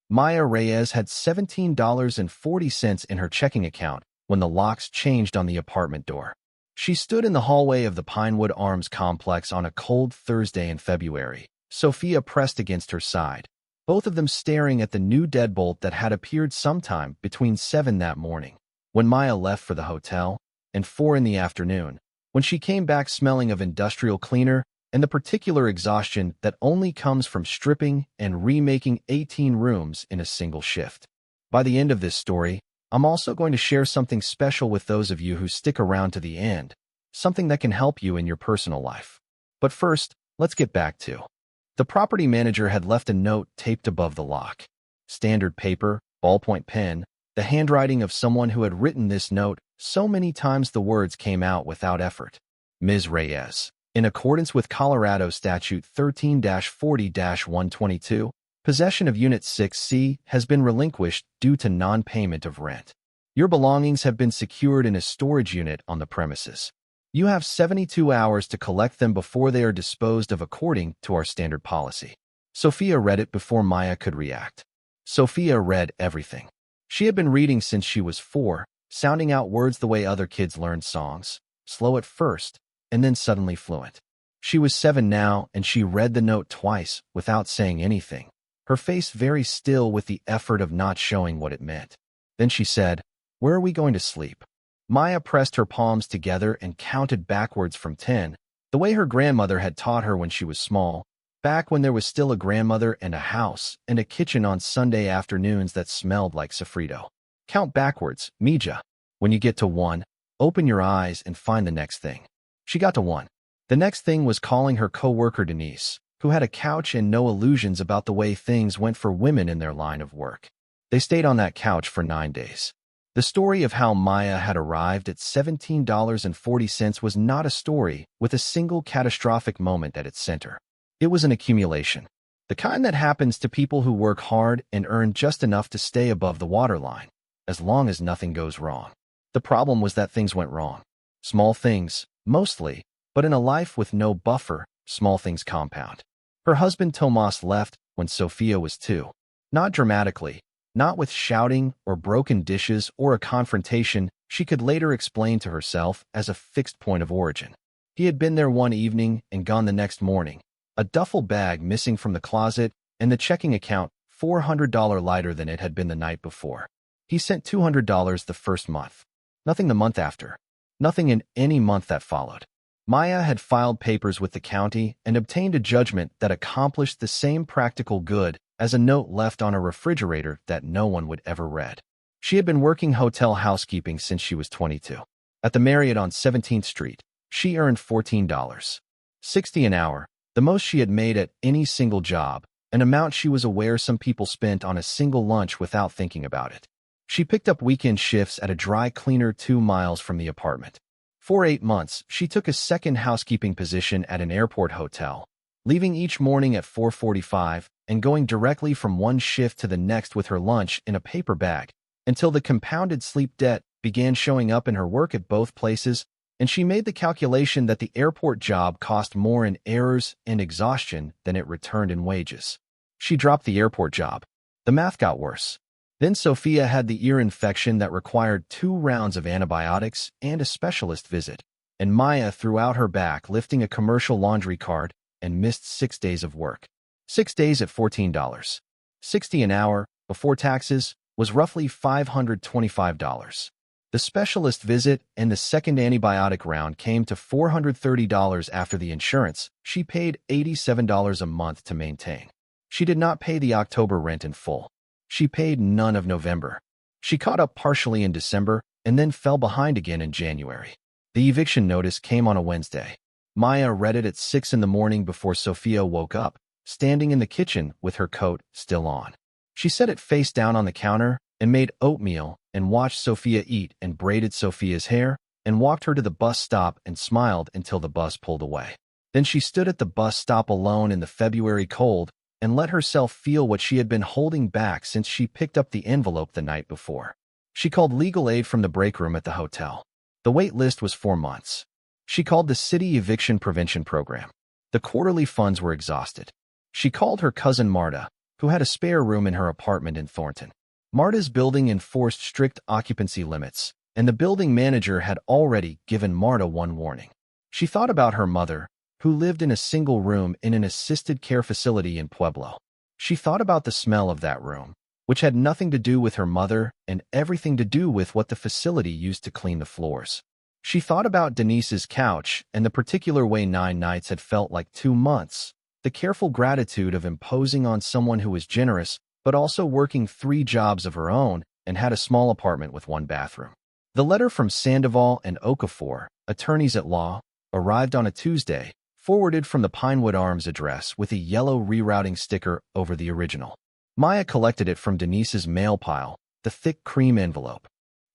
Maya Reyes had $17.40 in her checking account when the locks changed on the apartment door. She stood in the hallway of the Pinewood Arms complex on a cold Thursday in February, Sofia pressed against her side, both of them staring at the new deadbolt that had appeared sometime between 7 that morning, when Maya left for the hotel, and 4 in the afternoon, when she came back smelling of industrial cleaner and the particular exhaustion that only comes from stripping and remaking 18 rooms in a single shift. By the end of this story, I'm also going to share something special with those of you who stick around to the end, something that can help you in your personal life. But first, let's get back to. The property manager had left a note taped above the lock. Standard paper, ballpoint pen, the handwriting of someone who had written this note so many times the words came out without effort. Ms. Reyes, in accordance with Colorado Statute 13-40-122, possession of Unit 6C has been relinquished due to non-payment of rent. Your belongings have been secured in a storage unit on the premises. You have 72 hours to collect them before they are disposed of according to our standard policy. Sofia read it before Maya could react. Sofia read everything. She had been reading since she was 4, sounding out words the way other kids learned songs, slow at first, and then suddenly fluent. She was 7 now, and she read the note twice without saying anything, her face very still with the effort of not showing what it meant. Then she said, "Where are we going to sleep?" Maya pressed her palms together and counted backwards from 10, the way her grandmother had taught her when she was small, back when there was still a grandmother and a house and a kitchen on Sunday afternoons that smelled like sofrito. Count backwards, Mija. When you get to 1, open your eyes and find the next thing. She got to 1. The next thing was calling her co-worker Denise, who had a couch and no illusions about the way things went for women in their line of work. They stayed on that couch for 9 days. The story of how Maya had arrived at $17.40 was not a story with a single catastrophic moment at its center. It was an accumulation, the kind that happens to people who work hard and earn just enough to stay above the waterline, as long as nothing goes wrong. The problem was that things went wrong. Small things, mostly, but in a life with no buffer, small things compound. Her husband Tomas left when Sofia was 2. Not dramatically, not with shouting or broken dishes or a confrontation she could later explain to herself as a fixed point of origin. He had been there one evening and gone the next morning, a duffel bag missing from the closet and the checking account $400 lighter than it had been the night before. He sent $200 the first month. Nothing the month after. Nothing in any month that followed. Maya had filed papers with the county and obtained a judgment that accomplished the same practical good as a note left on a refrigerator that no one would ever read. She had been working hotel housekeeping since she was 22. At the Marriott on 17th Street, she earned $14.60 an hour, the most she had made at any single job, an amount she was aware some people spent on a single lunch without thinking about it. She picked up weekend shifts at a dry cleaner 2 miles from the apartment. For 8 months, she took a second housekeeping position at an airport hotel, leaving each morning at 4:45 and going directly from one shift to the next with her lunch in a paper bag, until the compounded sleep debt began showing up in her work at both places, and she made the calculation that the airport job cost more in errors and exhaustion than it returned in wages. She dropped the airport job. The math got worse. Then Sofia had the ear infection that required 2 rounds of antibiotics and a specialist visit, and Maya threw out her back lifting a commercial laundry cart and missed 6 days of work. 6 days at $14.60 an hour, before taxes, was roughly $525. The specialist visit and the second antibiotic round came to $430 after the insurance she paid $87 a month to maintain. She did not pay the October rent in full. She paid none of November. She caught up partially in December and then fell behind again in January. The eviction notice came on a Wednesday. Maya read it at 6 in the morning before Sofia woke up, standing in the kitchen with her coat still on. She set it face down on the counter and made oatmeal and watched Sofia eat and braided Sofia's hair and walked her to the bus stop and smiled until the bus pulled away. Then she stood at the bus stop alone in the February cold and let herself feel what she had been holding back since she picked up the envelope the night before. She called legal aid from the break room at the hotel. The wait list was 4 months. She called the city eviction prevention program. The quarterly funds were exhausted. She called her cousin Marta, who had a spare room in her apartment in Thornton. Marta's building enforced strict occupancy limits, and the building manager had already given Marta one warning. She thought about her mother, who lived in a single room in an assisted care facility in Pueblo. She thought about the smell of that room, which had nothing to do with her mother and everything to do with what the facility used to clean the floors. She thought about Denise's couch and the particular way 9 nights had felt like 2 months, the careful gratitude of imposing on someone who was generous but also working 3 jobs of her own and had a small apartment with 1 bathroom. The letter from Sandoval and Okafor, attorneys at law, arrived on a Tuesday, forwarded from the Pinewood Arms address with a yellow rerouting sticker over the original. Maya collected it from Denise's mail pile, the thick cream envelope.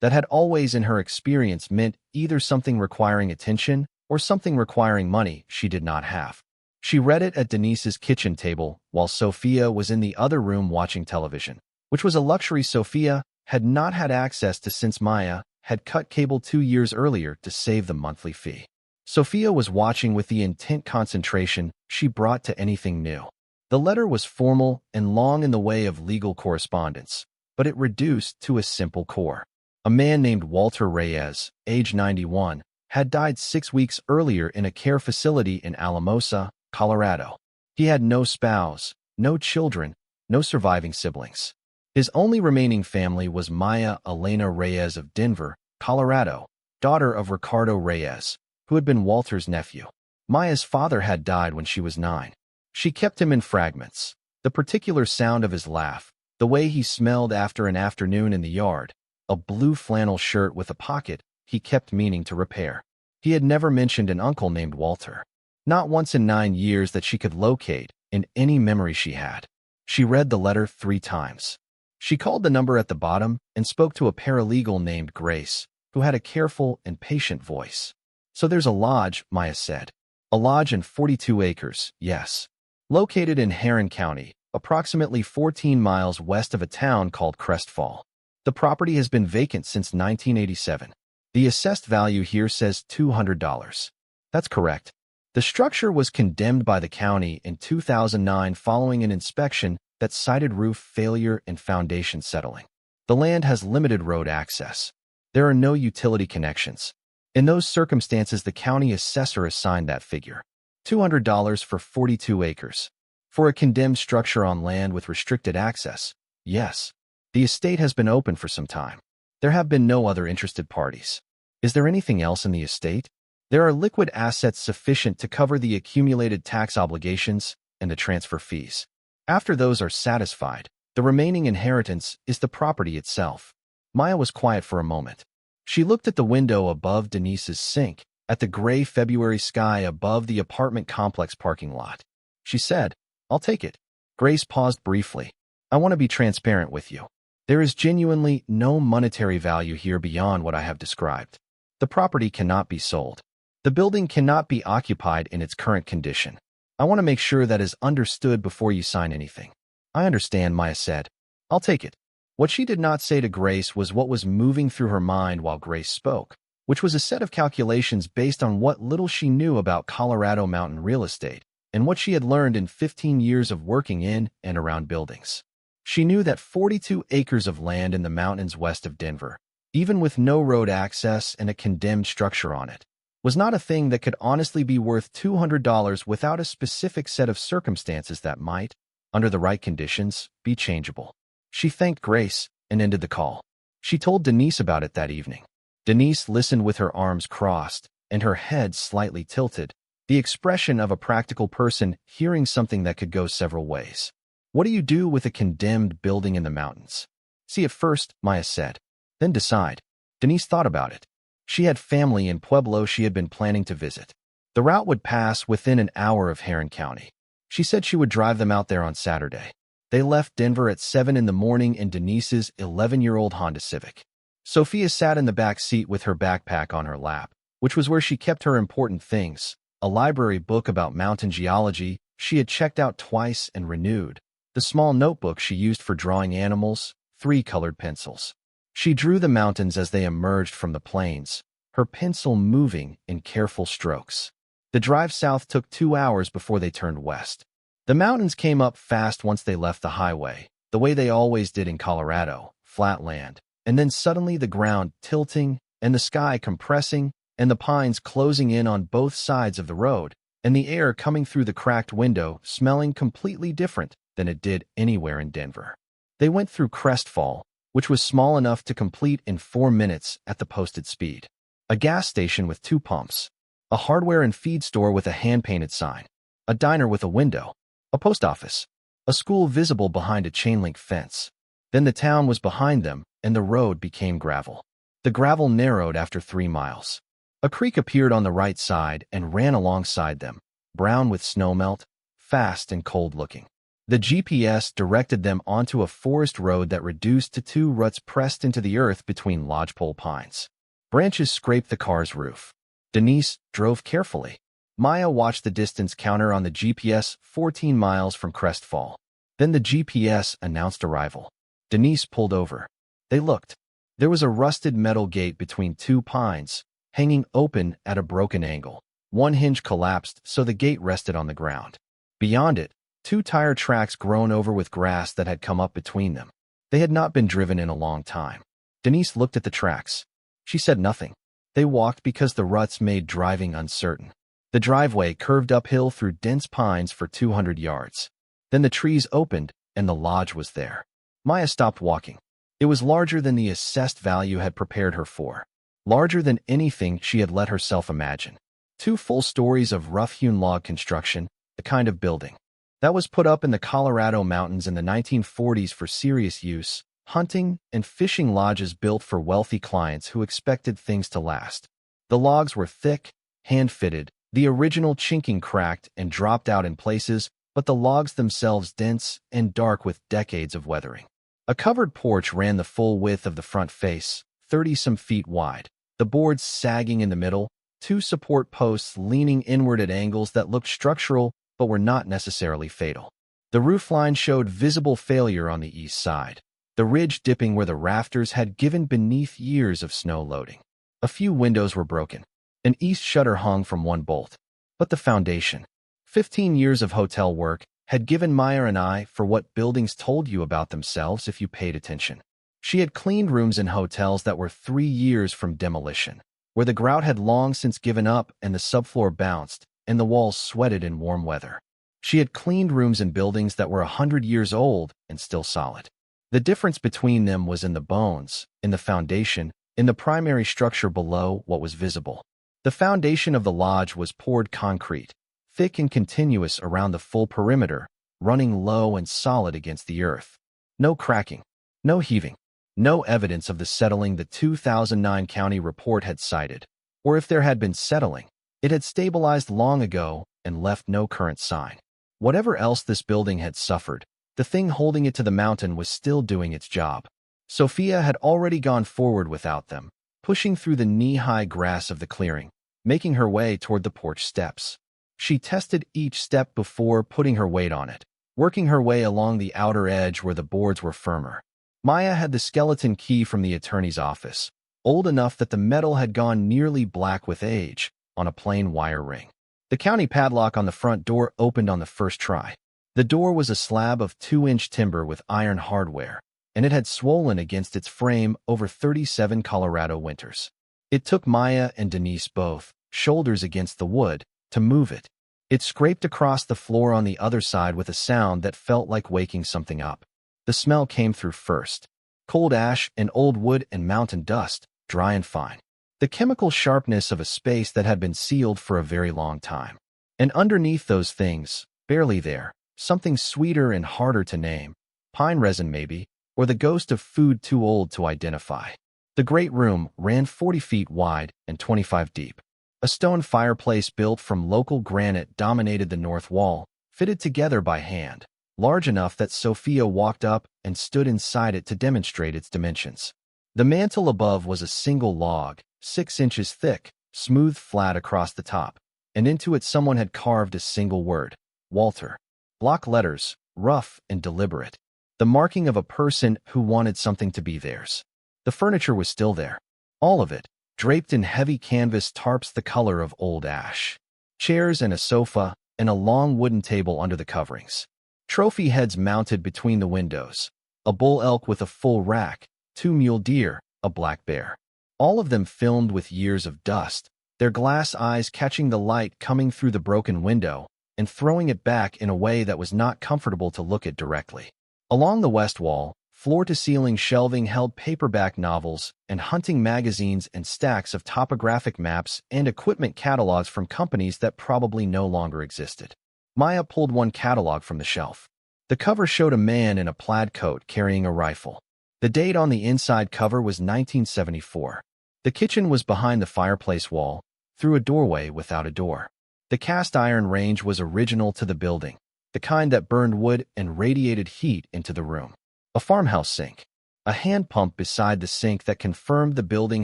That had always in her experience meant either something requiring attention or something requiring money she did not have. She read it at Denise's kitchen table while Sofia was in the other room watching television, which was a luxury Sofia had not had access to since Maya had cut cable 2 years earlier to save the monthly fee. Sofia was watching with the intent concentration she brought to anything new. The letter was formal and long in the way of legal correspondence, but it reduced to a simple core. A man named Walter Reyes, age 91, had died 6 weeks earlier in a care facility in Alamosa, Colorado. He had no spouse, no children, no surviving siblings. His only remaining family was Maya Elena Reyes of Denver, Colorado, daughter of Ricardo Reyes, who had been Walter's nephew. Maya's father had died when she was 9. She kept him in fragments. The particular sound of his laugh, the way he smelled after an afternoon in the yard, a blue flannel shirt with a pocket he kept meaning to repair. He had never mentioned an uncle named Walter. Not once in 9 years that she could locate in any memory she had. She read the letter 3 times. She called the number at the bottom and spoke to a paralegal named Grace, who had a careful and patient voice. So there's a lodge, Maya said. A lodge in 42 acres, yes. Located in Heron County, approximately 14 miles west of a town called Crest Fall. The property has been vacant since 1987. The assessed value here says $200. That's correct. The structure was condemned by the county in 2009 following an inspection that cited roof failure and foundation settling. The land has limited road access. There are no utility connections. In those circumstances, the county assessor assigned that figure. $200 for 42 acres. For a condemned structure on land with restricted access, yes. The estate has been open for some time. There have been no other interested parties. Is there anything else in the estate? There are liquid assets sufficient to cover the accumulated tax obligations and the transfer fees. After those are satisfied, the remaining inheritance is the property itself. Maya was quiet for a moment. She looked at the window above Denise's sink, at the gray February sky above the apartment complex parking lot. She said, "I'll take it." Grace paused briefly. "I want to be transparent with you. There is genuinely no monetary value here beyond what I have described. The property cannot be sold. The building cannot be occupied in its current condition. I want to make sure that is understood before you sign anything." "I understand," Maya said. "I'll take it." What she did not say to Grace was what was moving through her mind while Grace spoke, which was a set of calculations based on what little she knew about Colorado mountain real estate and what she had learned in 15 years of working in and around buildings. She knew that 42 acres of land in the mountains west of Denver, even with no road access and a condemned structure on it, was not a thing that could honestly be worth $200 without a specific set of circumstances that might, under the right conditions, be changeable. She thanked Grace and ended the call. She told Denise about it that evening. Denise listened with her arms crossed and her head slightly tilted, the expression of a practical person hearing something that could go several ways. "What do you do with a condemned building in the mountains?" "See it first," Maya said. "Then decide." Denise thought about it. She had family in Pueblo she had been planning to visit. The route would pass within an hour of Heron County. She said she would drive them out there on Saturday. They left Denver at 7 in the morning in Denise's 11-year-old Honda Civic. Sofia sat in the back seat with her backpack on her lap, which was where she kept her important things, a library book about mountain geology she had checked out twice and renewed, the small notebook she used for drawing animals, 3 colored pencils. She drew the mountains as they emerged from the plains, her pencil moving in careful strokes. The drive south took 2 hours before they turned west. The mountains came up fast once they left the highway, the way they always did in Colorado, flat land, and then suddenly the ground tilting, and the sky compressing, and the pines closing in on both sides of the road, and the air coming through the cracked window smelling completely different than it did anywhere in Denver. They went through Crestfall, which was small enough to complete in 4 minutes at the posted speed. A gas station with 2 pumps, a hardware and feed store with a hand-painted sign, a diner with a window, a post office, a school visible behind a chain-link fence. Then the town was behind them, and the road became gravel. The gravel narrowed after 3 miles. A creek appeared on the right side and ran alongside them, brown with snowmelt, fast and cold-looking. The GPS directed them onto a forest road that reduced to 2 ruts pressed into the earth between lodgepole pines. Branches scraped the car's roof. Denise drove carefully. Maya watched the distance counter on the GPS 14 miles from Crestfall. Then the GPS announced arrival. Denise pulled over. They looked. There was a rusted metal gate between 2 pines, hanging open at a broken angle. One hinge collapsed, so the gate rested on the ground. Beyond it, 2 tire tracks grown over with grass that had come up between them. They had not been driven in a long time. Denise looked at the tracks. She said nothing. They walked because the ruts made driving uncertain. The driveway curved uphill through dense pines for 200 yards. Then the trees opened, and the lodge was there. Maya stopped walking. It was larger than the assessed value had prepared her for. Larger than anything she had let herself imagine. 2 full stories of rough-hewn log construction, the kind of building that was put up in the Colorado mountains in the 1940s for serious use, hunting and fishing lodges built for wealthy clients who expected things to last. The logs were thick, hand-fitted, the original chinking cracked and dropped out in places, but the logs themselves dense and dark with decades of weathering. A covered porch ran the full width of the front face, 30-some feet wide, the boards sagging in the middle, 2 support posts leaning inward at angles that looked structural but were not necessarily fatal. The roofline showed visible failure on the east side, the ridge dipping where the rafters had given beneath years of snow loading. A few windows were broken. An east shutter hung from 1 bolt. But the foundation, 15 years of hotel work, had given Maya an eye for what buildings told you about themselves if you paid attention. She had cleaned rooms in hotels that were 3 years from demolition, where the grout had long since given up and the subfloor bounced, and the walls sweated in warm weather. She had cleaned rooms in buildings that were 100 years old and still solid. The difference between them was in the bones, in the foundation, in the primary structure below what was visible. The foundation of the lodge was poured concrete, thick and continuous around the full perimeter, running low and solid against the earth. No cracking, no heaving, no evidence of the settling the 2009 county report had cited. Or if there had been settling, it had stabilized long ago and left no current sign. Whatever else this building had suffered, the thing holding it to the mountain was still doing its job. Sofia had already gone forward without them, pushing through the knee-high grass of the clearing, making her way toward the porch steps. She tested each step before putting her weight on it, working her way along the outer edge where the boards were firmer. Maya had the skeleton key from the attorney's office, old enough that the metal had gone nearly black with age, on a plain wire ring. The county padlock on the front door opened on the first try. The door was a slab of 2-inch timber with iron hardware, and it had swollen against its frame over 37 Colorado winters. It took Maya and Denise both, shoulders against the wood, to move it. It scraped across the floor on the other side with a sound that felt like waking something up. The smell came through first. Cold ash and old wood and mountain dust, dry and fine. The chemical sharpness of a space that had been sealed for a very long time. And underneath those things, barely there, something sweeter and harder to name, pine resin maybe, or the ghost of food too old to identify. The great room ran 40 feet wide and 25 deep. A stone fireplace built from local granite dominated the north wall, fitted together by hand, large enough that Sofia walked up and stood inside it to demonstrate its dimensions. The mantel above was a single log, 6 inches thick, smooth flat across the top, and into it someone had carved a single word, Walter. Block letters, rough and deliberate. The marking of a person who wanted something to be theirs. The furniture was still there. All of it, draped in heavy canvas tarps the color of old ash. Chairs and a sofa, and a long wooden table under the coverings. Trophy heads mounted between the windows. A bull elk with a full rack, 2 mule deer, a black bear. All of them filmed with years of dust, their glass eyes catching the light coming through the broken window and throwing it back in a way that was not comfortable to look at directly. Along the west wall, floor-to-ceiling shelving held paperback novels and hunting magazines and stacks of topographic maps and equipment catalogs from companies that probably no longer existed. Maya pulled one catalog from the shelf. The cover showed a man in a plaid coat carrying a rifle. The date on the inside cover was 1974. The kitchen was behind the fireplace wall, through a doorway without a door. The cast iron range was original to the building, the kind that burned wood and radiated heat into the room. A farmhouse sink. A hand pump beside the sink that confirmed the building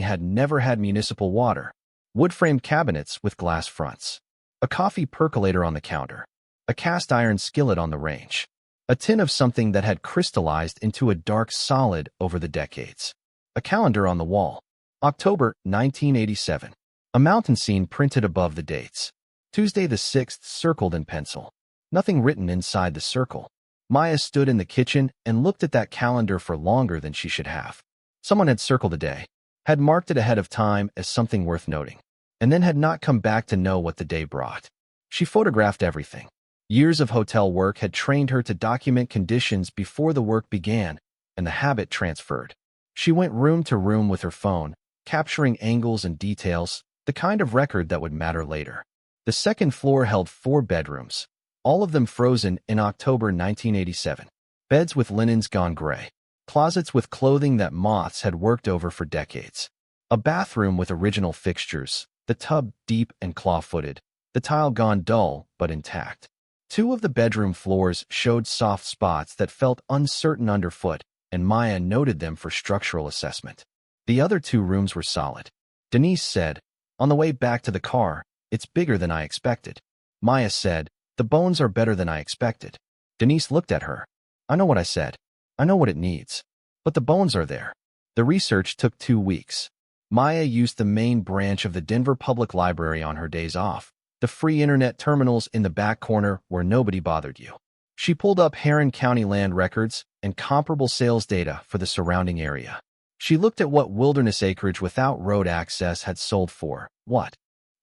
had never had municipal water. Wood-framed cabinets with glass fronts. A coffee percolator on the counter. A cast iron skillet on the range. A tin of something that had crystallized into a dark solid over the decades. A calendar on the wall. October 1987. A mountain scene printed above the dates. Tuesday the 6th circled in pencil. Nothing written inside the circle. Maya stood in the kitchen and looked at that calendar for longer than she should have. Someone had circled a day, had marked it ahead of time as something worth noting, and then had not come back to know what the day brought. She photographed everything. Years of hotel work had trained her to document conditions before the work began, and the habit transferred. She went room to room with her phone, capturing angles and details, the kind of record that would matter later. The second floor held 4 bedrooms, all of them frozen in October 1987. Beds with linens gone gray. Closets with clothing that moths had worked over for decades. A bathroom with original fixtures, the tub deep and claw-footed, the tile gone dull but intact. 2 of the bedroom floors showed soft spots that felt uncertain underfoot, and Maya noted them for structural assessment. The other 2 rooms were solid. Denise said, "On the way back to the car, it's bigger than I expected." Maya said, "The bones are better than I expected." Denise looked at her. "I know what I said. I know what it needs. But the bones are there." The research took 2 weeks. Maya used the main branch of the Denver Public Library on her days off, the free internet terminals in the back corner where nobody bothered you. She pulled up Harron County land records and comparable sales data for the surrounding area. She looked at what wilderness acreage without road access had sold for, what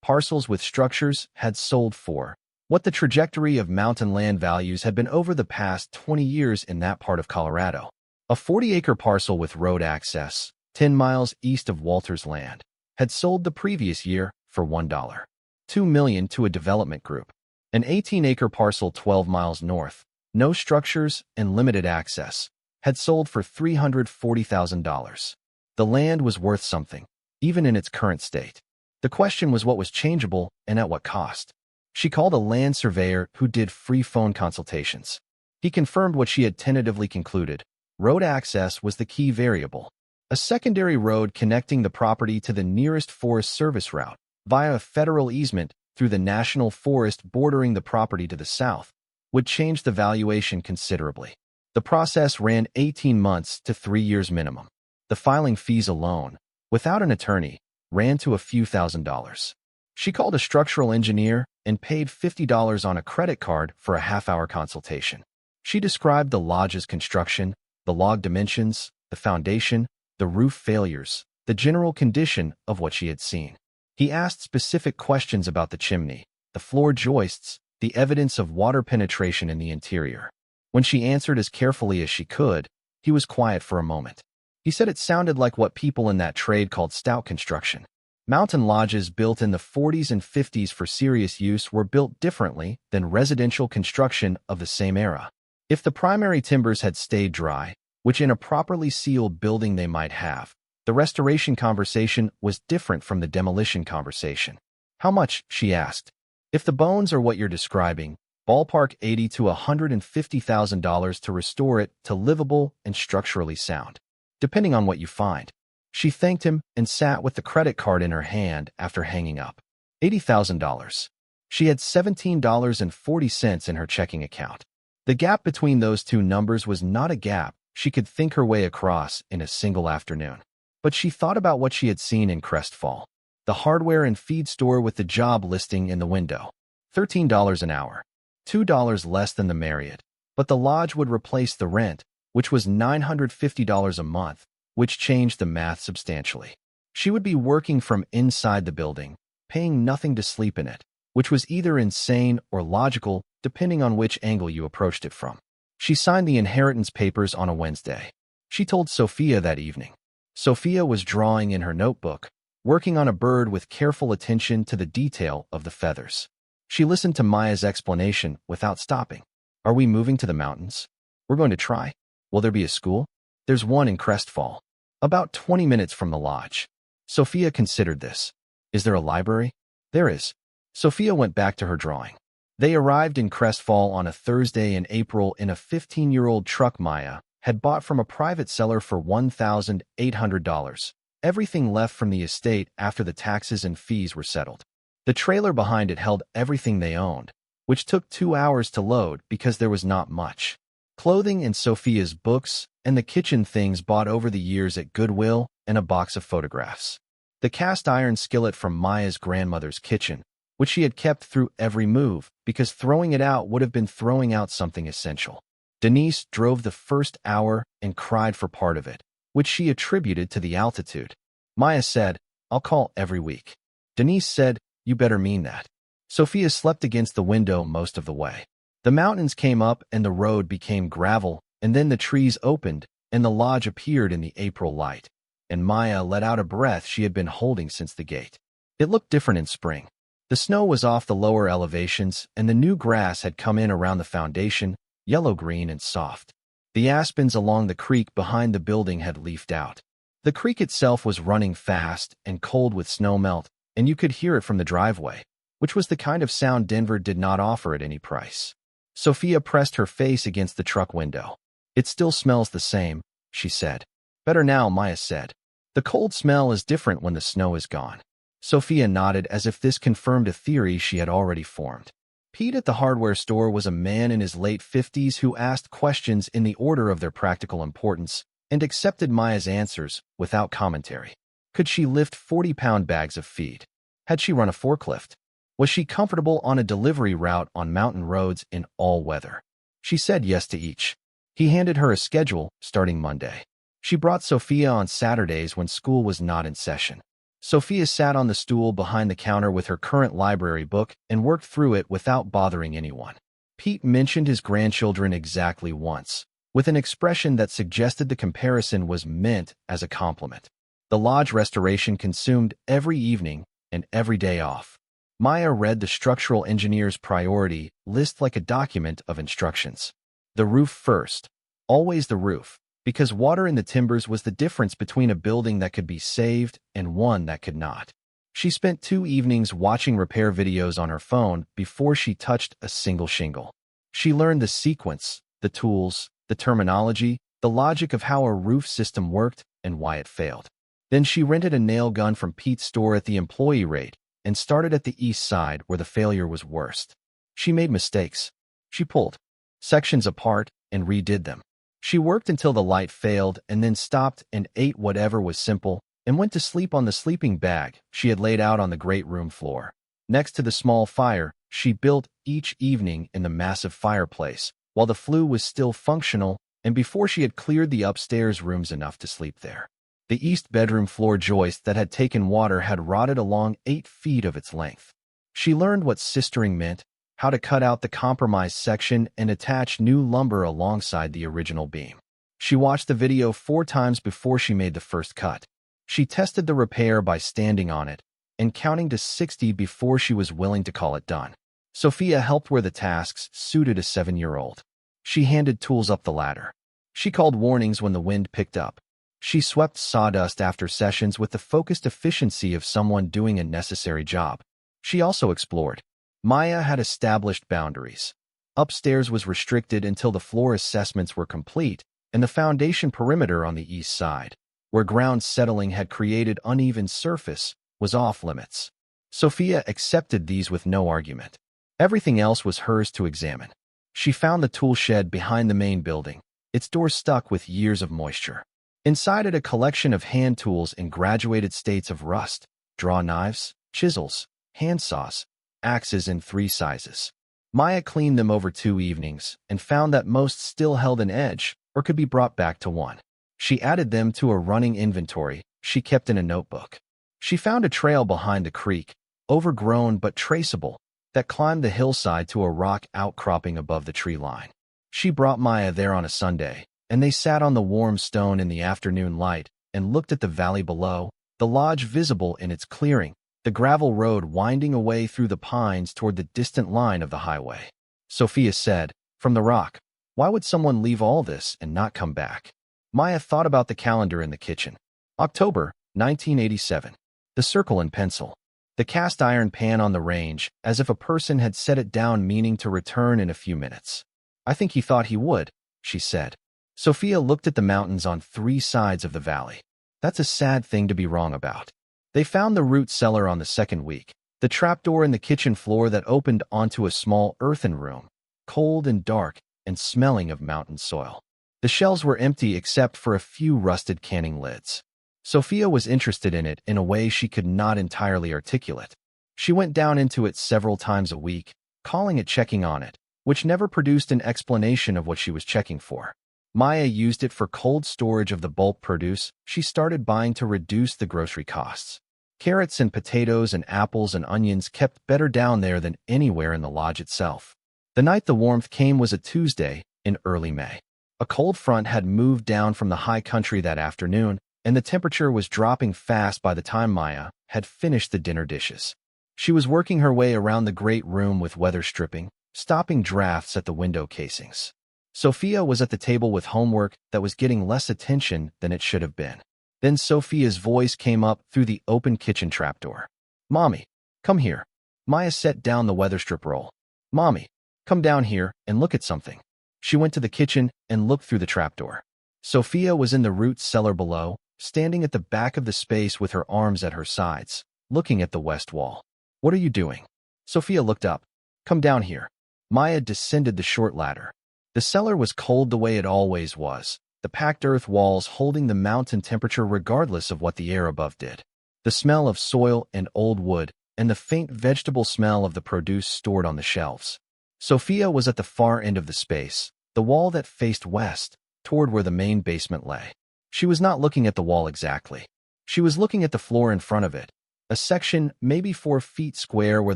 parcels with structures had sold for, what the trajectory of mountain land values had been over the past 20 years in that part of Colorado. A 40-acre parcel with road access, 10 miles east of Walter's land, had sold the previous year for $1. $2 million to a development group. An 18-acre parcel 12 miles north, no structures and limited access, had sold for $340,000. The land was worth something, even in its current state. The question was what was changeable and at what cost. She called a land surveyor who did free phone consultations. He confirmed what she had tentatively concluded. Road access was the key variable. A secondary road connecting the property to the nearest Forest Service route, via a federal easement through the national forest bordering the property to the south, would change the valuation considerably. The process ran 18 months to 3 years minimum. The filing fees alone, without an attorney, ran to a few $1,000s. She called a structural engineer and paid $50 on a credit card for a half-hour consultation. She described the lodge's construction, the log dimensions, the foundation, the roof failures, the general condition of what she had seen. He asked specific questions about the chimney, the floor joists, the evidence of water penetration in the interior. When she answered as carefully as she could, he was quiet for a moment. He said it sounded like what people in that trade called stout construction. Mountain lodges built in the 40s and 50s for serious use were built differently than residential construction of the same era. If the primary timbers had stayed dry, which in a properly sealed building they might have, the restoration conversation was different from the demolition conversation. "How much?" she asked. "If the bones are what you're describing, ballpark $80,000 to $150,000 to restore it to livable and structurally sound, depending on what you find." She thanked him and sat with the credit card in her hand after hanging up. $80,000. She had $17.40 in her checking account. The gap between those 2 numbers was not a gap she could think her way across in a single afternoon. But she thought about what she had seen in Crest Fall, the hardware and feed store with the job listing in the window. $13 an hour, $2 less than the Marriott, but the lodge would replace the rent, which was $950 a month, which changed the math substantially. She would be working from inside the building, paying nothing to sleep in it, which was either insane or logical, depending on which angle you approached it from. She signed the inheritance papers on a Wednesday. She told Sofia that evening. Sofia was drawing in her notebook, working on a bird with careful attention to the detail of the feathers. She listened to Maya's explanation without stopping. Are we moving to the mountains? We're going to try. Will there be a school? There's one in Crestfall, about 20 minutes from the lodge. Sofia considered this. Is there a library? There is. Sofia went back to her drawing. They arrived in Crestfall on a Thursday in April in a 15-year-old truck Maya had bought from a private seller for $1,800, everything left from the estate after the taxes and fees were settled. The trailer behind it held everything they owned, which took 2 hours to load because there was not much. Clothing and Sofia's books, and the kitchen things bought over the years at Goodwill, and a box of photographs. The cast-iron skillet from Maya's grandmother's kitchen, which she had kept through every move, because throwing it out would have been throwing out something essential. Denise drove the first hour and cried for part of it, which she attributed to the altitude. Maya said, "I'll call every week." Denise said, "You better mean that." Sofia slept against the window most of the way. The mountains came up and the road became gravel, and then the trees opened, and the lodge appeared in the April light, and Maya let out a breath she had been holding since the gate. It looked different in spring. The snow was off the lower elevations, and the new grass had come in around the foundation, yellow-green and soft. The aspens along the creek behind the building had leafed out. The creek itself was running fast and cold with snow melt, and you could hear it from the driveway, which was the kind of sound Denver did not offer at any price. Sofia pressed her face against the truck window. "It still smells the same," she said. "Better now," Maya said. "The cold smell is different when the snow is gone." Sofia nodded as if this confirmed a theory she had already formed. Pete at the hardware store was a man in his late 50s who asked questions in the order of their practical importance and accepted Maya's answers without commentary. Could she lift 40-pound bags of feed? Had she run a forklift? Was she comfortable on a delivery route on mountain roads in all weather? She said yes to each. He handed her a schedule starting Monday. She brought Sofia on Saturdays when school was not in session. Sofia sat on the stool behind the counter with her current library book and worked through it without bothering anyone. Pete mentioned his grandchildren exactly once, with an expression that suggested the comparison was meant as a compliment. The lodge restoration consumed every evening and every day off. Maya read the structural engineer's priority list like a document of instructions. The roof first. Always the roof, because water in the timbers was the difference between a building that could be saved and one that could not. She spent 2 evenings watching repair videos on her phone before she touched a single shingle. She learned the sequence, the tools, the terminology, the logic of how a roof system worked and why it failed. Then she rented a nail gun from Pete's store at the employee rate and started at the east side where the failure was worst. She made mistakes. She pulled sections apart and redid them. She worked until the light failed and then stopped and ate whatever was simple and went to sleep on the sleeping bag she had laid out on the great room floor. Next to the small fire she built each evening in the massive fireplace while the flue was still functional and before she had cleared the upstairs rooms enough to sleep there. The east bedroom floor joist that had taken water had rotted along 8 feet of its length. She learned what sistering meant, how to cut out the compromised section and attach new lumber alongside the original beam. She watched the video 4 times before she made the first cut. She tested the repair by standing on it and counting to 60 before she was willing to call it done. Sofia helped where the tasks suited a 7-year-old. She handed tools up the ladder. She called warnings when the wind picked up. She swept sawdust after sessions with the focused efficiency of someone doing a necessary job. She also explored. Maya had established boundaries. Upstairs was restricted until the floor assessments were complete, and the foundation perimeter on the east side, where ground settling had created uneven surface, was off limits. Sofia accepted these with no argument. Everything else was hers to examine. She found the tool shed behind the main building, its door stuck with years of moisture. Inside it a collection of hand tools in graduated states of rust, draw knives, chisels, handsaws, axes in 3 sizes. Maya cleaned them over 2 evenings and found that most still held an edge or could be brought back to one. She added them to a running inventory she kept in a notebook. She found a trail behind the creek, overgrown but traceable, that climbed the hillside to a rock outcropping above the tree line. She brought Maya there on a Sunday, and they sat on the warm stone in the afternoon light and looked at the valley below, the lodge visible in its clearing, the gravel road winding away through the pines toward the distant line of the highway. Sofia said, from the rock, "Why would someone leave all this and not come back?" Maya thought about the calendar in the kitchen. October, 1987. The circle in pencil. The cast iron pan on the range, as if a person had set it down meaning to return in a few minutes. "I think he thought he would," she said. Sofia looked at the mountains on 3 sides of the valley. That's a sad thing to be wrong about. They found the root cellar on the 2nd week, the trapdoor in the kitchen floor that opened onto a small earthen room, cold and dark and smelling of mountain soil. The shelves were empty except for a few rusted canning lids. Sofia was interested in it in a way she could not entirely articulate. She went down into it several times a week, calling it checking on it, which never produced an explanation of what she was checking for. Maya used it for cold storage of the bulk produce she started buying to reduce the grocery costs. Carrots and potatoes and apples and onions kept better down there than anywhere in the lodge itself. The night the warmth came was a Tuesday in early May. A cold front had moved down from the high country that afternoon, and the temperature was dropping fast by the time Maya had finished the dinner dishes. She was working her way around the great room with weather stripping, stopping drafts at the window casings. Sofia was at the table with homework that was getting less attention than it should have been. Then Sofia's voice came up through the open kitchen trapdoor. "Mommy, come here." Maya set down the weather strip roll. "Mommy, come down here and look at something." She went to the kitchen and looked through the trapdoor. Sofia was in the root cellar below, standing at the back of the space with her arms at her sides, looking at the west wall. "What are you doing?" Sofia looked up. "Come down here." Maya descended the short ladder. The cellar was cold the way it always was, the packed earth walls holding the mountain temperature regardless of what the air above did. The smell of soil and old wood, and the faint vegetable smell of the produce stored on the shelves. Sofia was at the far end of the space, the wall that faced west, toward where the main basement lay. She was not looking at the wall exactly. She was looking at the floor in front of it, a section maybe 4 feet square where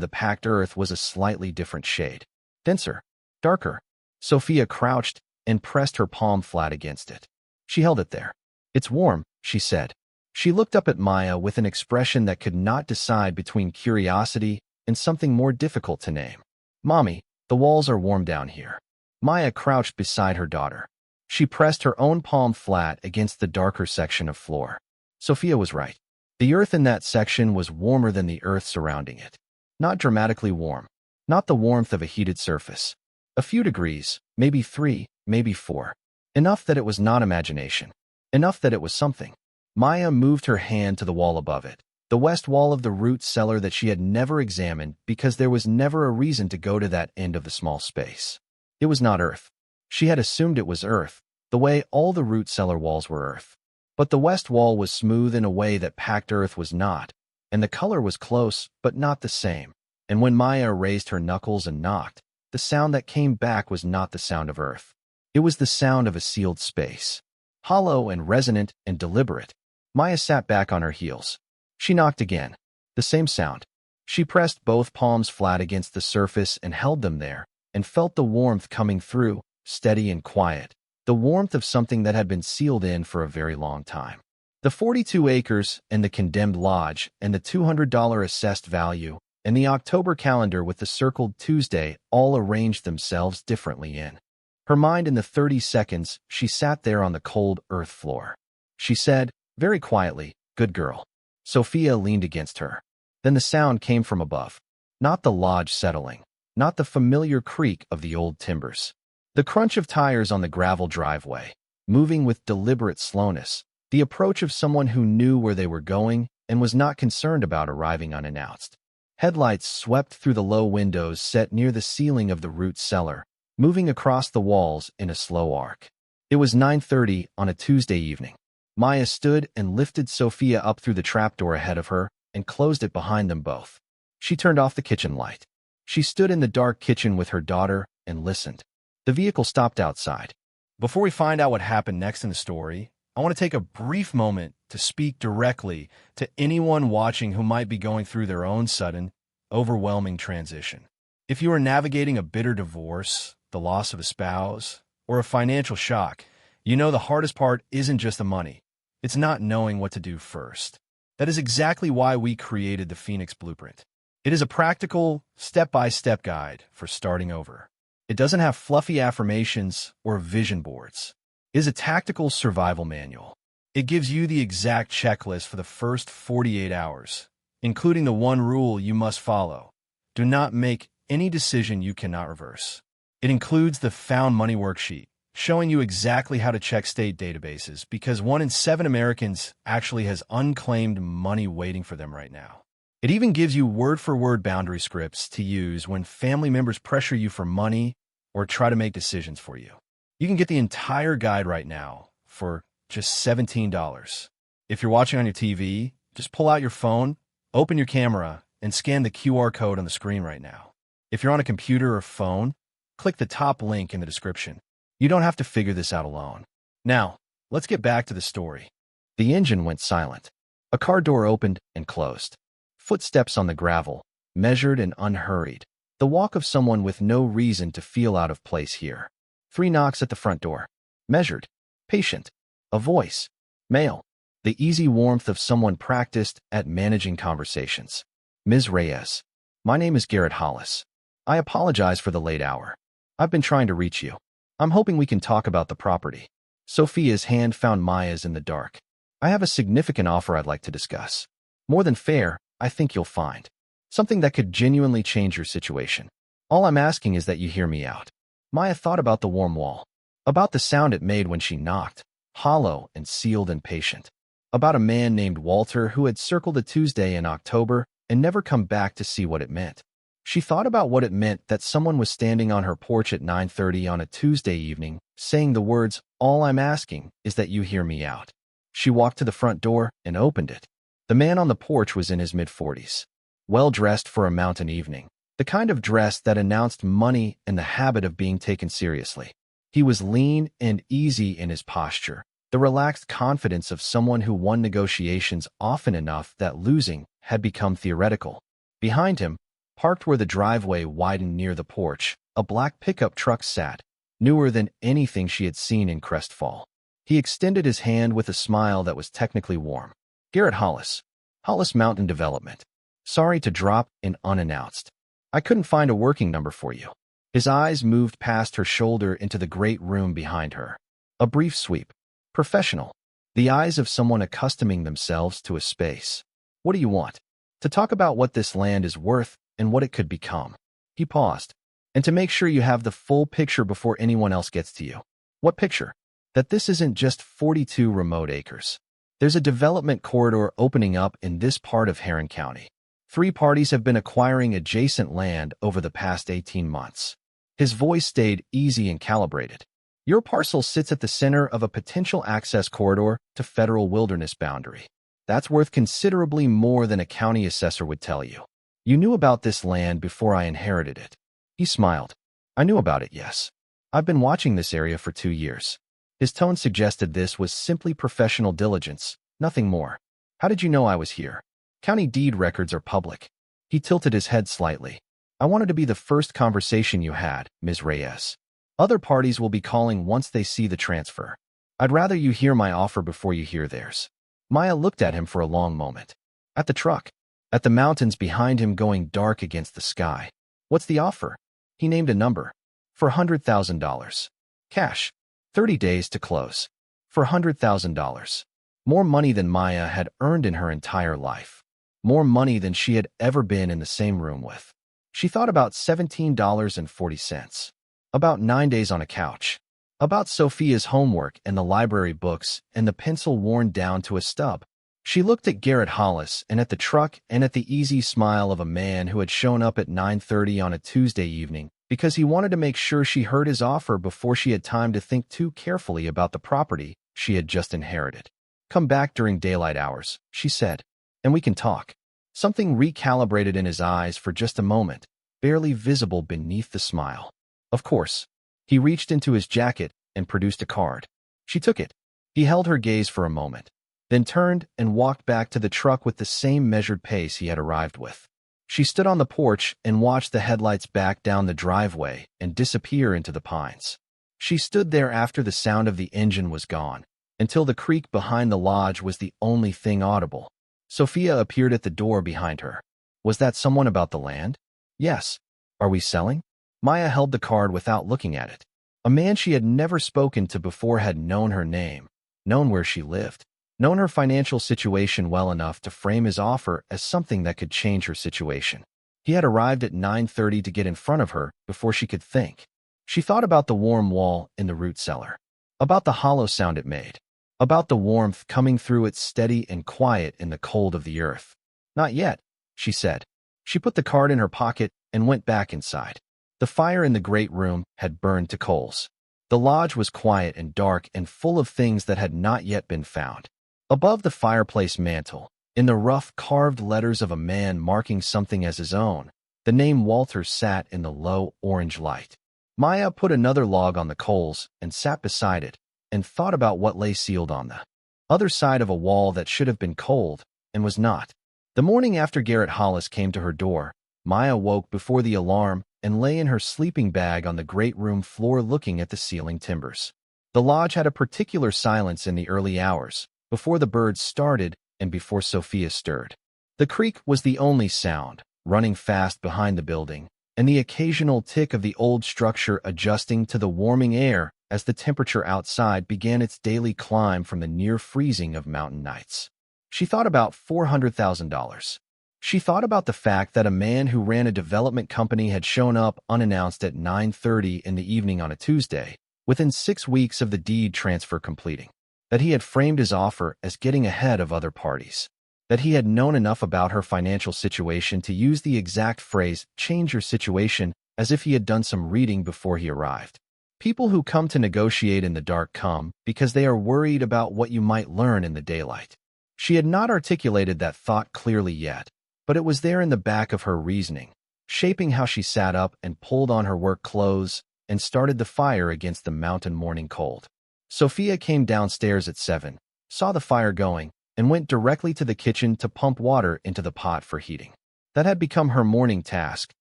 the packed earth was a slightly different shade. Denser, darker. Sofia crouched and pressed her palm flat against it. She held it there. "It's warm," she said. She looked up at Maya with an expression that could not decide between curiosity and something more difficult to name. "Mommy, the walls are warm down here." Maya crouched beside her daughter. She pressed her own palm flat against the darker section of floor. Sofia was right. The earth in that section was warmer than the earth surrounding it. Not dramatically warm. Not the warmth of a heated surface. A few degrees, maybe 3, maybe 4. Enough that it was not imagination. Enough that it was something. Maya moved her hand to the wall above it, the west wall of the root cellar that she had never examined because there was never a reason to go to that end of the small space. It was not earth. She had assumed it was earth, the way all the root cellar walls were earth. But the west wall was smooth in a way that packed earth was not, and the color was close but not the same. And when Maya raised her knuckles and knocked, the sound that came back was not the sound of earth. It was the sound of a sealed space. Hollow and resonant and deliberate. Maya sat back on her heels. She knocked again. The same sound. She pressed both palms flat against the surface and held them there, and felt the warmth coming through, steady and quiet, the warmth of something that had been sealed in for a very long time. The 42 acres and the condemned lodge and the $200 assessed value and the October calendar with the circled Tuesday all arranged themselves differently in her mind. In the 30 seconds she sat there on the cold earth floor. She said, very quietly, "Good girl." Sofia leaned against her. Then the sound came from above. Not the lodge settling. Not the familiar creak of the old timbers. The crunch of tires on the gravel driveway, moving with deliberate slowness, the approach of someone who knew where they were going and was not concerned about arriving unannounced. Headlights swept through the low windows set near the ceiling of the root cellar, moving across the walls in a slow arc. It was 9:30 on a Tuesday evening. Maya stood and lifted Sofia up through the trapdoor ahead of her and closed it behind them both. She turned off the kitchen light. She stood in the dark kitchen with her daughter and listened. The vehicle stopped outside. Before we find out what happened next in the story, I want to take a brief moment to speak directly to anyone watching who might be going through their own sudden, overwhelming transition. If you are navigating a bitter divorce, the loss of a spouse, or a financial shock, you know the hardest part isn't just the money. It's not knowing what to do first. That is exactly why we created the Phoenix Blueprint. It is a practical, step-by-step guide for starting over. It doesn't have fluffy affirmations or vision boards. It is a tactical survival manual. It gives you the exact checklist for the first 48 hours, including the one rule you must follow. Do not make any decision you cannot reverse. It includes the Found Money worksheet, showing you exactly how to check state databases because 1 in 7 Americans actually has unclaimed money waiting for them right now. It even gives you word-for-word boundary scripts to use when family members pressure you for money or try to make decisions for you. You can get the entire guide right now for just $17. If you're watching on your TV, just pull out your phone, open your camera, and scan the QR code on the screen right now. If you're on a computer or phone, click the top link in the description. You don't have to figure this out alone. Now, let's get back to the story. The engine went silent. A car door opened and closed. Footsteps on the gravel, measured and unhurried. The walk of someone with no reason to feel out of place here. 3 knocks at the front door. Measured. Patient. A voice. Male. The easy warmth of someone practiced at managing conversations. Ms. Reyes. My name is Garrett Hollis. I apologize for the late hour. I've been trying to reach you. I'm hoping we can talk about the property. Sofia's hand found Maya's in the dark. I have a significant offer I'd like to discuss. More than fair, I think you'll find. Something that could genuinely change your situation. All I'm asking is that you hear me out. Maya thought about the warm wall. About the sound it made when she knocked. Hollow and sealed and patient. About a man named Walter who had circled a Tuesday in October and never come back to see what it meant. She thought about what it meant that someone was standing on her porch at 9:30 on a Tuesday evening, saying the words, "All I'm asking is that you hear me out." She walked to the front door and opened it. The man on the porch was in his mid-40s, well-dressed for a mountain evening, the kind of dress that announced money and the habit of being taken seriously. He was lean and easy in his posture, the relaxed confidence of someone who won negotiations often enough that losing had become theoretical. Behind him, parked where the driveway widened near the porch, a black pickup truck sat, newer than anything she had seen in Crest Fall. He extended his hand with a smile that was technically warm. Garrett Hollis. Hollis Mountain Development. Sorry to drop in unannounced. I couldn't find a working number for you. His eyes moved past her shoulder into the great room behind her. A brief sweep. Professional. The eyes of someone accustoming themselves to a space. What do you want? To talk about what this land is worth and what it could become. He paused. And to make sure you have the full picture before anyone else gets to you. What picture? That this isn't just 42 remote acres. There's a development corridor opening up in this part of Heron County. 3 parties have been acquiring adjacent land over the past 18 months. His voice stayed easy and calibrated. Your parcel sits at the center of a potential access corridor to federal wilderness boundary. That's worth considerably more than a county assessor would tell you. You knew about this land before I inherited it. He smiled. I knew about it, yes. I've been watching this area for 2 years. His tone suggested this was simply professional diligence, nothing more. How did you know I was here? County deed records are public. He tilted his head slightly. I wanted to be the first conversation you had, Ms. Reyes. Other parties will be calling once they see the transfer. I'd rather you hear my offer before you hear theirs. Maya looked at him for a long moment. At the truck. At the mountains behind him going dark against the sky. What's the offer? He named a number. For $100,000. Cash. 30 days to close. For $100,000. More money than Maya had earned in her entire life. More money than she had ever been in the same room with. She thought about $17.40. About 9 days on a couch. About Sofia's homework and the library books and the pencil worn down to a stub. She looked at Garrett Hollis and at the truck and at the easy smile of a man who had shown up at 9:30 on a Tuesday evening because he wanted to make sure she heard his offer before she had time to think too carefully about the property she had just inherited. Come back during daylight hours, she said, and we can talk. Something recalibrated in his eyes for just a moment, barely visible beneath the smile. Of course. He reached into his jacket and produced a card. She took it. He held her gaze for a moment, then turned and walked back to the truck with the same measured pace he had arrived with. She stood on the porch and watched the headlights back down the driveway and disappear into the pines. She stood there after the sound of the engine was gone, until the creak behind the lodge was the only thing audible. Sofia appeared at the door behind her. Was that someone about the land? Yes. Are we selling? Maya held the card without looking at it. A man she had never spoken to before had known her name, known where she lived, known her financial situation well enough to frame his offer as something that could change her situation. He had arrived at 9:30 to get in front of her before she could think. She thought about the warm wall in the root cellar, about the hollow sound it made, about the warmth coming through it steady and quiet in the cold of the earth. Not yet, she said. She put the card in her pocket and went back inside. The fire in the great room had burned to coals. The lodge was quiet and dark and full of things that had not yet been found. Above the fireplace mantel, in the rough carved letters of a man marking something as his own, the name Walter sat in the low orange light. Maya put another log on the coals and sat beside it and thought about what lay sealed on the other side of a wall that should have been cold and was not. The morning after Garrett Hollis came to her door, Maya woke before the alarm and lay in her sleeping bag on the great room floor looking at the ceiling timbers. The lodge had a particular silence in the early hours, before the birds started and before Sofia stirred. The creek was the only sound, running fast behind the building, and the occasional tick of the old structure adjusting to the warming air as the temperature outside began its daily climb from the near freezing of mountain nights. She thought about $400,000. She thought about the fact that a man who ran a development company had shown up unannounced at 9:30 in the evening on a Tuesday, within 6 weeks of the deed transfer completing, that he had framed his offer as getting ahead of other parties, that he had known enough about her financial situation to use the exact phrase, change your situation, as if he had done some reading before he arrived. People who come to negotiate in the dark come because they are worried about what you might learn in the daylight. She had not articulated that thought clearly yet, but it was there in the back of her reasoning, shaping how she sat up and pulled on her work clothes and started the fire against the mountain morning cold. Sofia came downstairs at 7, saw the fire going, and went directly to the kitchen to pump water into the pot for heating. That had become her morning task,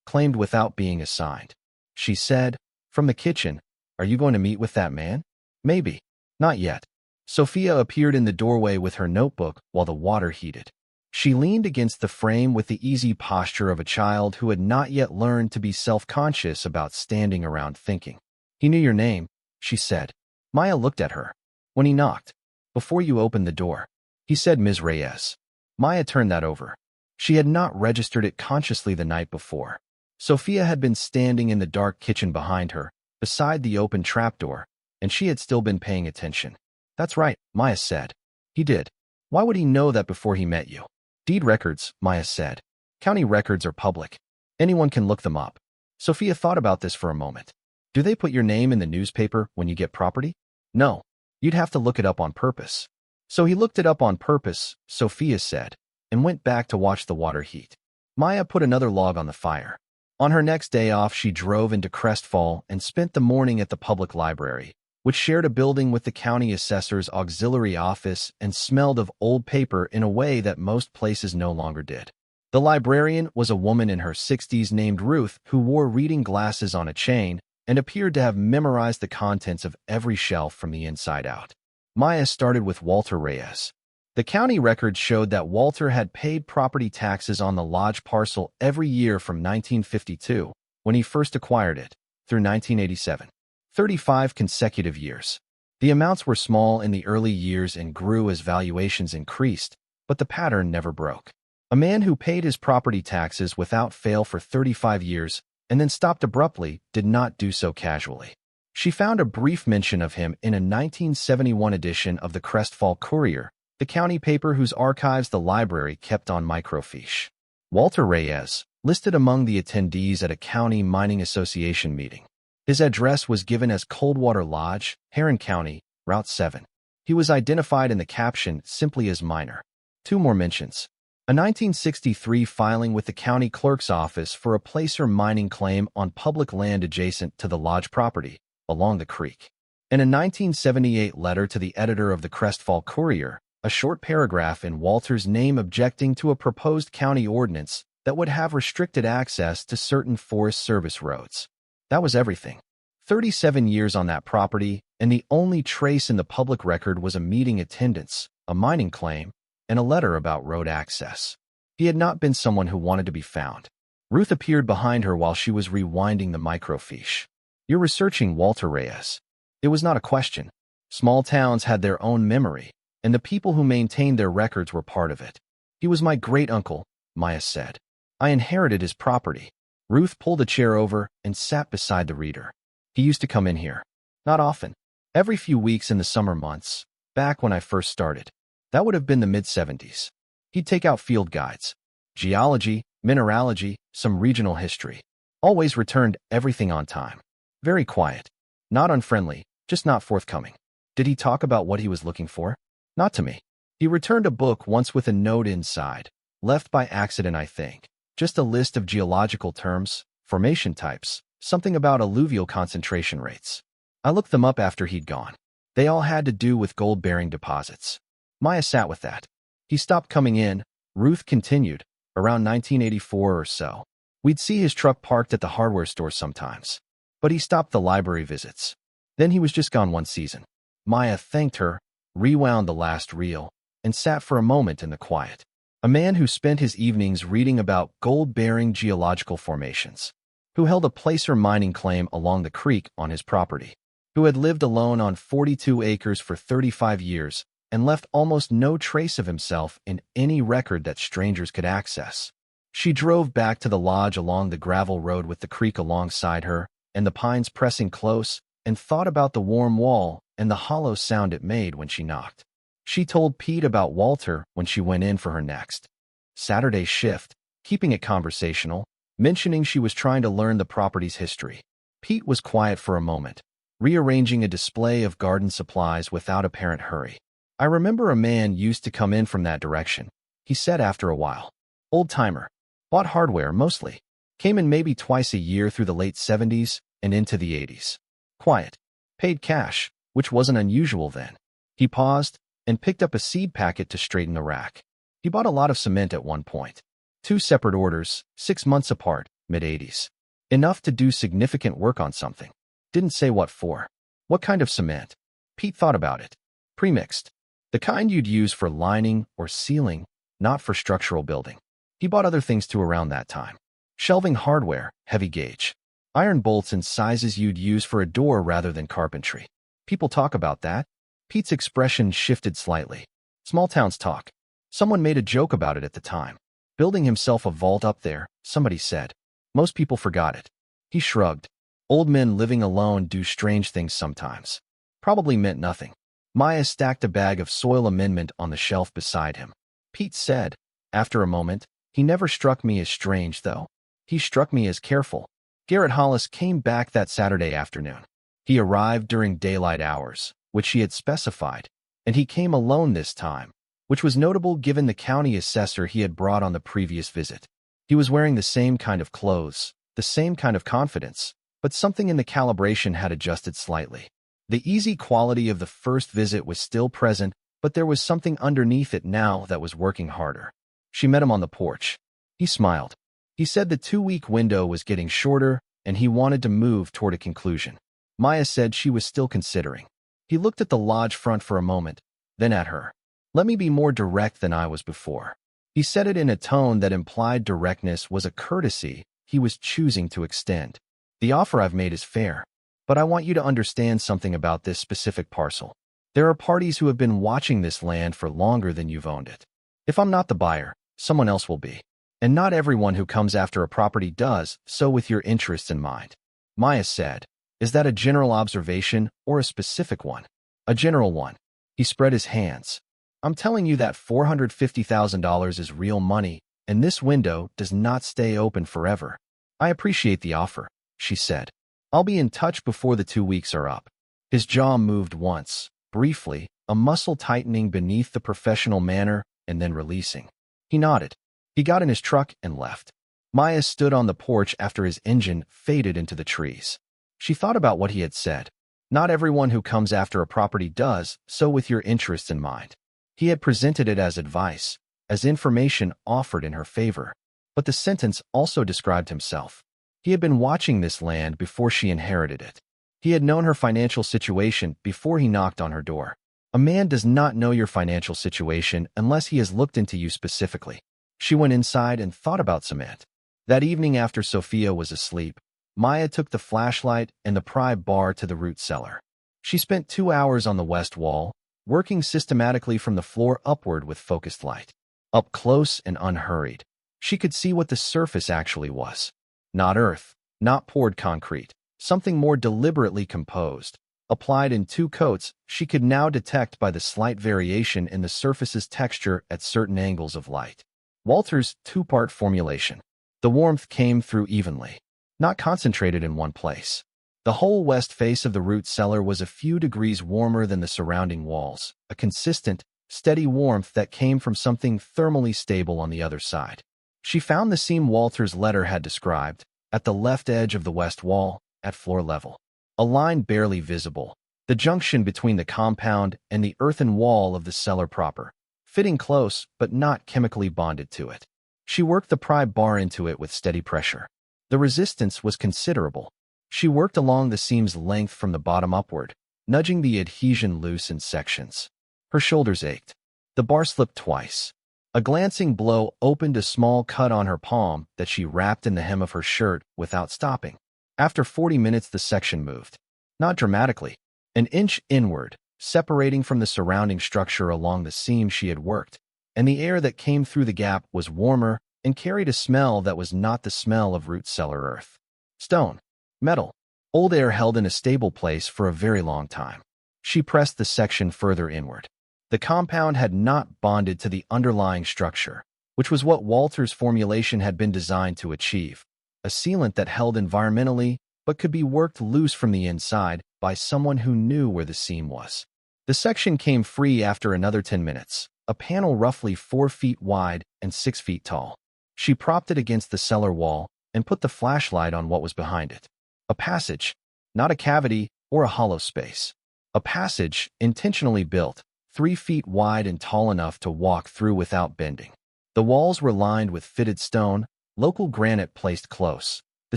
claimed without being assigned. She said, from the kitchen, "Are you going to meet with that man?" "Maybe." "Not yet." Sofia appeared in the doorway with her notebook while the water heated. She leaned against the frame with the easy posture of a child who had not yet learned to be self-conscious about standing around thinking. "He knew your name," she said. Maya looked at her. "When he knocked, before you opened the door, he said Ms. Reyes." Maya turned that over. She had not registered it consciously the night before. Sofia had been standing in the dark kitchen behind her, beside the open trapdoor, and she had still been paying attention. "That's right," Maya said. "He did. Why would he know that before he met you?" "Deed records," Maya said. "County records are public. Anyone can look them up." Sofia thought about this for a moment. "Do they put your name in the newspaper when you get property?" "No. You'd have to look it up on purpose." "So he looked it up on purpose," Sofia said, and went back to watch the water heat. Maya put another log on the fire. On her next day off, she drove into Crestfall and spent the morning at the public library, which shared a building with the county assessor's auxiliary office and smelled of old paper in a way that most places no longer did. The librarian was a woman in her 60s named Ruth who wore reading glasses on a chain and appeared to have memorized the contents of every shelf from the inside out. Maya started with Walter Reyes. The county records showed that Walter had paid property taxes on the lodge parcel every year from 1952, when he first acquired it, through 1987. 35 consecutive years. The amounts were small in the early years and grew as valuations increased, but the pattern never broke. A man who paid his property taxes without fail for 35 years and then stopped abruptly did not do so casually. She found a brief mention of him in a 1971 edition of the Crestfall Courier, the county paper whose archives the library kept on microfiche. Walter Reyes, listed among the attendees at a county mining association meeting. His address was given as Coldwater Lodge, Heron County, Route 7. He was identified in the caption simply as Miner. 2 more mentions. A 1963 filing with the county clerk's office for a placer mining claim on public land adjacent to the lodge property along the creek. And a 1978 letter to the editor of the Crestfall Courier, a short paragraph in Walter's name objecting to a proposed county ordinance that would have restricted access to certain Forest Service roads. That was everything. 37 years on that property, and the only trace in the public record was a meeting attendance, a mining claim, and a letter about road access. He had not been someone who wanted to be found. Ruth appeared behind her while she was rewinding the microfiche. "You're researching Walter Reyes." It was not a question. Small towns had their own memory, and the people who maintained their records were part of it. "He was my great-uncle," Maya said. "I inherited his property." Ruth pulled a chair over and sat beside the reader. "He used to come in here. Not often. Every few weeks in the summer months, back when I first started. That would have been the mid-70s. He'd take out field guides. Geology, mineralogy, some regional history. Always returned everything on time. Very quiet. Not unfriendly, just not forthcoming." "Did he talk about what he was looking for?" "Not to me. He returned a book once with a note inside. Left by accident, I think. Just a list of geological terms, formation types, something about alluvial concentration rates. I looked them up after he'd gone. They all had to do with gold-bearing deposits." Maya sat with that. "He stopped coming in," Ruth continued, "around 1984 or so. We'd see his truck parked at the hardware store sometimes. But he stopped the library visits. Then he was just gone one season." Maya thanked her, rewound the last reel, and sat for a moment in the quiet. A man who spent his evenings reading about gold-bearing geological formations, who held a placer mining claim along the creek on his property, who had lived alone on 42 acres for 35 years and left almost no trace of himself in any record that strangers could access. She drove back to the lodge along the gravel road with the creek alongside her and the pines pressing close, and thought about the warm wall and the hollow sound it made when she knocked. She told Pete about Walter when she went in for her next Saturday shift, keeping it conversational, mentioning she was trying to learn the property's history. Pete was quiet for a moment, rearranging a display of garden supplies without apparent hurry. "I remember a man used to come in from that direction," he said after a while. "Old-timer. Bought hardware, mostly. Came in maybe twice a year through the late 70s and into the 80s. Quiet. Paid cash, which wasn't unusual then." He paused and picked up a seed packet to straighten the rack. He bought a lot of cement at one point. 2 separate orders, 6 months apart, mid-80s. Enough to do significant work on something. Didn't say what for. "What kind of cement?" Pete thought about it. "Premixed. The kind you'd use for lining or sealing, not for structural building." He bought other things too around that time. Shelving hardware, heavy gauge. Iron bolts in sizes you'd use for a door rather than carpentry. "People talk about that?" Pete's expression shifted slightly. "Small towns talk. Someone made a joke about it at the time. Building himself a vault up there," somebody said. "Most people forgot it." He shrugged. "Old men living alone do strange things sometimes." Probably meant nothing. Maya stacked a bag of soil amendment on the shelf beside him. Pete said, after a moment, "He never struck me as strange, though. He struck me as careful." Garrett Hollis came back that Saturday afternoon. He arrived during daylight hours, which she had specified, and he came alone this time, which was notable given the county assessor he had brought on the previous visit. He was wearing the same kind of clothes, the same kind of confidence, but something in the calibration had adjusted slightly. The easy quality of the first visit was still present, but there was something underneath it now that was working harder. She met him on the porch. He smiled. He said the 2-week window was getting shorter, and he wanted to move toward a conclusion. Maya said she was still considering. He looked at the lodge front for a moment, then at her. "Let me be more direct than I was before." He said it in a tone that implied directness was a courtesy he was choosing to extend. "The offer I've made is fair, but I want you to understand something about this specific parcel. There are parties who have been watching this land for longer than you've owned it. If I'm not the buyer, someone else will be. And not everyone who comes after a property does so with your interests in mind." Maya said, "Is that a general observation or a specific one?" "A general one." He spread his hands. "I'm telling you that $450,000 is real money, and this window does not stay open forever." "I appreciate the offer," she said. "I'll be in touch before the 2 weeks are up." His jaw moved once, briefly, a muscle tightening beneath the professional manner and then releasing. He nodded. He got in his truck and left. Maya stood on the porch after his engine faded into the trees. She thought about what he had said. Not everyone who comes after a property does so with your interests in mind. He had presented it as advice, as information offered in her favor. But the sentence also described himself. He had been watching this land before she inherited it. He had known her financial situation before he knocked on her door. A man does not know your financial situation unless he has looked into you specifically. She went inside and thought about cement. That evening after Sofia was asleep, Maya took the flashlight and the pry bar to the root cellar. She spent 2 hours on the west wall, working systematically from the floor upward with focused light. Up close and unhurried, she could see what the surface actually was. Not earth, not poured concrete, something more deliberately composed. Applied in 2 coats, she could now detect by the slight variation in the surface's texture at certain angles of light. Walter's 2-part formulation. The warmth came through evenly, not concentrated in one place. The whole west face of the root cellar was a few degrees warmer than the surrounding walls, a consistent, steady warmth that came from something thermally stable on the other side. She found the seam Walter's letter had described, at the left edge of the west wall, at floor level. A line barely visible, the junction between the compound and the earthen wall of the cellar proper, fitting close but not chemically bonded to it. She worked the pry bar into it with steady pressure. The resistance was considerable. She worked along the seam's length from the bottom upward, nudging the adhesion loose in sections. Her shoulders ached. The bar slipped twice. A glancing blow opened a small cut on her palm that she wrapped in the hem of her shirt without stopping. After 40 minutes, the section moved. Not dramatically. An inch inward, separating from the surrounding structure along the seam she had worked, and the air that came through the gap was warmer and carried a smell that was not the smell of root cellar earth. Stone. Metal. Old air held in a stable place for a very long time. She pressed the section further inward. The compound had not bonded to the underlying structure, which was what Walter's formulation had been designed to achieve. A sealant that held environmentally but could be worked loose from the inside by someone who knew where the seam was. The section came free after another 10 minutes, a panel roughly 4 feet wide and 6 feet tall. She propped it against the cellar wall and put the flashlight on what was behind it. A passage, not a cavity or a hollow space. A passage, intentionally built, 3 feet wide and tall enough to walk through without bending. The walls were lined with fitted stone, local granite placed close, the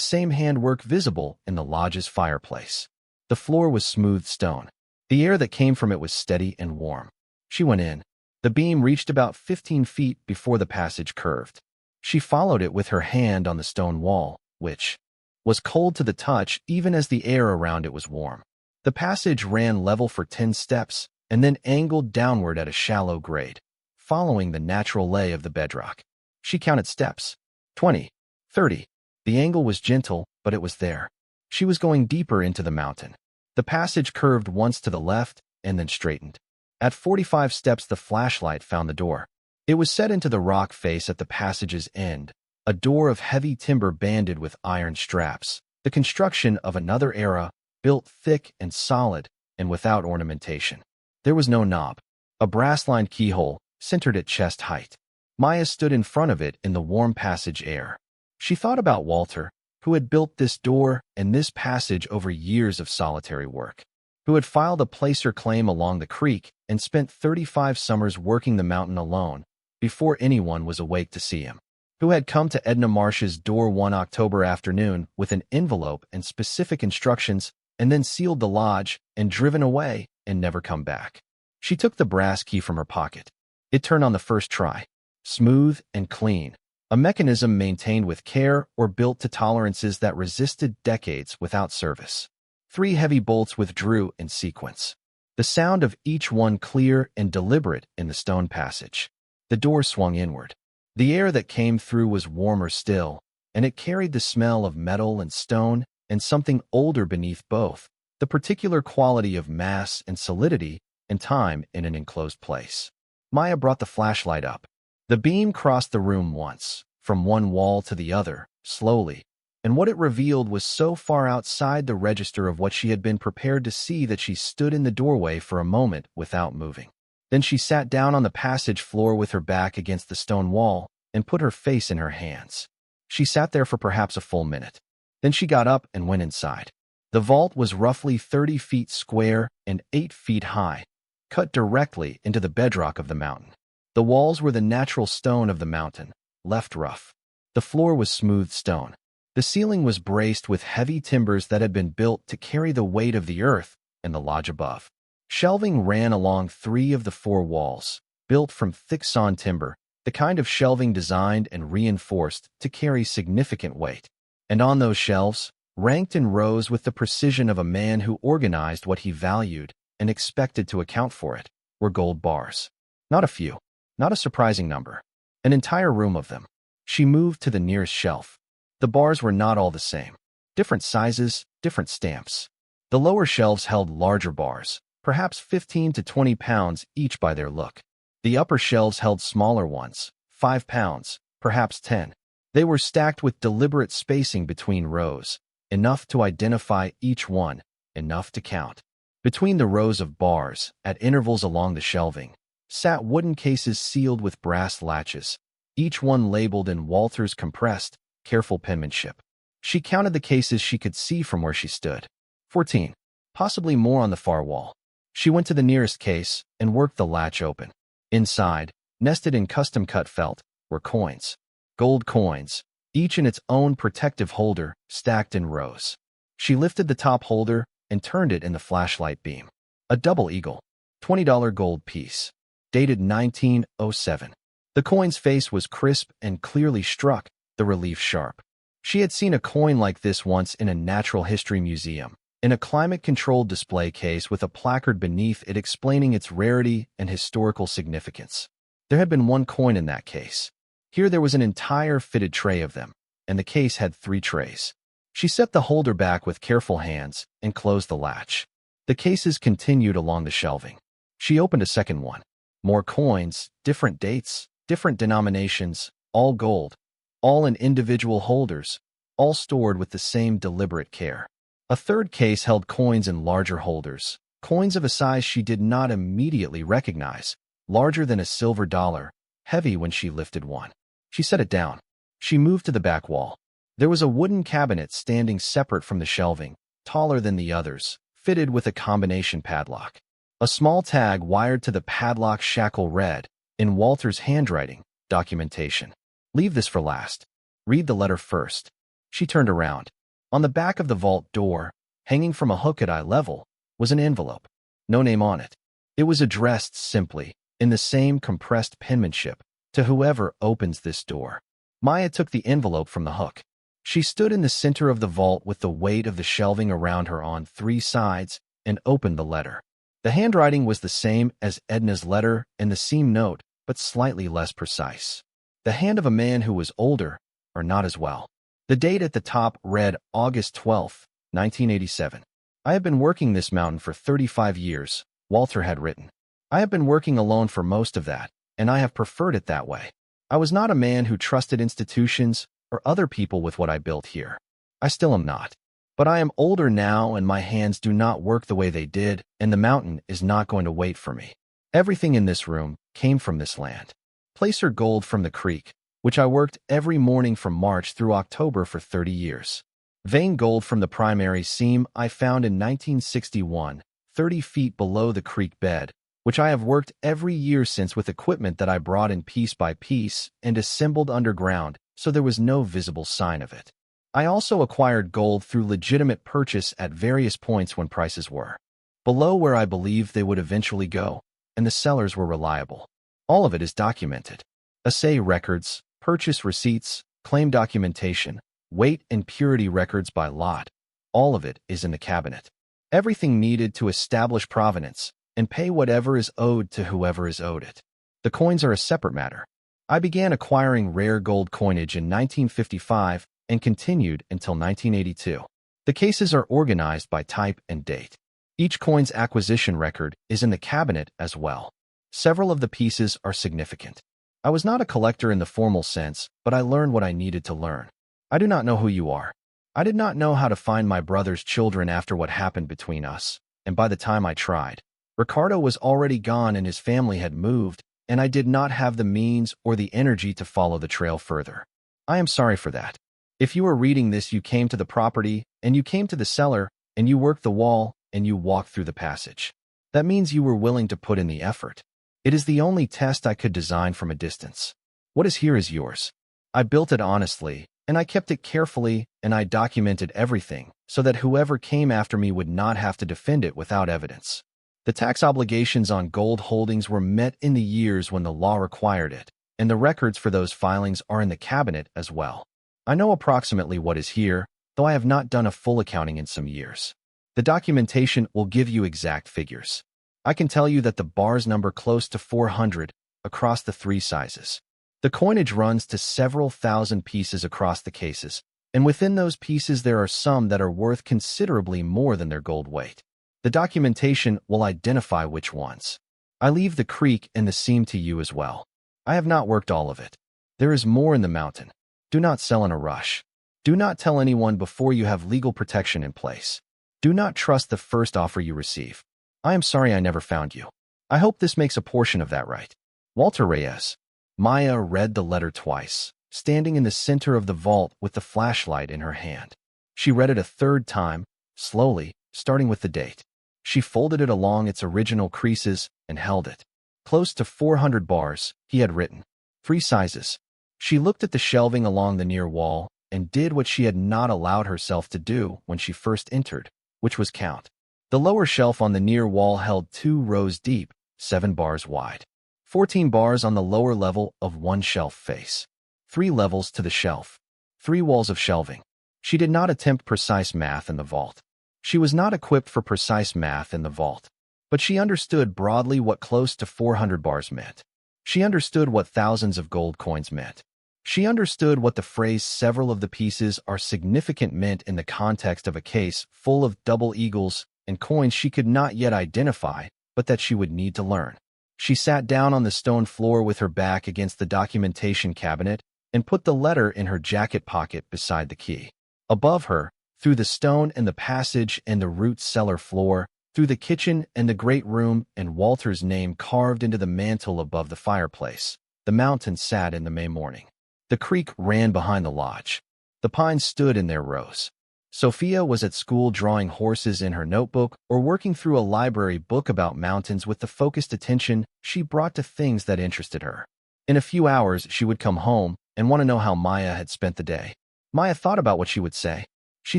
same handwork visible in the lodge's fireplace. The floor was smooth stone. The air that came from it was steady and warm. She went in. The beam reached about 15 feet before the passage curved. She followed it with her hand on the stone wall, which was cold to the touch even as the air around it was warm. The passage ran level for 10 steps and then angled downward at a shallow grade, following the natural lay of the bedrock. She counted steps. 20, 30. The angle was gentle, but it was there. She was going deeper into the mountain. The passage curved once to the left and then straightened. At 45 steps, the flashlight found the door. It was set into the rock face at the passage's end, a door of heavy timber banded with iron straps, the construction of another era, built thick and solid and without ornamentation. There was no knob. A brass-lined keyhole, centered at chest height. Maya stood in front of it in the warm passage air. She thought about Walter, who had built this door and this passage over years of solitary work, who had filed a placer claim along the creek and spent 35 summers working the mountain alone before anyone was awake to see him, who had come to Edna Marsh's door one October afternoon with an envelope and specific instructions and then sealed the lodge and driven away and never come back. She took the brass key from her pocket. It turned on the first try. Smooth and clean, a mechanism maintained with care or built to tolerances that resisted decades without service. 3 heavy bolts withdrew in sequence, the sound of each one clear and deliberate in the stone passage. The door swung inward. The air that came through was warmer still, and it carried the smell of metal and stone and something older beneath both, the particular quality of mass and solidity and time in an enclosed place. Maya brought the flashlight up. The beam crossed the room once, from one wall to the other, slowly, and what it revealed was so far outside the register of what she had been prepared to see that she stood in the doorway for a moment without moving. Then she sat down on the passage floor with her back against the stone wall and put her face in her hands. She sat there for perhaps a full minute. Then she got up and went inside. The vault was roughly 30 feet square and 8 feet high, cut directly into the bedrock of the mountain. The walls were the natural stone of the mountain, left rough. The floor was smooth stone. The ceiling was braced with heavy timbers that had been built to carry the weight of the earth and the lodge above. Shelving ran along 3 of the 4 walls, built from thick sawn timber, the kind of shelving designed and reinforced to carry significant weight. And on those shelves, ranked in rows with the precision of a man who organized what he valued and expected to account for it, were gold bars. Not a few, not a surprising number. An entire room of them. She moved to the nearest shelf. The bars were not all the same. Different sizes, different stamps. The lower shelves held larger bars, perhaps 15 to 20 pounds each by their look. The upper shelves held smaller ones, 5 pounds, perhaps 10. They were stacked with deliberate spacing between rows, enough to identify each one, enough to count. Between the rows of bars, at intervals along the shelving, sat wooden cases sealed with brass latches, each one labeled in Walter's compressed, careful penmanship. She counted the cases she could see from where she stood. 14, possibly more on the far wall. She went to the nearest case and worked the latch open. Inside, nested in custom-cut felt, were coins. Gold coins, each in its own protective holder, stacked in rows. She lifted the top holder and turned it in the flashlight beam. A double eagle, $20 gold piece, dated 1907. The coin's face was crisp and clearly struck, the relief sharp. She had seen a coin like this once in a natural history museum, in a climate-controlled display case with a placard beneath it explaining its rarity and historical significance. There had been one coin in that case. Here there was an entire fitted tray of them, and the case had 3 trays. She set the holder back with careful hands and closed the latch. The cases continued along the shelving. She opened a second one. More coins, different dates, different denominations, all gold, all in individual holders, all stored with the same deliberate care. A third case held coins in larger holders, coins of a size she did not immediately recognize, larger than a silver dollar, heavy when she lifted one. She set it down. She moved to the back wall. There was a wooden cabinet standing separate from the shelving, taller than the others, fitted with a combination padlock. A small tag wired to the padlock shackle read, in Walter's handwriting, documentation. Leave this for last. Read the letter first. She turned around. On the back of the vault door, hanging from a hook at eye level, was an envelope. No name on it. It was addressed simply, in the same compressed penmanship, to whoever opens this door. Maya took the envelope from the hook. She stood in the center of the vault with the weight of the shelving around her on 3 sides and opened the letter. The handwriting was the same as Edna's letter and the seam note, but slightly less precise. The hand of a man who was older, or not as well. The date at the top read August 12, 1987. I have been working this mountain for 35 years, Walter had written. I have been working alone for most of that, and I have preferred it that way. I was not a man who trusted institutions or other people with what I built here. I still am not. But I am older now and my hands do not work the way they did, and the mountain is not going to wait for me. Everything in this room came from this land. Placer gold from the creek, which I worked every morning from March through October for 30 years. Vein gold from the primary seam I found in 1961, 30 feet below the creek bed, which I have worked every year since with equipment that I brought in piece by piece and assembled underground, so there was no visible sign of it. I also acquired gold through legitimate purchase at various points when prices were below where I believed they would eventually go, and the sellers were reliable. All of it is documented. Assay records, purchase receipts, claim documentation, weight and purity records by lot. All of it is in the cabinet. Everything needed to establish provenance and pay whatever is owed to whoever is owed it. The coins are a separate matter. I began acquiring rare gold coinage in 1955 and continued until 1982. The cases are organized by type and date. Each coin's acquisition record is in the cabinet as well. Several of the pieces are significant. I was not a collector in the formal sense, but I learned what I needed to learn. I do not know who you are. I did not know how to find my brother's children after what happened between us, and by the time I tried, Ricardo was already gone and his family had moved, and I did not have the means or the energy to follow the trail further. I am sorry for that. If you are reading this, you came to the property, and you came to the cellar, and you worked the wall, and you walked through the passage. That means you were willing to put in the effort. It is the only test I could design from a distance. What is here is yours. I built it honestly, and I kept it carefully, and I documented everything, so that whoever came after me would not have to defend it without evidence. The tax obligations on gold holdings were met in the years when the law required it, and the records for those filings are in the cabinet as well. I know approximately what is here, though I have not done a full accounting in some years. The documentation will give you exact figures. I can tell you that the bars number close to 400 across the 3 sizes. The coinage runs to several thousand pieces across the cases, and within those pieces there are some that are worth considerably more than their gold weight. The documentation will identify which ones. I leave the creek and the seam to you as well. I have not worked all of it. There is more in the mountain. Do not sell in a rush. Do not tell anyone before you have legal protection in place. Do not trust the first offer you receive. I am sorry I never found you. I hope this makes a portion of that right. Walter Reyes. Maya read the letter twice, standing in the center of the vault with the flashlight in her hand. She read it a third time, slowly, starting with the date. She folded it along its original creases and held it. Close to 400 bars, he had written. 3 sizes. She looked at the shelving along the near wall and did what she had not allowed herself to do when she first entered, which was count. The lower shelf on the near wall held 2 rows deep, 7 bars wide. 14 bars on the lower level of one shelf face. 3 levels to the shelf. 3 walls of shelving. She did not attempt precise math in the vault. She was not equipped for precise math in the vault. But she understood broadly what close to 400 bars meant. She understood what thousands of gold coins meant. She understood what the phrase "several of the pieces are significant" meant in the context of a case full of double eagles and coins she could not yet identify, but that she would need to learn. She sat down on the stone floor with her back against the documentation cabinet and put the letter in her jacket pocket beside the key. Above her, through the stone and the passage and the root cellar floor, through the kitchen and the great room and Walter's name carved into the mantel above the fireplace, the mountain sat in the May morning. The creek ran behind the lodge. The pines stood in their rows. Sofia was at school drawing horses in her notebook or working through a library book about mountains with the focused attention she brought to things that interested her. In a few hours, she would come home and want to know how Maya had spent the day. Maya thought about what she would say. She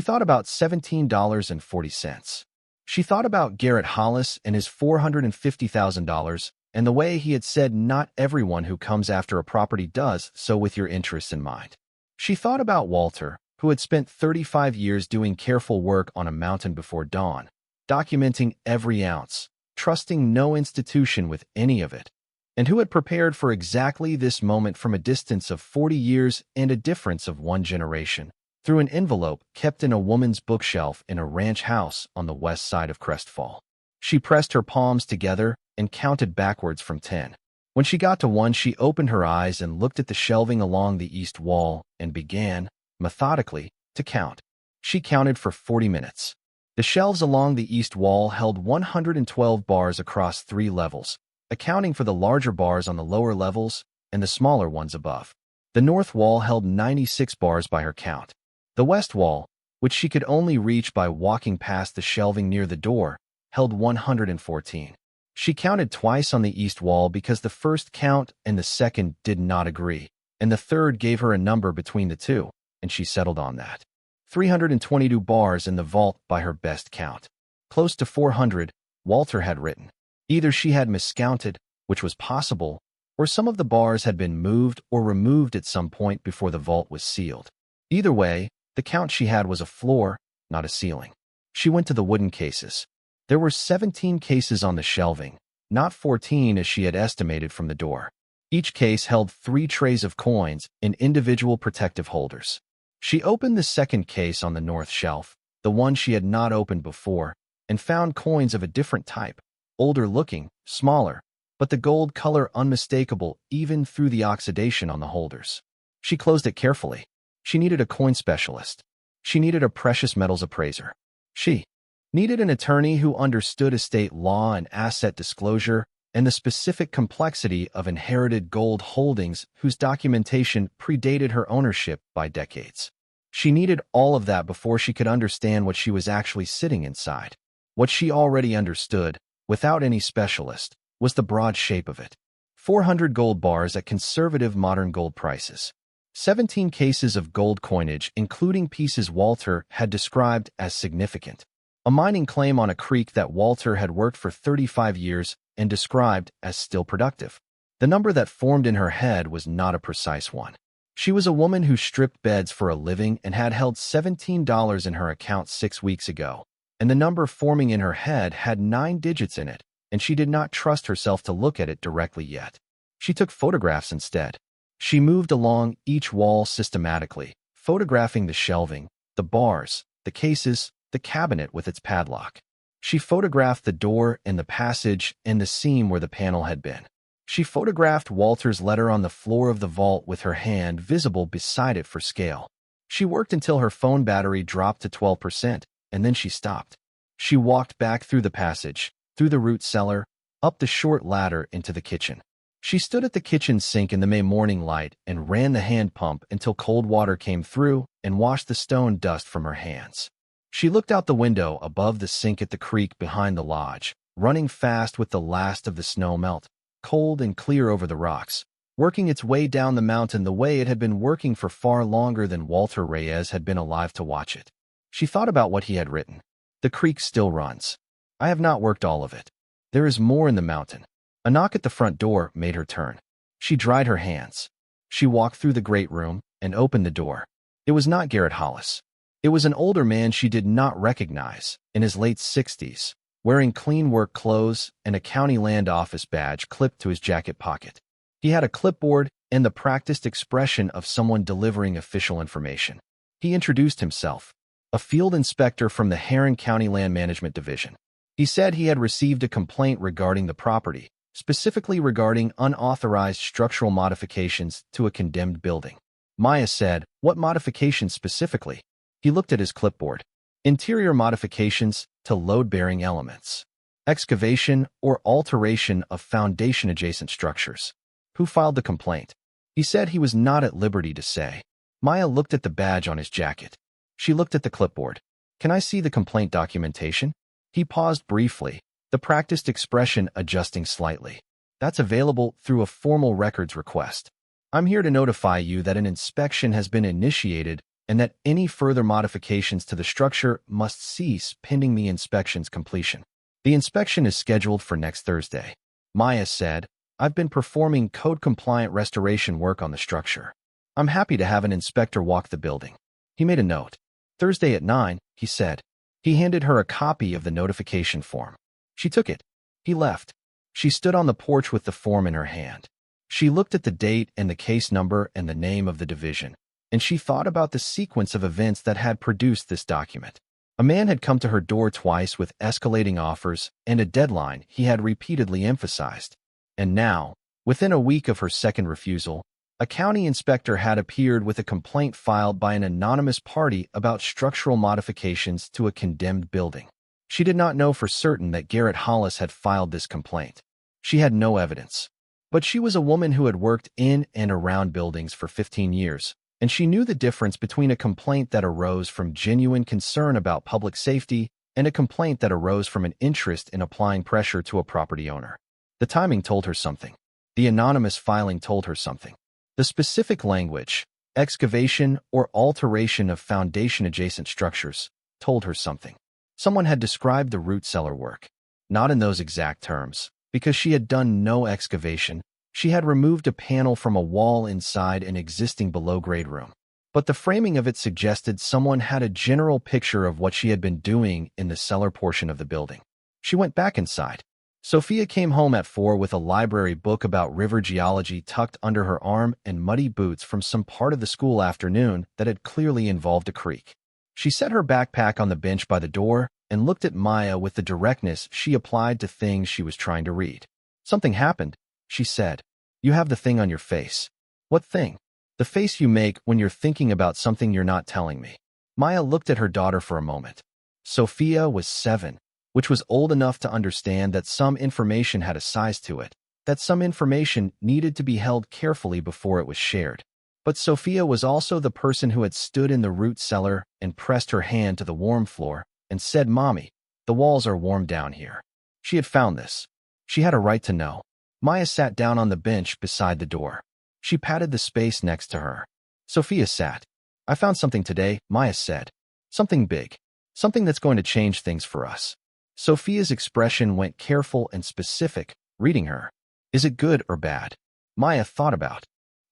thought about $17.40. She thought about Garrett Hollis and his $450,000 and the way he had said not everyone who comes after a property does so with your interests in mind. She thought about Walter, who had spent 35 years doing careful work on a mountain before dawn, documenting every ounce, trusting no institution with any of it, and who had prepared for exactly this moment from a distance of 40 years and a difference of 1 generation, through an envelope kept in a woman's bookshelf in a ranch house on the west side of Crestfall. She pressed her palms together and counted backwards from 10. When she got to 1, she opened her eyes and looked at the shelving along the east wall and began, methodically, to count. She counted for 40 minutes. The shelves along the east wall held 112 bars across 3 levels, accounting for the larger bars on the lower levels and the smaller ones above. The north wall held 96 bars by her count. The west wall, which she could only reach by walking past the shelving near the door, held 114. She counted twice on the east wall because the first count and the second did not agree, and the third gave her a number between the two, and she settled on that. 322 bars in the vault by her best count. Close to 400, Walter had written. Either she had miscounted, which was possible, or some of the bars had been moved or removed at some point before the vault was sealed. Either way, the count she had was a floor, not a ceiling. She went to the wooden cases. There were 17 cases on the shelving, not 14 as she had estimated from the door. Each case held 3 trays of coins in individual protective holders. She opened the second case on the north shelf, the one she had not opened before, and found coins of a different type, older looking, smaller, but the gold color unmistakable even through the oxidation on the holders. She closed it carefully. She needed a coin specialist. She needed a precious metals appraiser. She Needed an attorney who understood estate law and asset disclosure and the specific complexity of inherited gold holdings whose documentation predated her ownership by decades. She needed all of that before she could understand what she was actually sitting inside. What she already understood, without any specialist, was the broad shape of it. 400 gold bars at conservative modern gold prices. 17 cases of gold coinage, including pieces Walter had described as significant. A mining claim on a creek that Walter had worked for 35 years and described as still productive. The number that formed in her head was not a precise one. She was a woman who stripped beds for a living and had held $17 in her account 6 weeks ago, and the number forming in her head had 9 digits in it, and she did not trust herself to look at it directly yet. She took photographs instead. She moved along each wall systematically, photographing the shelving, the bars, the cases, the cabinet with its padlock. She photographed the door and the passage and the seam where the panel had been. She photographed Walter's letter on the floor of the vault with her hand visible beside it for scale. She worked until her phone battery dropped to 12%, and then she stopped. She walked back through the passage, through the root cellar, up the short ladder into the kitchen. She stood at the kitchen sink in the May morning light and ran the hand pump until cold water came through and washed the stone dust from her hands. She looked out the window above the sink at the creek behind the lodge, running fast with the last of the snow melt, cold and clear over the rocks, working its way down the mountain the way it had been working for far longer than Walter Reyes had been alive to watch it. She thought about what he had written. The creek still runs. I have not worked all of it. There is more in the mountain. A knock at the front door made her turn. She dried her hands. She walked through the great room and opened the door. It was not Garrett Hollis. It was an older man she did not recognize, in his late 60s, wearing clean work clothes and a county land office badge clipped to his jacket pocket. He had a clipboard and the practiced expression of someone delivering official information. He introduced himself, a field inspector from the Heron County Land Management Division. He said he had received a complaint regarding the property, specifically regarding unauthorized structural modifications to a condemned building. Maya said, "What modifications specifically?" He looked at his clipboard. Interior modifications to load-bearing elements. Excavation or alteration of foundation-adjacent structures. Who filed the complaint? He said he was not at liberty to say. Maya looked at the badge on his jacket. She looked at the clipboard. Can I see the complaint documentation? He paused briefly, the practiced expression adjusting slightly. That's available through a formal records request. I'm here to notify you that an inspection has been initiated and that any further modifications to the structure must cease pending the inspection's completion. The inspection is scheduled for next Thursday. Maya said, I've been performing code-compliant restoration work on the structure. I'm happy to have an inspector walk the building. He made a note. Thursday at 9, he said. He handed her a copy of the notification form. She took it. He left. She stood on the porch with the form in her hand. She looked at the date and the case number and the name of the division, and she thought about the sequence of events that had produced this document. A man had come to her door twice with escalating offers and a deadline he had repeatedly emphasized. And now, within a week of her second refusal, a county inspector had appeared with a complaint filed by an anonymous party about structural modifications to a condemned building. She did not know for certain that Garrett Hollis had filed this complaint. She had no evidence. But she was a woman who had worked in and around buildings for 15 years, and she knew the difference between a complaint that arose from genuine concern about public safety and a complaint that arose from an interest in applying pressure to a property owner. The timing told her something. The anonymous filing told her something. The specific language, excavation or alteration of foundation-adjacent structures, told her something. Someone had described the root cellar work. Not in those exact terms, because she had done no excavation. She had removed a panel from a wall inside an existing below-grade room. But the framing of it suggested someone had a general picture of what she had been doing in the cellar portion of the building. She went back inside. Sofia came home at 4 with a library book about river geology tucked under her arm and muddy boots from some part of the school afternoon that had clearly involved a creek. She set her backpack on the bench by the door and looked at Maya with the directness she applied to things she was trying to read. Something happened, she said. You have the thing on your face. What thing? The face you make when you're thinking about something you're not telling me. Maya looked at her daughter for a moment. Sofia was 7, which was old enough to understand that some information had a size to it, that some information needed to be held carefully before it was shared. But Sofia was also the person who had stood in the root cellar and pressed her hand to the warm floor and said, "Mommy, the walls are warm down here." She had found this. She had a right to know. Maya sat down on the bench beside the door. She patted the space next to her. Sofia sat. "I found something today," Maya said. "Something big. Something that's going to change things for us." Sofia's expression went careful and specific, reading her. "Is it good or bad?" Maya thought about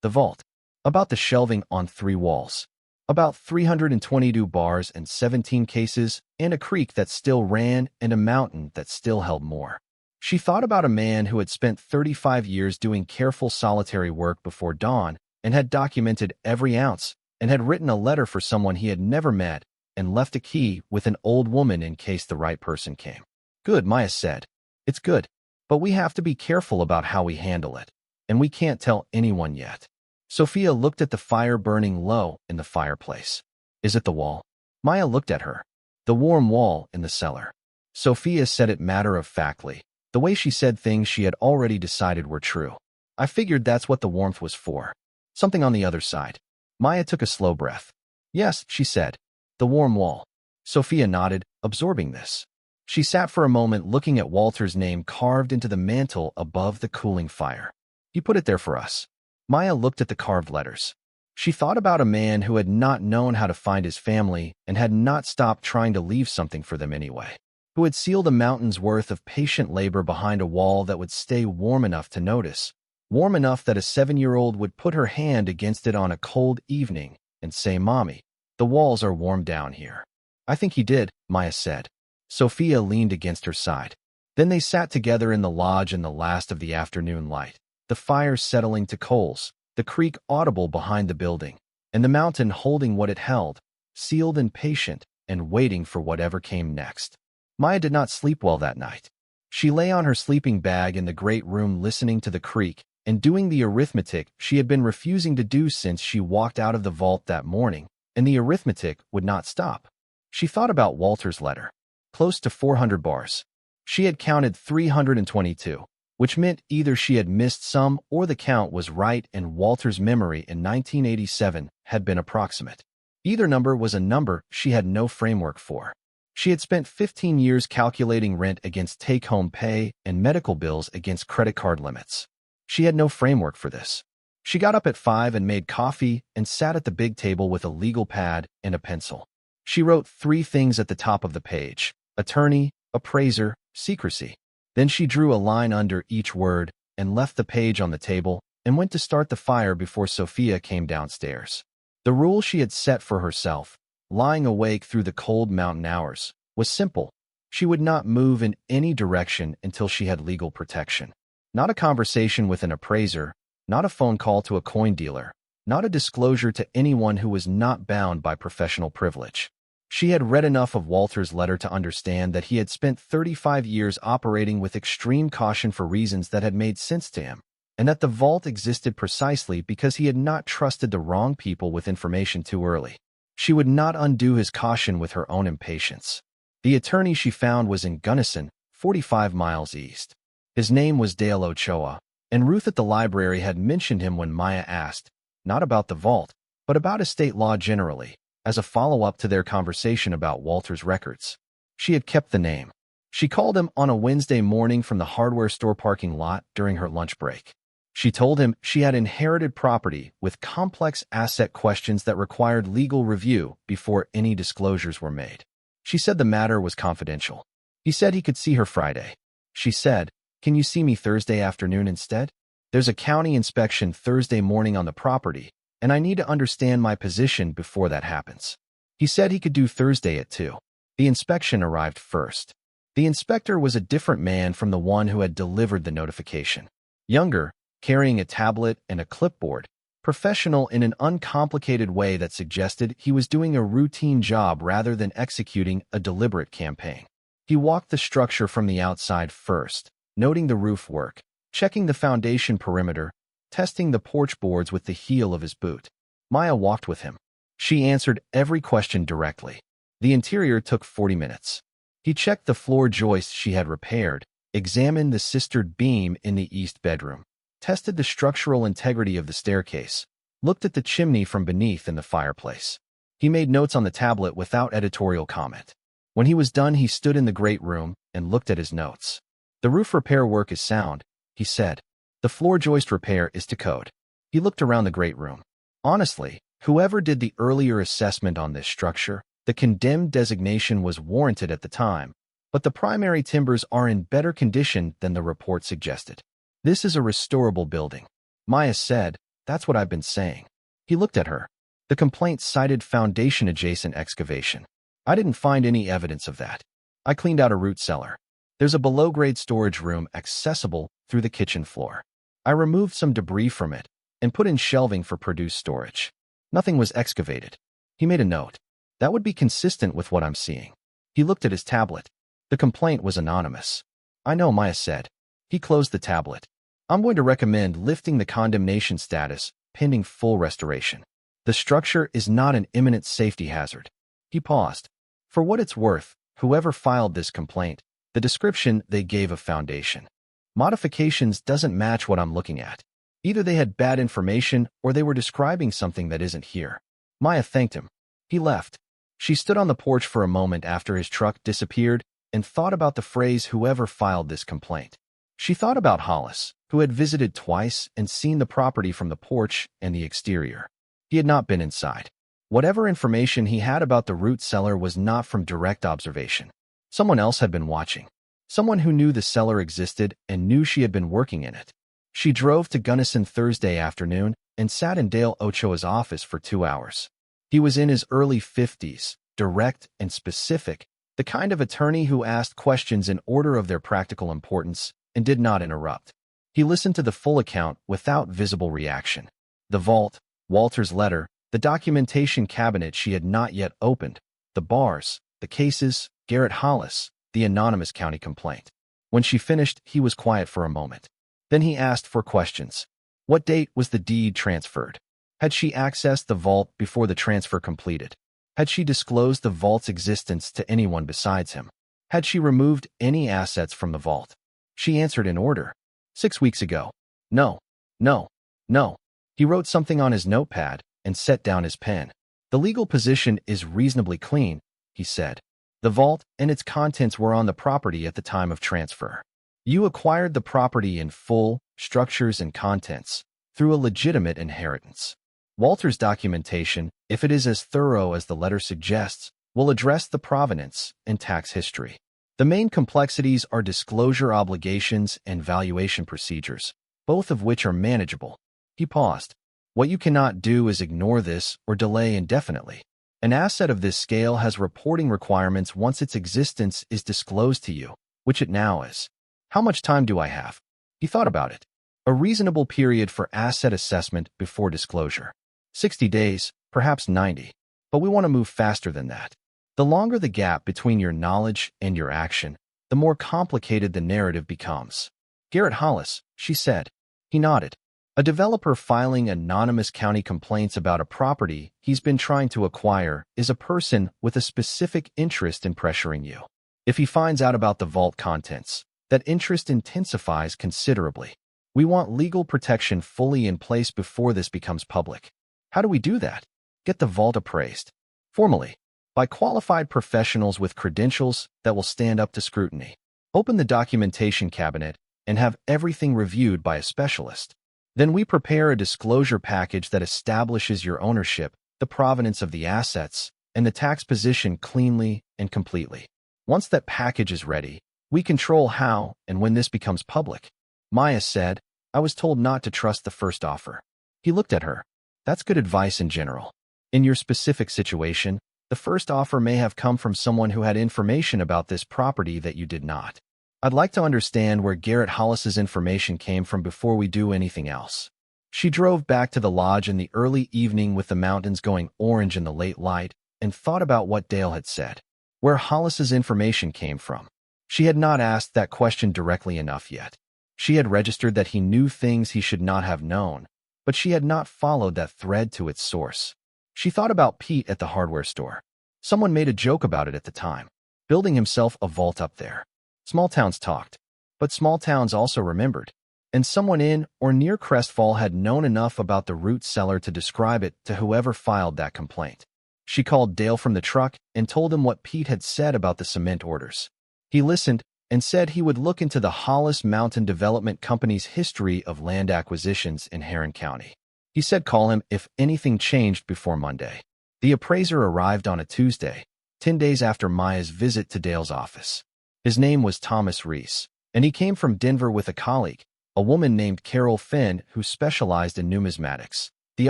the vault, about the shelving on 3 walls, about 322 bars and 17 cases, and a creek that still ran and a mountain that still held more. She thought about a man who had spent 35 years doing careful solitary work before dawn and had documented every ounce and had written a letter for someone he had never met and left a key with an old woman in case the right person came. "Good," Maya said. "It's good. But we have to be careful about how we handle it, and we can't tell anyone yet." Sofia looked at the fire burning low in the fireplace. "Is it the wall?" Maya looked at her. "The warm wall in the cellar." Sofia said it matter-of-factly, the way she said things she had already decided were true. "I figured that's what the warmth was for. Something on the other side." Maya took a slow breath. "Yes," she said. "The warm wall." Sofia nodded, absorbing this. She sat for a moment looking at Walter's name carved into the mantel above the cooling fire. "You put it there for us." Maya looked at the carved letters. She thought about a man who had not known how to find his family and had not stopped trying to leave something for them anyway, who had sealed a mountain's worth of patient labor behind a wall that would stay warm enough to notice, warm enough that a 7-year-old would put her hand against it on a cold evening and say, "Mommy, the walls are warm down here." "I think he did," Maya said. Sofia leaned against her side. Then they sat together in the lodge in the last of the afternoon light, the fire settling to coals, the creek audible behind the building, and the mountain holding what it held, sealed and patient, and waiting for whatever came next. Maya did not sleep well that night. She lay on her sleeping bag in the great room listening to the creek and doing the arithmetic she had been refusing to do since she walked out of the vault that morning, and the arithmetic would not stop. She thought about Walter's letter. Close to 400 bars. She had counted 322, which meant either she had missed some or the count was right and Walter's memory in 1987 had been approximate. Either number was a number she had no framework for. She had spent 15 years calculating rent against take-home pay and medical bills against credit card limits. She had no framework for this. She got up at 5 and made coffee and sat at the big table with a legal pad and a pencil. She wrote 3 things at the top of the page: attorney, appraiser, secrecy. Then she drew a line under each word and left the page on the table and went to start the fire before Sofia came downstairs. The rule she had set for herself, lying awake through the cold mountain hours, was simple. She would not move in any direction until she had legal protection. Not a conversation with an appraiser, not a phone call to a coin dealer, not a disclosure to anyone who was not bound by professional privilege. She had read enough of Walter's letter to understand that he had spent 35 years operating with extreme caution for reasons that had made sense to him, and that the vault existed precisely because he had not trusted the wrong people with information too early. She would not undo his caution with her own impatience. The attorney she found was in Gunnison, 45 miles east. His name was Dale Ochoa, and Ruth at the library had mentioned him when Maya asked, not about the vault, but about estate law generally, as a follow-up to their conversation about Walter's records. She had kept the name. She called him on a Wednesday morning from the hardware store parking lot during her lunch break. She told him she had inherited property with complex asset questions that required legal review before any disclosures were made. She said the matter was confidential. He said he could see her Friday. She said, "Can you see me Thursday afternoon instead? There's a county inspection Thursday morning on the property, and I need to understand my position before that happens." He said he could do Thursday at 2. The inspection arrived first. The inspector was a different man from the one who had delivered the notification. Younger, carrying a tablet and a clipboard, professional in an uncomplicated way that suggested he was doing a routine job rather than executing a deliberate campaign. He walked the structure from the outside first, noting the roof work, checking the foundation perimeter, testing the porch boards with the heel of his boot. Maya walked with him. She answered every question directly. The interior took 40 minutes. He checked the floor joists she had repaired, examined the sistered beam in the east bedroom, tested the structural integrity of the staircase, looked at the chimney from beneath in the fireplace. He made notes on the tablet without editorial comment. When he was done, he stood in the great room and looked at his notes. The roof repair work is sound, he said. The floor joist repair is to code. He looked around the great room. Honestly, whoever did the earlier assessment on this structure, the condemned designation was warranted at the time, but the primary timbers are in better condition than the report suggested. This is a restorable building. Maya said, that's what I've been saying. He looked at her. The complaint cited foundation-adjacent excavation. I didn't find any evidence of that. I cleaned out a root cellar. There's a below-grade storage room accessible through the kitchen floor. I removed some debris from it and put in shelving for produce storage. Nothing was excavated. He made a note. That would be consistent with what I'm seeing. He looked at his tablet. The complaint was anonymous. I know, Maya said. He closed the tablet. I'm going to recommend lifting the condemnation status pending full restoration. The structure is not an imminent safety hazard. He paused. For what it's worth, whoever filed this complaint, the description they gave of foundation modifications doesn't match what I'm looking at. Either they had bad information or they were describing something that isn't here. Maya thanked him. He left. She stood on the porch for a moment after his truck disappeared and thought about the phrase whoever filed this complaint. She thought about Hollis, who had visited twice and seen the property from the porch and the exterior. He had not been inside. Whatever information he had about the root cellar was not from direct observation. Someone else had been watching. Someone who knew the cellar existed and knew she had been working in it. She drove to Gunnison Thursday afternoon and sat in Dale Ochoa's office for 2 hours. He was in his early 50s, direct and specific, the kind of attorney who asked questions in order of their practical importance and did not interrupt. He listened to the full account without visible reaction. The vault, Walter's letter, the documentation cabinet she had not yet opened, the bars, the cases, Garrett Hollis, the anonymous county complaint. When she finished, he was quiet for a moment. Then he asked for questions. What date was the deed transferred? Had she accessed the vault before the transfer completed? Had she disclosed the vault's existence to anyone besides him? Had she removed any assets from the vault? She answered in order. 6 weeks ago. No, no, no. He wrote something on his notepad and set down his pen. The legal position is reasonably clean, he said. The vault and its contents were on the property at the time of transfer. You acquired the property in full, structures and contents, through a legitimate inheritance. Walter's documentation, if it is as thorough as the letter suggests, will address the provenance and tax history. The main complexities are disclosure obligations and valuation procedures, both of which are manageable. He paused. What you cannot do is ignore this or delay indefinitely. An asset of this scale has reporting requirements once its existence is disclosed to you, which it now is. How much time do I have? He thought about it. A reasonable period for asset assessment before disclosure. 60 days, perhaps 90. But we want to move faster than that. The longer the gap between your knowledge and your action, the more complicated the narrative becomes. Garrett Hollis, she said. He nodded. A developer filing anonymous county complaints about a property he's been trying to acquire is a person with a specific interest in pressuring you. If he finds out about the vault contents, that interest intensifies considerably. We want legal protection fully in place before this becomes public. How do we do that? Get the vault appraised. Formally, by qualified professionals with credentials that will stand up to scrutiny. Open the documentation cabinet and have everything reviewed by a specialist. Then we prepare a disclosure package that establishes your ownership, the provenance of the assets, and the tax position cleanly and completely. Once that package is ready, we control how and when this becomes public. Maya said, I was told not to trust the first offer. He looked at her. That's good advice in general. In your specific situation, the first offer may have come from someone who had information about this property that you did not. I'd like to understand where Garrett Hollis's information came from before we do anything else. She drove back to the lodge in the early evening with the mountains going orange in the late light and thought about what Dale had said. Where Hollis's information came from. She had not asked that question directly enough yet. She had registered that he knew things he should not have known, but she had not followed that thread to its source. She thought about Pete at the hardware store. Someone made a joke about it at the time, building himself a vault up there. Small towns talked, but small towns also remembered. And someone in or near Crestfall had known enough about the root cellar to describe it to whoever filed that complaint. She called Dale from the truck and told him what Pete had said about the cement orders. He listened and said he would look into the Hollis Mountain Development Company's history of land acquisitions in Heron County. He said call him if anything changed before Monday. The appraiser arrived on a Tuesday, 10 days after Maya's visit to Dale's office. His name was Thomas Reese, and he came from Denver with a colleague, a woman named Carol Finn who specialized in numismatics, the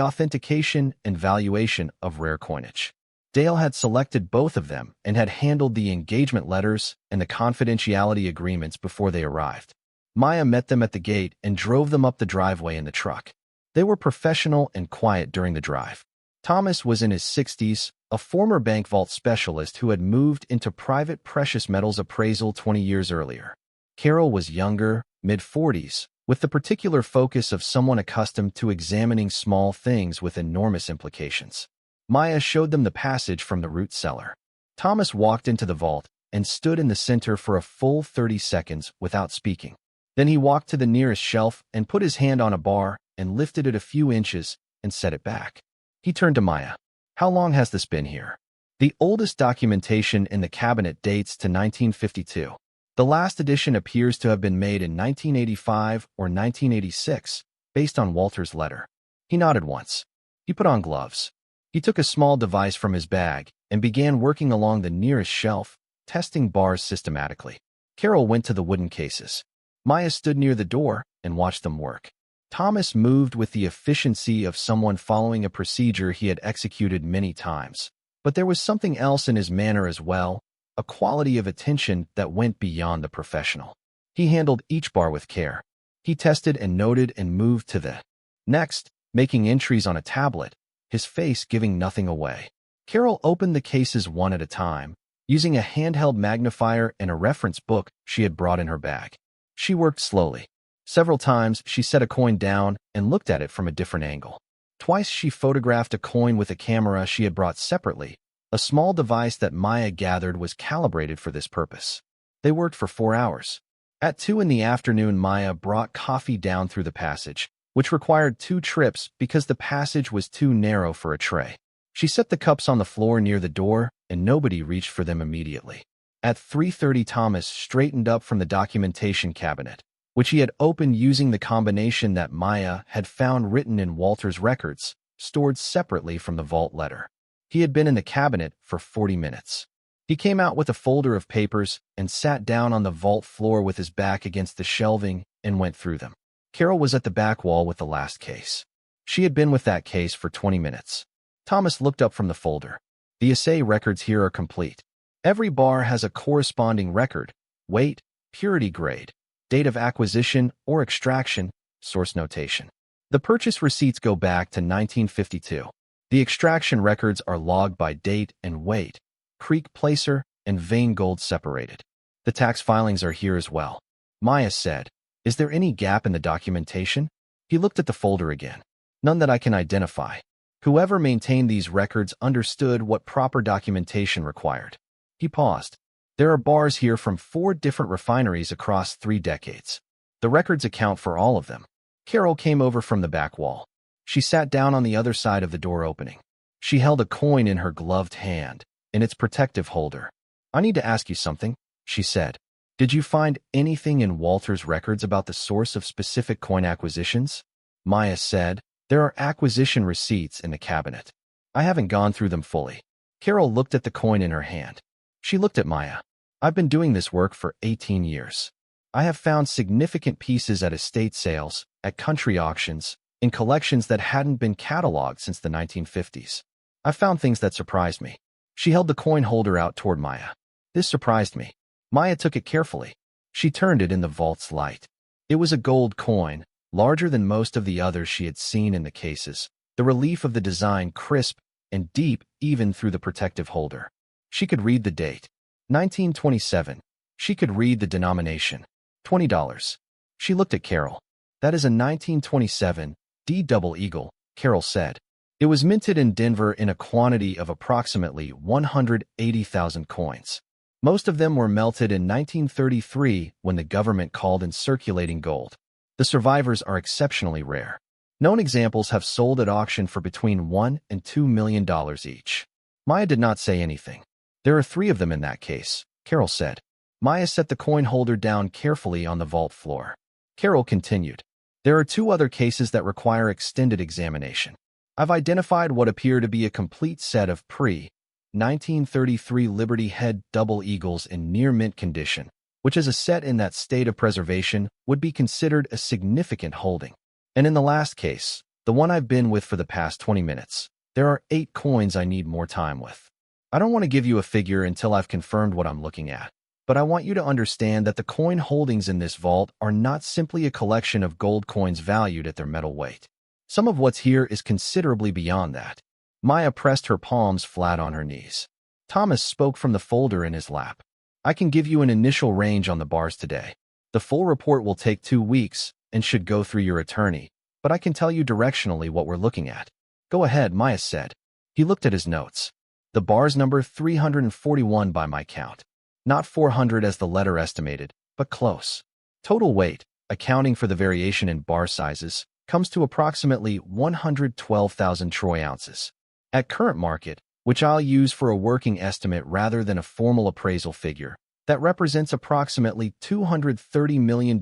authentication and valuation of rare coinage. Dale had selected both of them and had handled the engagement letters and the confidentiality agreements before they arrived. Maya met them at the gate and drove them up the driveway in the truck. They were professional and quiet during the drive. Thomas was in his 60s, a former bank vault specialist who had moved into private precious metals appraisal 20 years earlier. Carol was younger, mid-40s, with the particular focus of someone accustomed to examining small things with enormous implications. Maya showed them the passage from the root cellar. Thomas walked into the vault and stood in the center for a full 30 seconds without speaking. Then he walked to the nearest shelf and put his hand on a bar and lifted it a few inches and set it back. He turned to Maya. How long has this been here? The oldest documentation in the cabinet dates to 1952. The last edition appears to have been made in 1985 or 1986, based on Walter's letter. He nodded once. He put on gloves. He took a small device from his bag and began working along the nearest shelf, testing bars systematically. Carol went to the wooden cases. Maya stood near the door and watched them work. Thomas moved with the efficiency of someone following a procedure he had executed many times. But there was something else in his manner as well, a quality of attention that went beyond the professional. He handled each bar with care. He tested and noted and moved to the next, making entries on a tablet, his face giving nothing away. Carol opened the cases one at a time, using a handheld magnifier and a reference book she had brought in her bag. She worked slowly. Several times, she set a coin down and looked at it from a different angle. Twice she photographed a coin with a camera she had brought separately, a small device that Maya gathered was calibrated for this purpose. They worked for 4 hours. At 2 in the afternoon, Maya brought coffee down through the passage, which required 2 trips because the passage was too narrow for a tray. She set the cups on the floor near the door, and nobody reached for them immediately. At 3:30, Thomas straightened up from the documentation cabinet, which he had opened using the combination that Maya had found written in Walter's records, stored separately from the vault letter. He had been in the cabinet for 40 minutes. He came out with a folder of papers and sat down on the vault floor with his back against the shelving and went through them. Carol was at the back wall with the last case. She had been with that case for 20 minutes. Thomas looked up from the folder. The assay records here are complete. Every bar has a corresponding record, weight, purity grade, date of acquisition or extraction, source notation. The purchase receipts go back to 1952. The extraction records are logged by date and weight, creek placer, and vein gold separated. The tax filings are here as well. Maya said, "Is there any gap in the documentation?" He looked at the folder again. "None that I can identify." Whoever maintained these records understood what proper documentation required. He paused. "There are bars here from 4 different refineries across 3 decades. The records account for all of them." Carol came over from the back wall. She sat down on the other side of the door opening. She held a coin in her gloved hand, in its protective holder. "I need to ask you something," she said. "Did you find anything in Walter's records about the source of specific coin acquisitions?" Maya said, "There are acquisition receipts in the cabinet. I haven't gone through them fully." Carol looked at the coin in her hand. She looked at Maya. "I've been doing this work for 18 years. I have found significant pieces at estate sales, at country auctions, in collections that hadn't been cataloged since the 1950s. I found things that surprised me." She held the coin holder out toward Maya. "This surprised me." Maya took it carefully. She turned it in the vault's light. It was a gold coin, larger than most of the others she had seen in the cases, the relief of the design crisp and deep even through the protective holder. She could read the date, 1927. She could read the denomination, $20. She looked at Carol. "That is a 1927 D double eagle," Carol said. It was minted in Denver in a quantity of approximately 180,000 coins. Most of them were melted in 1933 when the government called in circulating gold. The survivors are exceptionally rare. Known examples have sold at auction for between $1 and $2 million each. Maya did not say anything. There are 3 of them in that case, Carol said. Maya set the coin holder down carefully on the vault floor. Carol continued. There are 2 other cases that require extended examination. I've identified what appear to be a complete set of pre-1933 Liberty Head double eagles in near mint condition, which as a set in that state of preservation would be considered a significant holding. And in the last case, the one I've been with for the past 20 minutes, there are 8 coins I need more time with. I don't want to give you a figure until I've confirmed what I'm looking at, but I want you to understand that the coin holdings in this vault are not simply a collection of gold coins valued at their metal weight. Some of what's here is considerably beyond that. Maya pressed her palms flat on her knees. Thomas spoke from the folder in his lap. I can give you an initial range on the bars today. The full report will take 2 weeks and should go through your attorney, but I can tell you directionally what we're looking at. Go ahead, Maya said. He looked at his notes. The bars number 341 by my count. Not 400 as the letter estimated, but close. Total weight, accounting for the variation in bar sizes, comes to approximately 112,000 troy ounces. At current market, which I'll use for a working estimate rather than a formal appraisal figure, that represents approximately $230 million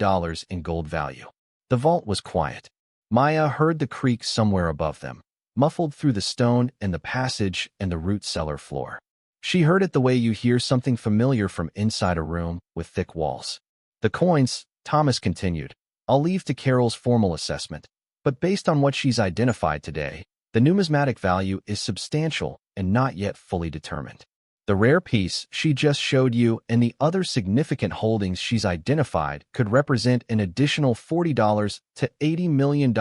in gold value. The vault was quiet. Maya heard the creak somewhere above them, muffled through the stone and the passage and the root cellar floor. She heard it the way you hear something familiar from inside a room with thick walls. The coins, Thomas continued, I'll leave to Carol's formal assessment, but based on what she's identified today, the numismatic value is substantial and not yet fully determined. The rare piece she just showed you and the other significant holdings she's identified could represent an additional $40 to $80 million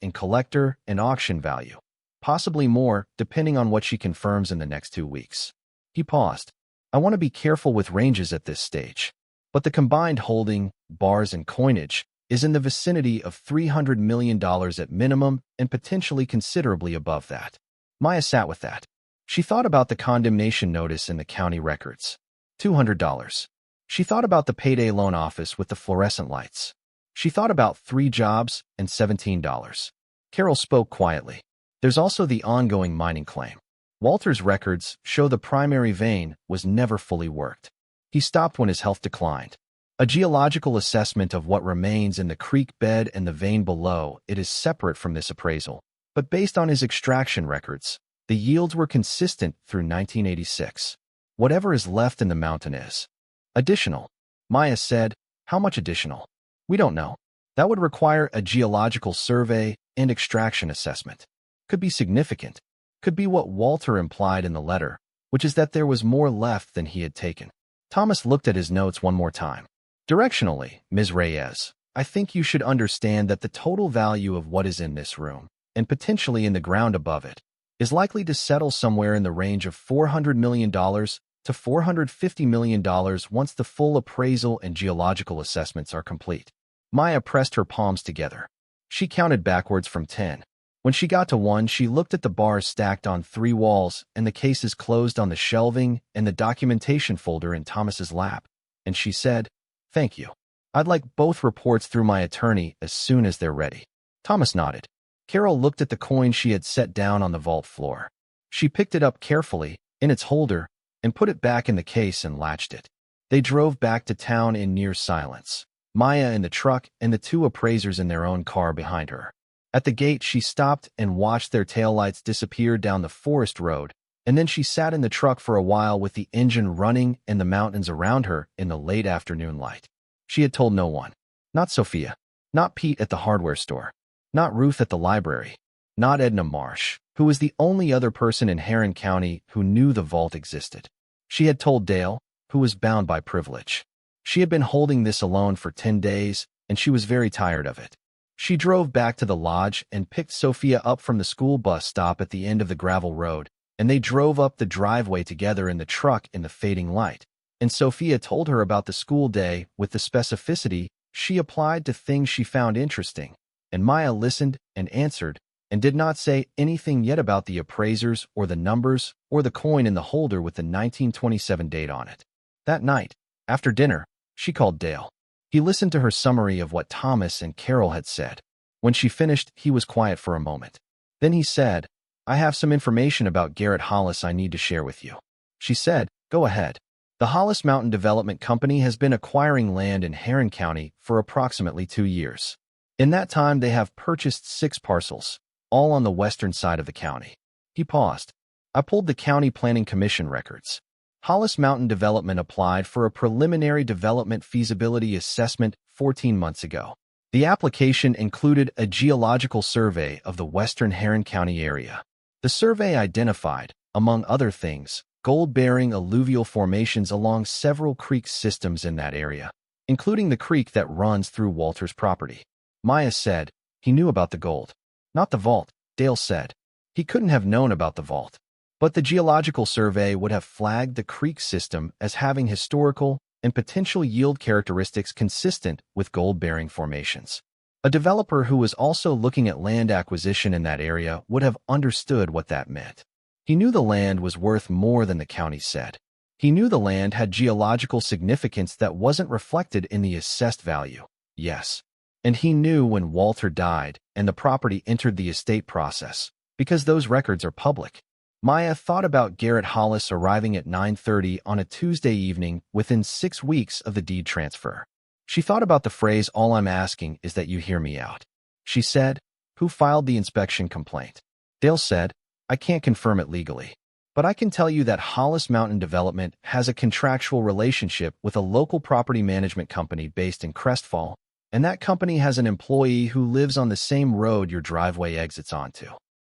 in collector and auction value, possibly more depending on what she confirms in the next 2 weeks. He paused. I want to be careful with ranges at this stage, but the combined holding, bars and coinage, is in the vicinity of $300 million at minimum and potentially considerably above that. Maya sat with that. She thought about the condemnation notice in the county records. $200. She thought about the payday loan office with the fluorescent lights. She thought about 3 jobs and $17. Carol spoke quietly. There's also the ongoing mining claim. Walter's records show the primary vein was never fully worked. He stopped when his health declined. A geological assessment of what remains in the creek bed and the vein below it is separate from this appraisal, but based on his extraction records, the yields were consistent through 1986. Whatever is left in the mountain is additional. Maya said, how much additional? We don't know. That would require a geological survey and extraction assessment. Could be significant. Could be what Walter implied in the letter, which is that there was more left than he had taken. Thomas looked at his notes one more time. Directionally, Ms. Reyes, I think you should understand that the total value of what is in this room, and potentially in the ground above it, is likely to settle somewhere in the range of $400 million to $450 million once the full appraisal and geological assessments are complete. Maya pressed her palms together. She counted backwards from 10. When she got to 1, she looked at the bars stacked on 3 walls and the cases closed on the shelving and the documentation folder in Thomas's lap, and she said, Thank you. I'd like both reports through my attorney as soon as they're ready. Thomas nodded. Carol looked at the coin she had set down on the vault floor. She picked it up carefully, in its holder, and put it back in the case and latched it. They drove back to town in near silence, Maya in the truck and the 2 appraisers in their own car behind her. At the gate, she stopped and watched their taillights disappear down the forest road, and then she sat in the truck for a while with the engine running and the mountains around her in the late afternoon light. She had told no one. Not Sofia. Not Pete at the hardware store. Not Ruth at the library. Not Edna Marsh, who was the only other person in Heron County who knew the vault existed. She had told Dale, who was bound by privilege. She had been holding this alone for 10 days, and she was very tired of it. She drove back to the lodge and picked Sofia up from the school bus stop at the end of the gravel road, and they drove up the driveway together in the truck in the fading light. And Sofia told her about the school day with the specificity she applied to things she found interesting, and Maya listened and answered and did not say anything yet about the appraisers or the numbers or the coin in the holder with the 1927 date on it. That night, after dinner, she called Dale. He listened to her summary of what Thomas and Carol had said. When she finished, he was quiet for a moment. Then he said, "I have some information about Garrett Hollis I need to share with you." She said, "Go ahead." The Hollis Mountain Development Company has been acquiring land in Heron County for approximately 2 years. In that time, they have purchased 6 parcels, all on the western side of the county. He paused. I pulled the County Planning Commission records. Hollis Mountain Development applied for a preliminary development feasibility assessment 14 months ago. The application included a geological survey of the western Heron County area. The survey identified, among other things, gold-bearing alluvial formations along several creek systems in that area, including the creek that runs through Walter's property. Maya said, "He knew about the gold." "Not the vault," Dale said. "He couldn't have known about the vault. But the geological survey would have flagged the creek system as having historical and potential yield characteristics consistent with gold-bearing formations. A developer who was also looking at land acquisition in that area would have understood what that meant. He knew the land was worth more than the county said. He knew the land had geological significance that wasn't reflected in the assessed value. Yes. And he knew when Walter died and the property entered the estate process, because those records are public. Maya thought about Garrett Hollis arriving at 9:30 on a Tuesday evening within 6 weeks of the deed transfer. She thought about the phrase, "All I'm asking is that you hear me out." She said, "Who filed the inspection complaint?" Dale said, "I can't confirm it legally, but I can tell you that Hollis Mountain Development has a contractual relationship with a local property management company based in Crestfall, and that company has an employee who lives on the same road your driveway exits onto.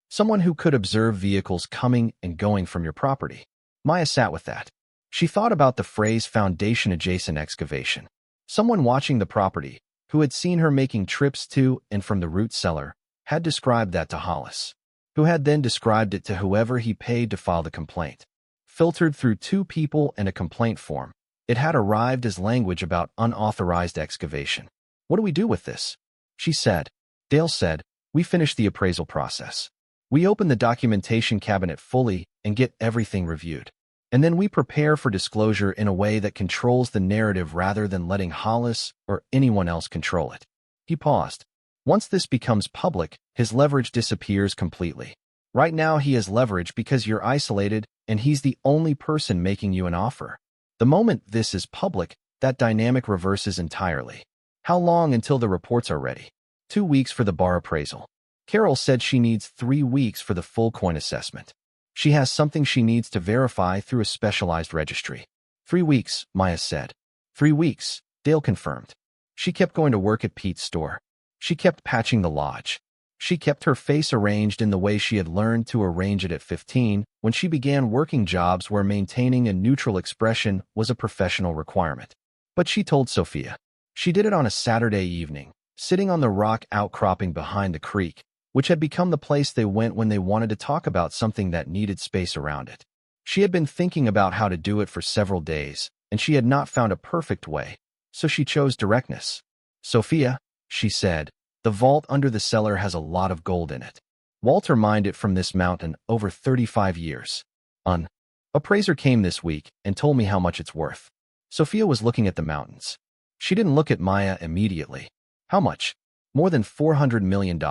Someone who could observe vehicles coming and going from your property." Maya sat with that. She thought about the phrase foundation-adjacent excavation. Someone watching the property, who had seen her making trips to and from the root cellar, had described that to Hollis, who had then described it to whoever he paid to file the complaint. Filtered through 2 people and a complaint form, it had arrived as language about unauthorized excavation. "What do we do with this?" she said. Dale said, "We finish the appraisal process. We open the documentation cabinet fully and get everything reviewed. And then we prepare for disclosure in a way that controls the narrative rather than letting Hollis or anyone else control it." He paused. "Once this becomes public, his leverage disappears completely. Right now he has leverage because you're isolated and he's the only person making you an offer. The moment this is public, that dynamic reverses entirely." "How long until the reports are ready?" 2 weeks for the bar appraisal. Carol said she needs 3 weeks for the full coin assessment. She has something she needs to verify through a specialized registry. 3 weeks, Maya said. 3 weeks, Dale confirmed. She kept going to work at Pete's store. She kept patching the lodge. She kept her face arranged in the way she had learned to arrange it at 15 when she began working jobs where maintaining a neutral expression was a professional requirement. But she told Sofia. She did it on a Saturday evening, sitting on the rock outcropping behind the creek, which had become the place they went when they wanted to talk about something that needed space around it. She had been thinking about how to do it for several days, and she had not found a perfect way, so she chose directness. "Sofia," she said, "the vault under the cellar has a lot of gold in it. Walter mined it from this mountain over 35 years. An appraiser came this week and told me how much it's worth." Sofia was looking at the mountains. She didn't look at Maya immediately. "How much?" "More than $400 million.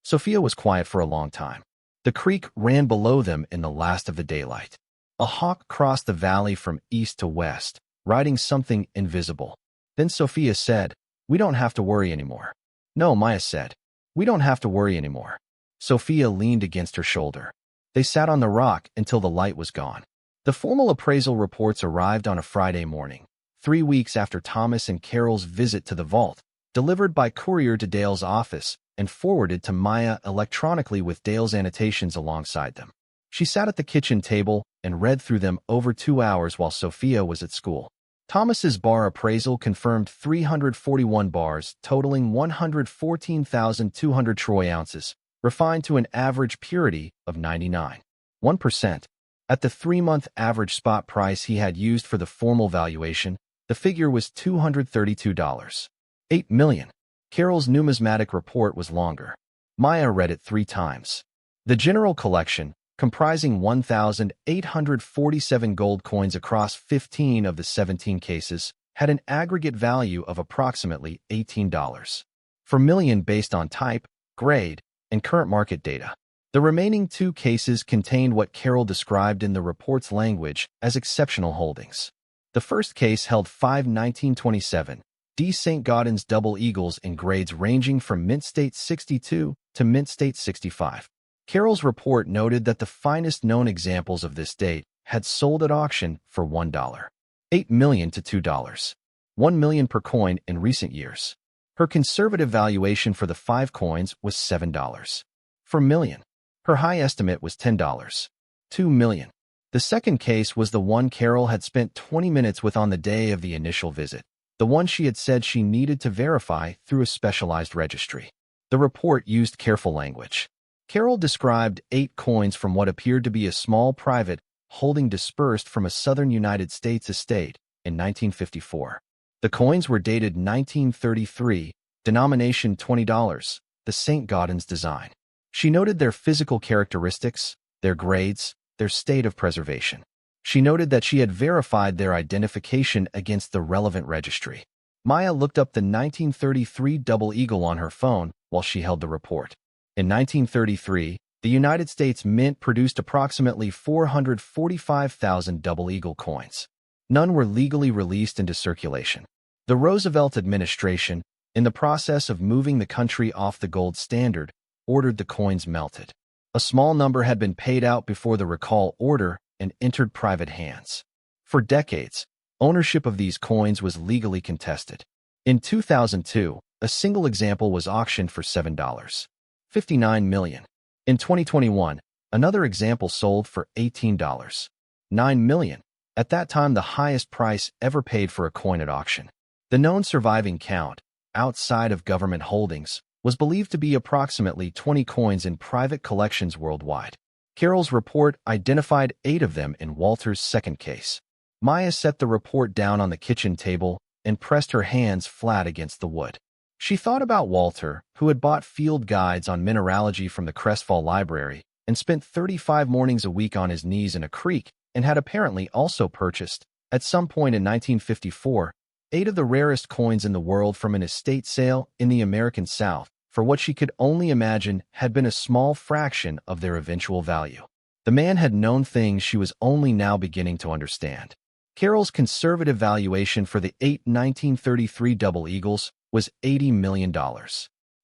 Sofia was quiet for a long time. The creek ran below them in the last of the daylight. A hawk crossed the valley from east to west, riding something invisible. Then Sofia said, "We don't have to worry anymore." "No," Maya said. "We don't have to worry anymore." Sofia leaned against her shoulder. They sat on the rock until the light was gone. The formal appraisal reports arrived on a Friday morning, 3 weeks after Thomas and Carol's visit to the vault, delivered by courier to Dale's office and forwarded to Maya electronically with Dale's annotations alongside them. She sat at the kitchen table and read through them over 2 hours while Sofia was at school. Thomas's bar appraisal confirmed 341 bars, totaling 114,200 troy ounces, refined to an average purity of 99.1%. At the 3-month average spot price he had used for the formal valuation, the figure was $232. $8 million. Carol's numismatic report was longer. Maya read it 3 times. The general collection, comprising 1,847 gold coins across 15 of the 17 cases, had an aggregate value of approximately $18 per million based on type, grade, and current market data. The remaining 2 cases contained what Carroll described in the report's language as exceptional holdings. The first case held 5 1927 D. St. Gaudens double eagles in grades ranging from Mint State 62 to Mint State 65. Carroll's report noted that the finest known examples of this date had sold at auction for $1.8 million to $2.1 million per coin in recent years. Her conservative valuation for the 5 coins was $7 per million. Her high estimate was $10.2 million. The second case was the one Carroll had spent 20 minutes with on the day of the initial visit, the one she had said she needed to verify through a specialized registry. The report used careful language. Carroll described 8 coins from what appeared to be a small private holding dispersed from a southern United States estate in 1954. The coins were dated 1933, denomination $20, the St. Gaudens design. She noted their physical characteristics, their grades, their state of preservation. She noted that she had verified their identification against the relevant registry. Maya looked up the 1933 double eagle on her phone while she held the report. In 1933, the United States Mint produced approximately 445,000 double eagle coins. None were legally released into circulation. The Roosevelt administration, in the process of moving the country off the gold standard, ordered the coins melted. A small number had been paid out before the recall order and entered private hands. For decades, ownership of these coins was legally contested. In 2002, a single example was auctioned for $7.59 million. In 2021, another example sold for $18.9 million, at that time the highest price ever paid for a coin at auction. The known surviving count, outside of government holdings, was believed to be approximately 20 coins in private collections worldwide. Carroll's report identified 8 of them in Walter's second case. Maya set the report down on the kitchen table and pressed her hands flat against the wood. She thought about Walter, who had bought field guides on mineralogy from the Crestfall Library and spent 35 mornings a week on his knees in a creek, and had apparently also purchased, at some point in 1954, 8 of the rarest coins in the world from an estate sale in the American South, for what she could only imagine had been a small fraction of their eventual value. The man had known things she was only now beginning to understand. Carroll's conservative valuation for the 8 1933 double eagles was $80 million.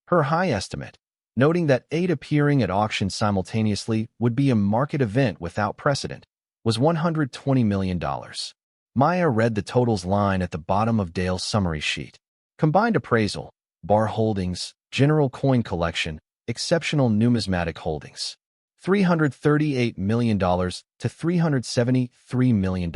Her high estimate, noting that 8 appearing at auction simultaneously would be a market event without precedent, was $120 million. Maya read the totals line at the bottom of Dale's summary sheet. Combined appraisal, bar holdings, general coin collection, exceptional numismatic holdings. $338 million to $373 million.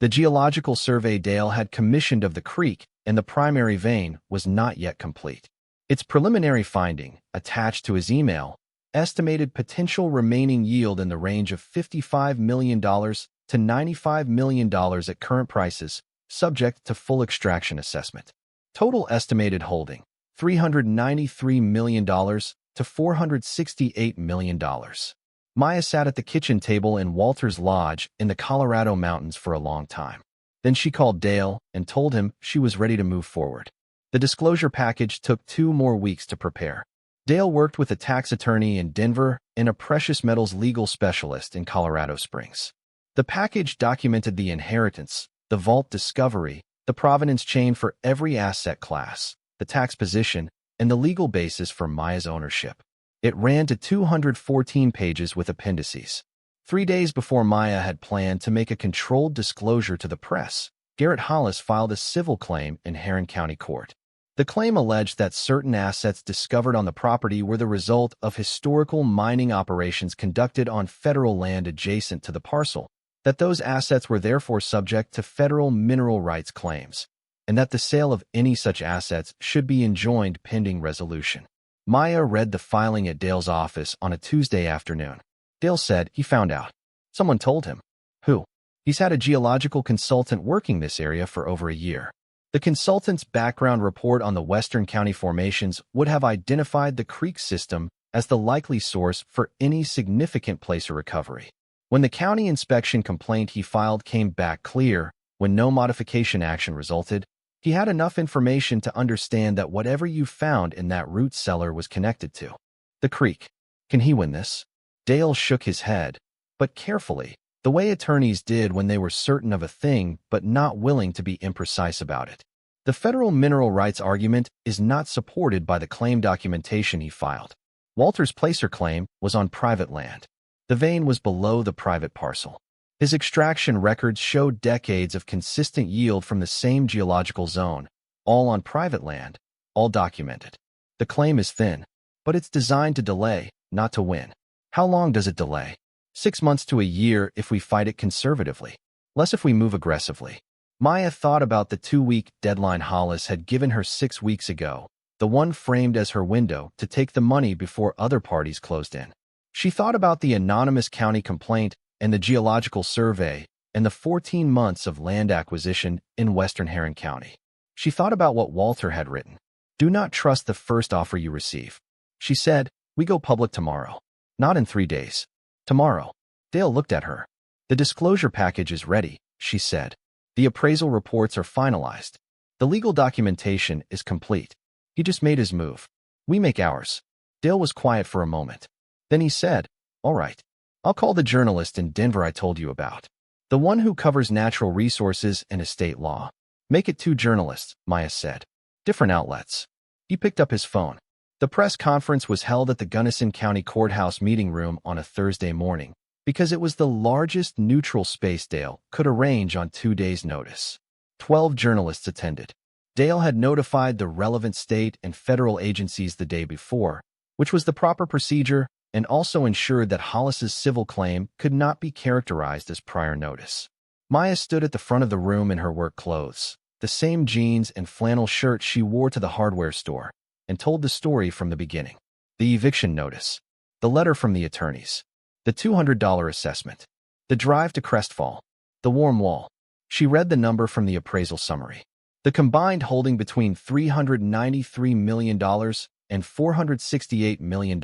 The geological survey Dale had commissioned of the creek and the primary vein was not yet complete. Its preliminary finding, attached to his email, estimated potential remaining yield in the range of $55 million to $95 million at current prices, subject to full extraction assessment. Total estimated holding, $393 million to $468 million. Maya sat at the kitchen table in Walter's lodge in the Colorado mountains for a long time. Then she called Dale and told him she was ready to move forward. The disclosure package took 2 more weeks to prepare. Dale worked with a tax attorney in Denver and a precious metals legal specialist in Colorado Springs. The package documented the inheritance, the vault discovery, the provenance chain for every asset class, the tax position, and the legal basis for Maya's ownership. It ran to 214 pages with appendices. 3 days before Maya had planned to make a controlled disclosure to the press, Garrett Hollis filed a civil claim in Heron County Court. The claim alleged that certain assets discovered on the property were the result of historical mining operations conducted on federal land adjacent to the parcel, that those assets were therefore subject to federal mineral rights claims, and that the sale of any such assets should be enjoined pending resolution. Maya read the filing at Dale's office on a Tuesday afternoon. Dale said he found out. Someone told him. Who? He's had a geological consultant working this area for over a year. The consultant's background report on the Western County formations would have identified the creek system as the likely source for any significant placer recovery. When the county inspection complaint he filed came back clear, when no modification action resulted, he had enough information to understand that whatever you found in that root cellar was connected to the creek. Can he win this? Dale shook his head, but carefully, the way attorneys did when they were certain of a thing but not willing to be imprecise about it. The federal mineral rights argument is not supported by the claim documentation he filed. Walter's placer claim was on private land. The vein was below the private parcel. His extraction records showed decades of consistent yield from the same geological zone, all on private land, all documented. The claim is thin, but it's designed to delay, not to win. How long does it delay? 6 months to a year if we fight it conservatively, less if we move aggressively. Maya thought about the 2-week deadline Hollis had given her 6 weeks ago, the one framed as her window to take the money before other parties closed in. She thought about the anonymous county complaint and the geological survey and the 14 months of land acquisition in Western Heron County. She thought about what Walter had written. Do not trust the first offer you receive. She said, we go public tomorrow. Not in 3 days. Tomorrow. Dale looked at her. The disclosure package is ready, she said. The appraisal reports are finalized. The legal documentation is complete. He just made his move. We make ours. Dale was quiet for a moment. Then he said, all right. I'll call the journalist in Denver I told you about. The one who covers natural resources and estate law. Make it 2 journalists, Maya said. Different outlets. He picked up his phone. The press conference was held at the Gunnison County Courthouse meeting room on a Thursday morning because it was the largest neutral space Dale could arrange on 2 days' notice. 12 journalists attended. Dale had notified the relevant state and federal agencies the day before, which was the proper procedure, and also ensured that Hollis's civil claim could not be characterized as prior notice. Maya stood at the front of the room in her work clothes, the same jeans and flannel shirt she wore to the hardware store, and told the story from the beginning. The eviction notice, the letter from the attorneys, the $200 assessment, the drive to Crestfall, the warm wall. She read the number from the appraisal summary. The combined holding between $393 million and $468 million,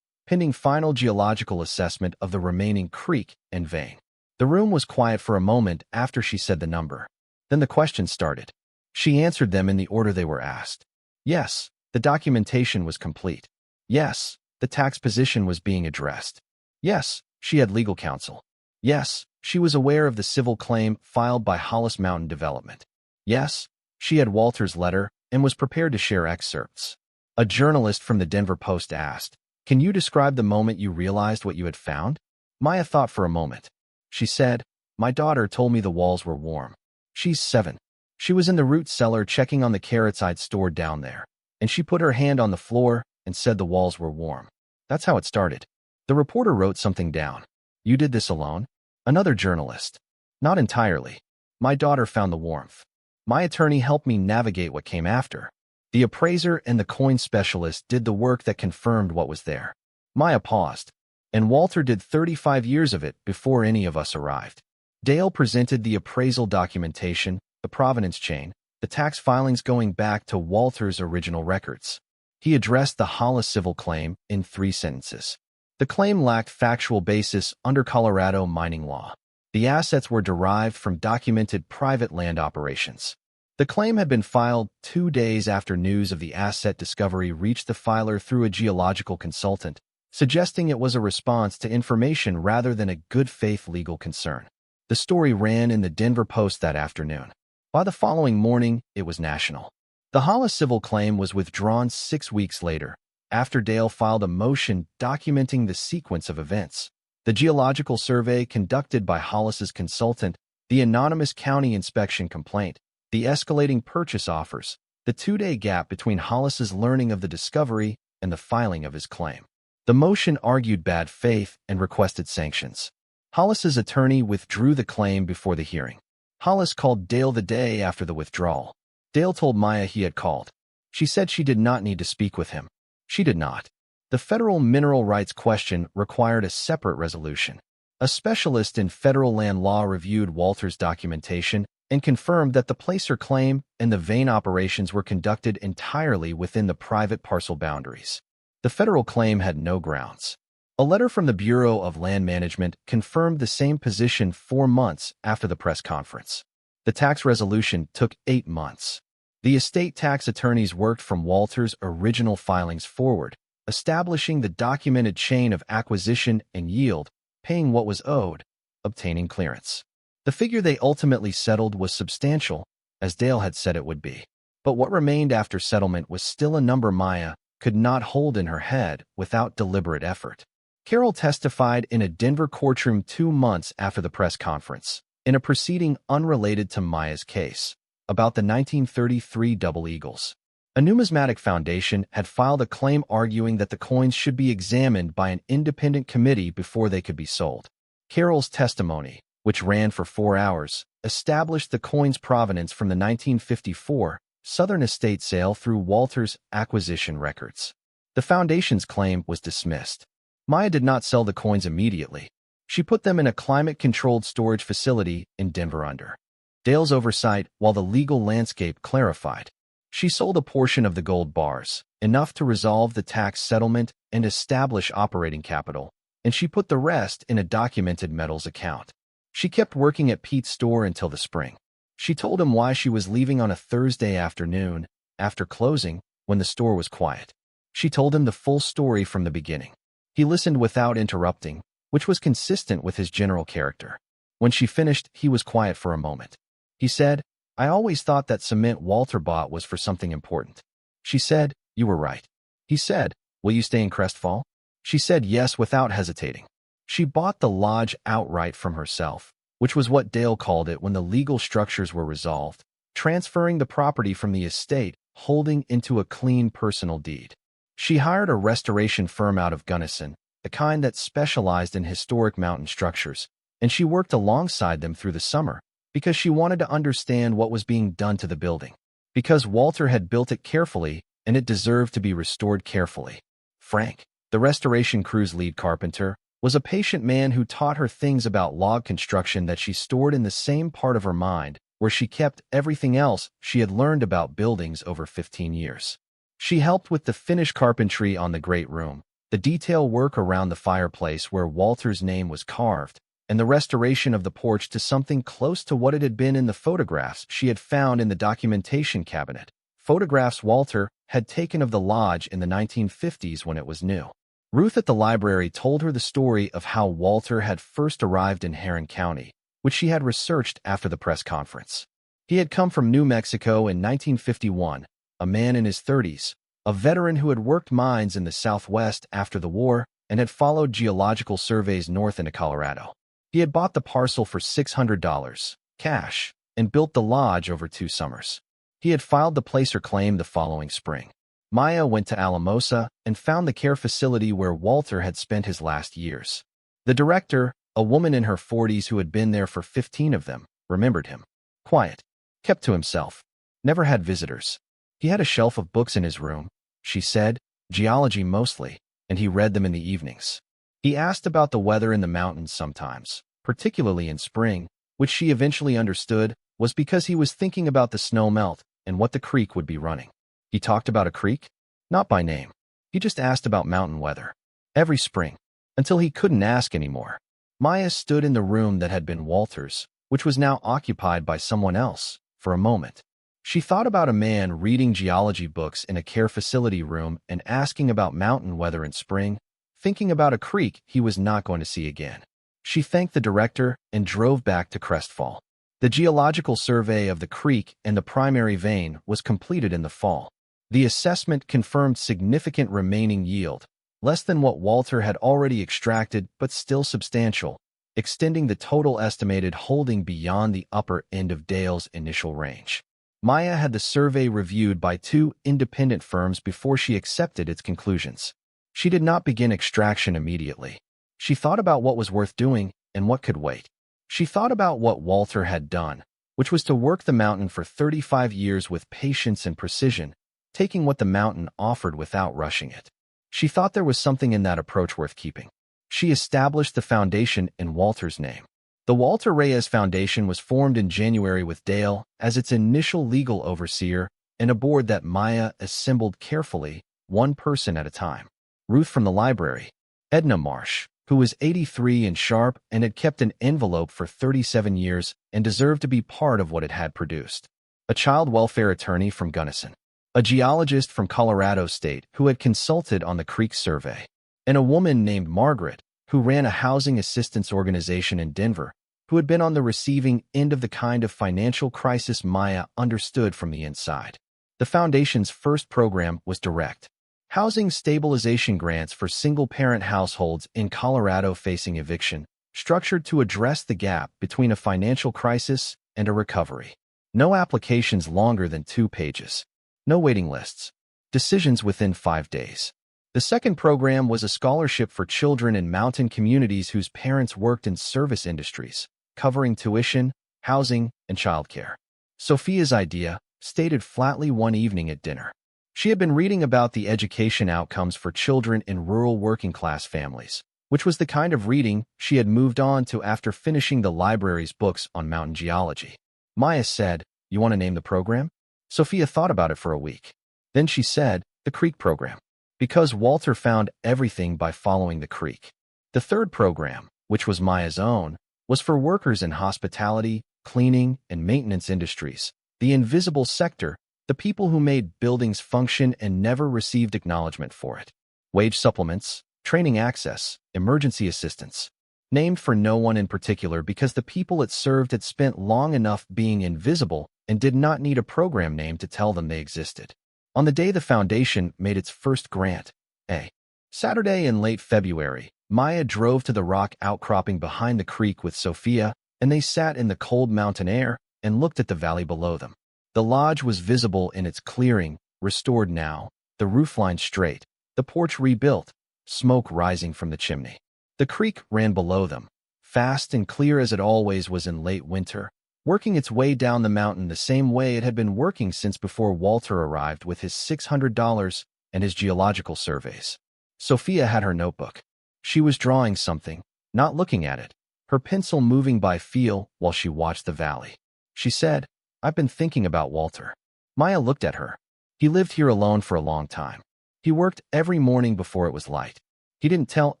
pending final geological assessment of the remaining creek and vein. The room was quiet for a moment after she said the number. Then the questions started. She answered them in the order they were asked. Yes, the documentation was complete. Yes, the tax position was being addressed. Yes, she had legal counsel. Yes, she was aware of the civil claim filed by Hollis Mountain Development. Yes, she had Walter's letter and was prepared to share excerpts. A journalist from the Denver Post asked, "Can you describe the moment you realized what you had found?" Maya thought for a moment. She said, "My daughter told me the walls were warm. She's 7. She was in the root cellar checking on the carrots I'd stored down there, and she put her hand on the floor and said the walls were warm. That's how it started." The reporter wrote something down. "You did this alone?" Another journalist. "Not entirely. My daughter found the warmth. My attorney helped me navigate what came after. The appraiser and the coin specialist did the work that confirmed what was there." Maya paused. "And Walter did 35 years of it before any of us arrived." Dale presented the appraisal documentation, the provenance chain, the tax filings going back to Walter's original records. He addressed the Hollis civil claim in 3 sentences. The claim lacked factual basis under Colorado mining law. The assets were derived from documented private land operations. The claim had been filed 2 days after news of the asset discovery reached the filer through a geological consultant, suggesting it was a response to information rather than a good-faith legal concern. The story ran in the Denver Post that afternoon. By the following morning, it was national. The Hollis civil claim was withdrawn 6 weeks later, after Dale filed a motion documenting the sequence of events. The geological survey conducted by Hollis's consultant, the anonymous county inspection complaint, the escalating purchase offers, the 2-day gap between Hollis's learning of the discovery and the filing of his claim. The motion argued bad faith and requested sanctions. Hollis's attorney withdrew the claim before the hearing. Hollis called Dale the day after the withdrawal. Dale told Maya he had called. She said she did not need to speak with him. She did not. The federal mineral rights question required a separate resolution. A specialist in federal land law reviewed Walter's documentation and confirmed that the placer claim and the vein operations were conducted entirely within the private parcel boundaries. The federal claim had no grounds. A letter from the Bureau of Land Management confirmed the same position 4 months after the press conference. The tax resolution took 8 months. The estate tax attorneys worked from Walter's original filings forward, establishing the documented chain of acquisition and yield, paying what was owed, obtaining clearance. The figure they ultimately settled was substantial, as Dale had said it would be. But what remained after settlement was still a number Maya could not hold in her head without deliberate effort. Carol testified in a Denver courtroom 2 months after the press conference, in a proceeding unrelated to Maya's case, about the 1933 Double Eagles. A numismatic foundation had filed a claim arguing that the coins should be examined by an independent committee before they could be sold. Carol's testimony, which ran for 4 hours, established the coin's provenance from the 1954 Southern estate sale through Walter's acquisition records. The foundation's claim was dismissed. Maya did not sell the coins immediately. She put them in a climate-controlled storage facility in Denver under Dale's oversight while the legal landscape clarified. She sold a portion of the gold bars, enough to resolve the tax settlement and establish operating capital, and she put the rest in a documented metals account. She kept working at Pete's store until the spring. She told him why she was leaving on a Thursday afternoon, after closing, when the store was quiet. She told him the full story from the beginning. He listened without interrupting, which was consistent with his general character. When she finished, he was quiet for a moment. He said, "I always thought that cement Walter bought was for something important." She said, "You were right." He said, "Will you stay in Crestfall?" She said yes without hesitating. She bought the lodge outright from herself, which was what Dale called it when the legal structures were resolved, transferring the property from the estate holding into a clean personal deed. She hired a restoration firm out of Gunnison, the kind that specialized in historic mountain structures, and she worked alongside them through the summer, because she wanted to understand what was being done to the building. Because Walter had built it carefully, and it deserved to be restored carefully. Frank, the restoration crew's lead carpenter, was a patient man who taught her things about log construction that she stored in the same part of her mind where she kept everything else she had learned about buildings over 15 years. She helped with the finish carpentry on the great room, the detail work around the fireplace where Walter's name was carved, and the restoration of the porch to something close to what it had been in the photographs she had found in the documentation cabinet, photographs Walter had taken of the lodge in the 1950s when it was new. Ruth at the library told her the story of how Walter had first arrived in Heron County, which she had researched after the press conference. He had come from New Mexico in 1951, a man in his 30s, a veteran who had worked mines in the Southwest after the war and had followed geological surveys north into Colorado. He had bought the parcel for $600, cash, and built the lodge over 2 summers. He had filed the placer claim the following spring. Maya went to Alamosa and found the care facility where Walter had spent his last years. The director, a woman in her 40s who had been there for 15 of them, remembered him. Quiet, kept to himself, never had visitors. He had a shelf of books in his room, she said, geology mostly, and he read them in the evenings. He asked about the weather in the mountains sometimes, particularly in spring, which she eventually understood was because he was thinking about the snow melt and what the creek would be running. He talked about a creek? Not by name. He just asked about mountain weather. Every spring. Until he couldn't ask anymore. Maya stood in the room that had been Walter's, which was now occupied by someone else, for a moment. She thought about a man reading geology books in a care facility room and asking about mountain weather in spring, thinking about a creek he was not going to see again. She thanked the director and drove back to Crestfall. The geological survey of the creek and the primary vein was completed in the fall. The assessment confirmed significant remaining yield, less than what Walter had already extracted but still substantial, extending the total estimated holding beyond the upper end of Dale's initial range. Maya had the survey reviewed by 2 independent firms before she accepted its conclusions. She did not begin extraction immediately. She thought about what was worth doing and what could wait. She thought about what Walter had done, which was to work the mountain for 35 years with patience and precision, taking what the mountain offered without rushing it. She thought there was something in that approach worth keeping. She established the foundation in Walter's name. The Walter Reyes Foundation was formed in January with Dale as its initial legal overseer and a board that Maya assembled carefully, one person at a time. Ruth from the library, Edna Marsh, who was 83 and sharp and had kept an envelope for 37 years and deserved to be part of what it had produced. A child welfare attorney from Gunnison. A geologist from Colorado State who had consulted on the creek survey. And a woman named Margaret, who ran a housing assistance organization in Denver, who had been on the receiving end of the kind of financial crisis Maya understood from the inside. The Foundation's first program was direct housing stabilization grants for single-parent households in Colorado facing eviction, structured to address the gap between a financial crisis and a recovery. No applications longer than 2 pages. No waiting lists. Decisions within 5 days. The second program was a scholarship for children in mountain communities whose parents worked in service industries, covering tuition, housing, and childcare. Sofia's idea, stated flatly one evening at dinner. She had been reading about the education outcomes for children in rural working-class families, which was the kind of reading she had moved on to after finishing the library's books on mountain geology. Maya said, "You want to name the program?" Sofia thought about it for a week. Then she said, "The Creek Program." Because Walter found everything by following the creek. The third program, which was Maya's own, was for workers in hospitality, cleaning, and maintenance industries, the invisible sector, the people who made buildings function and never received acknowledgement for it. Wage supplements, training access, emergency assistance. Named for no one in particular because the people it served had spent long enough being invisible and did not need a program name to tell them they existed. On the day the Foundation made its first grant, a Saturday in late February, Maya drove to the rock outcropping behind the creek with Sofia, and they sat in the cold mountain air and looked at the valley below them. The lodge was visible in its clearing, restored now, the roofline straight, the porch rebuilt, smoke rising from the chimney. The creek ran below them, fast and clear as it always was in late winter, working its way down the mountain the same way it had been working since before Walter arrived with his $600 and his geological surveys. Sofia had her notebook. She was drawing something, not looking at it, her pencil moving by feel while she watched the valley. She said, "I've been thinking about Walter." Maya looked at her. He lived here alone for a long time. He worked every morning before it was light. He didn't tell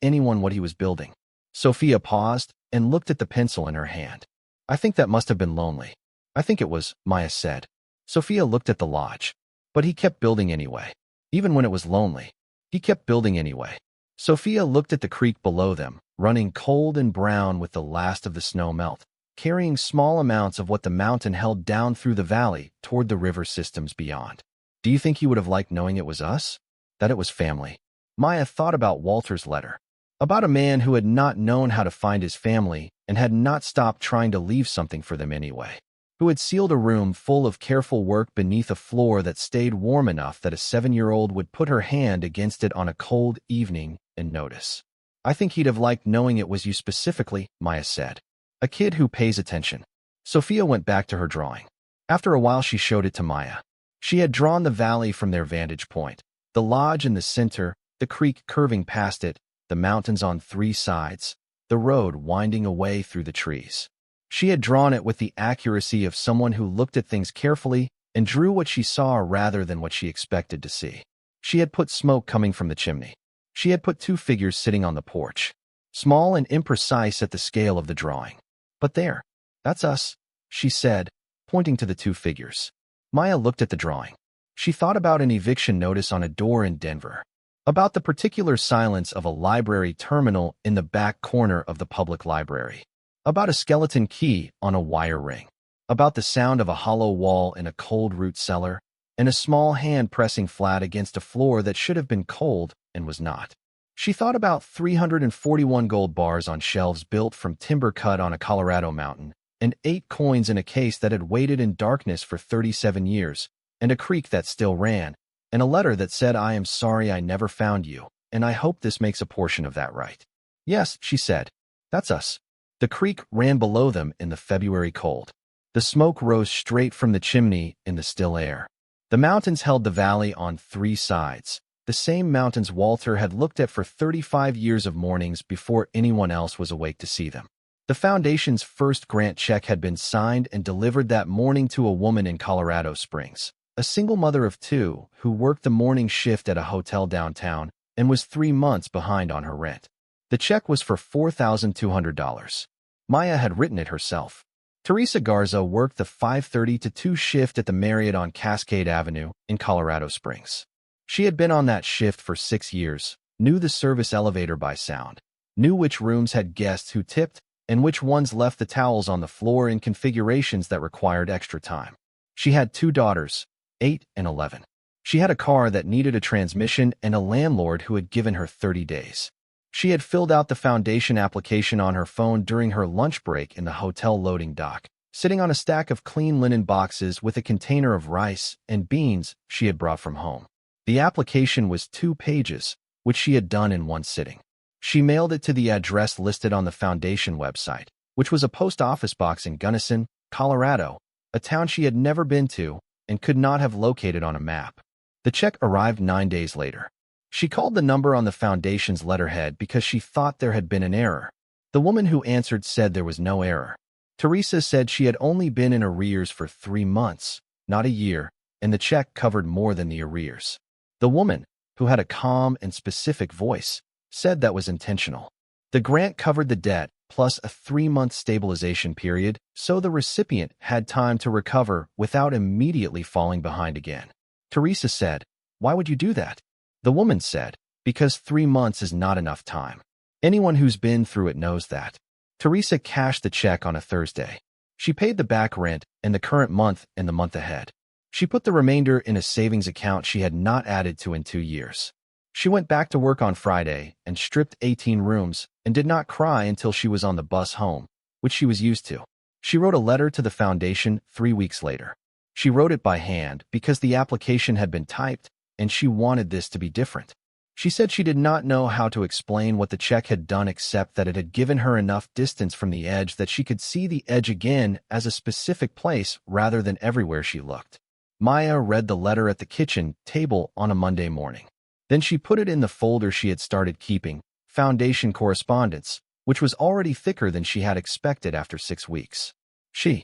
anyone what he was building. Sofia paused and looked at the pencil in her hand. "I think that must have been lonely." "I think it was," Maya said. Sofia looked at the lodge. But he kept building anyway. Even when it was lonely, he kept building anyway. Sofia looked at the creek below them, running cold and brown with the last of the snow melt, carrying small amounts of what the mountain held down through the valley toward the river systems beyond. "Do you think he would have liked knowing it was us? That it was family?" Maya thought about Walter's letter. About a man who had not known how to find his family and had not stopped trying to leave something for them anyway. Who had sealed a room full of careful work beneath a floor that stayed warm enough that a 7-year-old would put her hand against it on a cold evening and notice. "I think he'd have liked knowing it was you specifically," Maya said. "A kid who pays attention." Sofia went back to her drawing. After a while she showed it to Maya. She had drawn the valley from their vantage point, the lodge in the center, the creek curving past it, the mountains on 3 sides, the road winding away through the trees. She had drawn it with the accuracy of someone who looked at things carefully and drew what she saw rather than what she expected to see. She had put smoke coming from the chimney. She had put 2 figures sitting on the porch, small and imprecise at the scale of the drawing. "But there, that's us," she said, pointing to the 2 figures. Maya looked at the drawing. She thought about an eviction notice on a door in Denver, about the particular silence of a library terminal in the back corner of the public library, about a skeleton key on a wire ring, about the sound of a hollow wall in a cold root cellar, and a small hand pressing flat against a floor that should have been cold and was not. She thought about 341 gold bars on shelves built from timber cut on a Colorado mountain, and 8 coins in a case that had waited in darkness for 37 years, and a creek that still ran, and a letter that said, "I am sorry I never found you, and I hope this makes a portion of that right." "Yes," she said. "That's us." The creek ran below them in the February cold. The smoke rose straight from the chimney in the still air. The mountains held the valley on 3 sides, the same mountains Walter had looked at for 35 years of mornings before anyone else was awake to see them. The foundation's first grant check had been signed and delivered that morning to a woman in Colorado Springs, a single mother of two who worked the morning shift at a hotel downtown and was 3 months behind on her rent. The check was for $4,200. Maya had written it herself. Teresa Garza worked the 5:30 to 2 shift at the Marriott on Cascade Avenue in Colorado Springs. She had been on that shift for 6 years, knew the service elevator by sound, knew which rooms had guests who tipped and which ones left the towels on the floor in configurations that required extra time. She had 2 daughters, 8 and 11. She had a car that needed a transmission and a landlord who had given her 30 days. She had filled out the foundation application on her phone during her lunch break in the hotel loading dock, sitting on a stack of clean linen boxes with a container of rice and beans she had brought from home. The application was 2 pages, which she had done in one sitting. She mailed it to the address listed on the foundation website, which was a post office box in Gunnison, Colorado, a town she had never been to and could not have located on a map. The check arrived 9 days later. She called the number on the foundation's letterhead because she thought there had been an error. The woman who answered said there was no error. Teresa said she had only been in arrears for 3 months, not a year, and the check covered more than the arrears. The woman, who had a calm and specific voice, said that was intentional. The grant covered the debt plus a 3-month stabilization period, so the recipient had time to recover without immediately falling behind again. Teresa said, "Why would you do that?" The woman said, "Because 3 months is not enough time. Anyone who's been through it knows that." Teresa cashed the check on a Thursday. She paid the back rent and the current month and the month ahead. She put the remainder in a savings account she had not added to in 2 years. She went back to work on Friday and stripped 18 rooms and did not cry until she was on the bus home, which she was used to. She wrote a letter to the foundation 3 weeks later. She wrote it by hand because the application had been typed and she wanted this to be different. She said she did not know how to explain what the check had done except that it had given her enough distance from the edge that she could see the edge again as a specific place rather than everywhere she looked. Maya read the letter at the kitchen table on a Monday morning. Then she put it in the folder she had started keeping, Foundation Correspondence, which was already thicker than she had expected after 6 weeks. She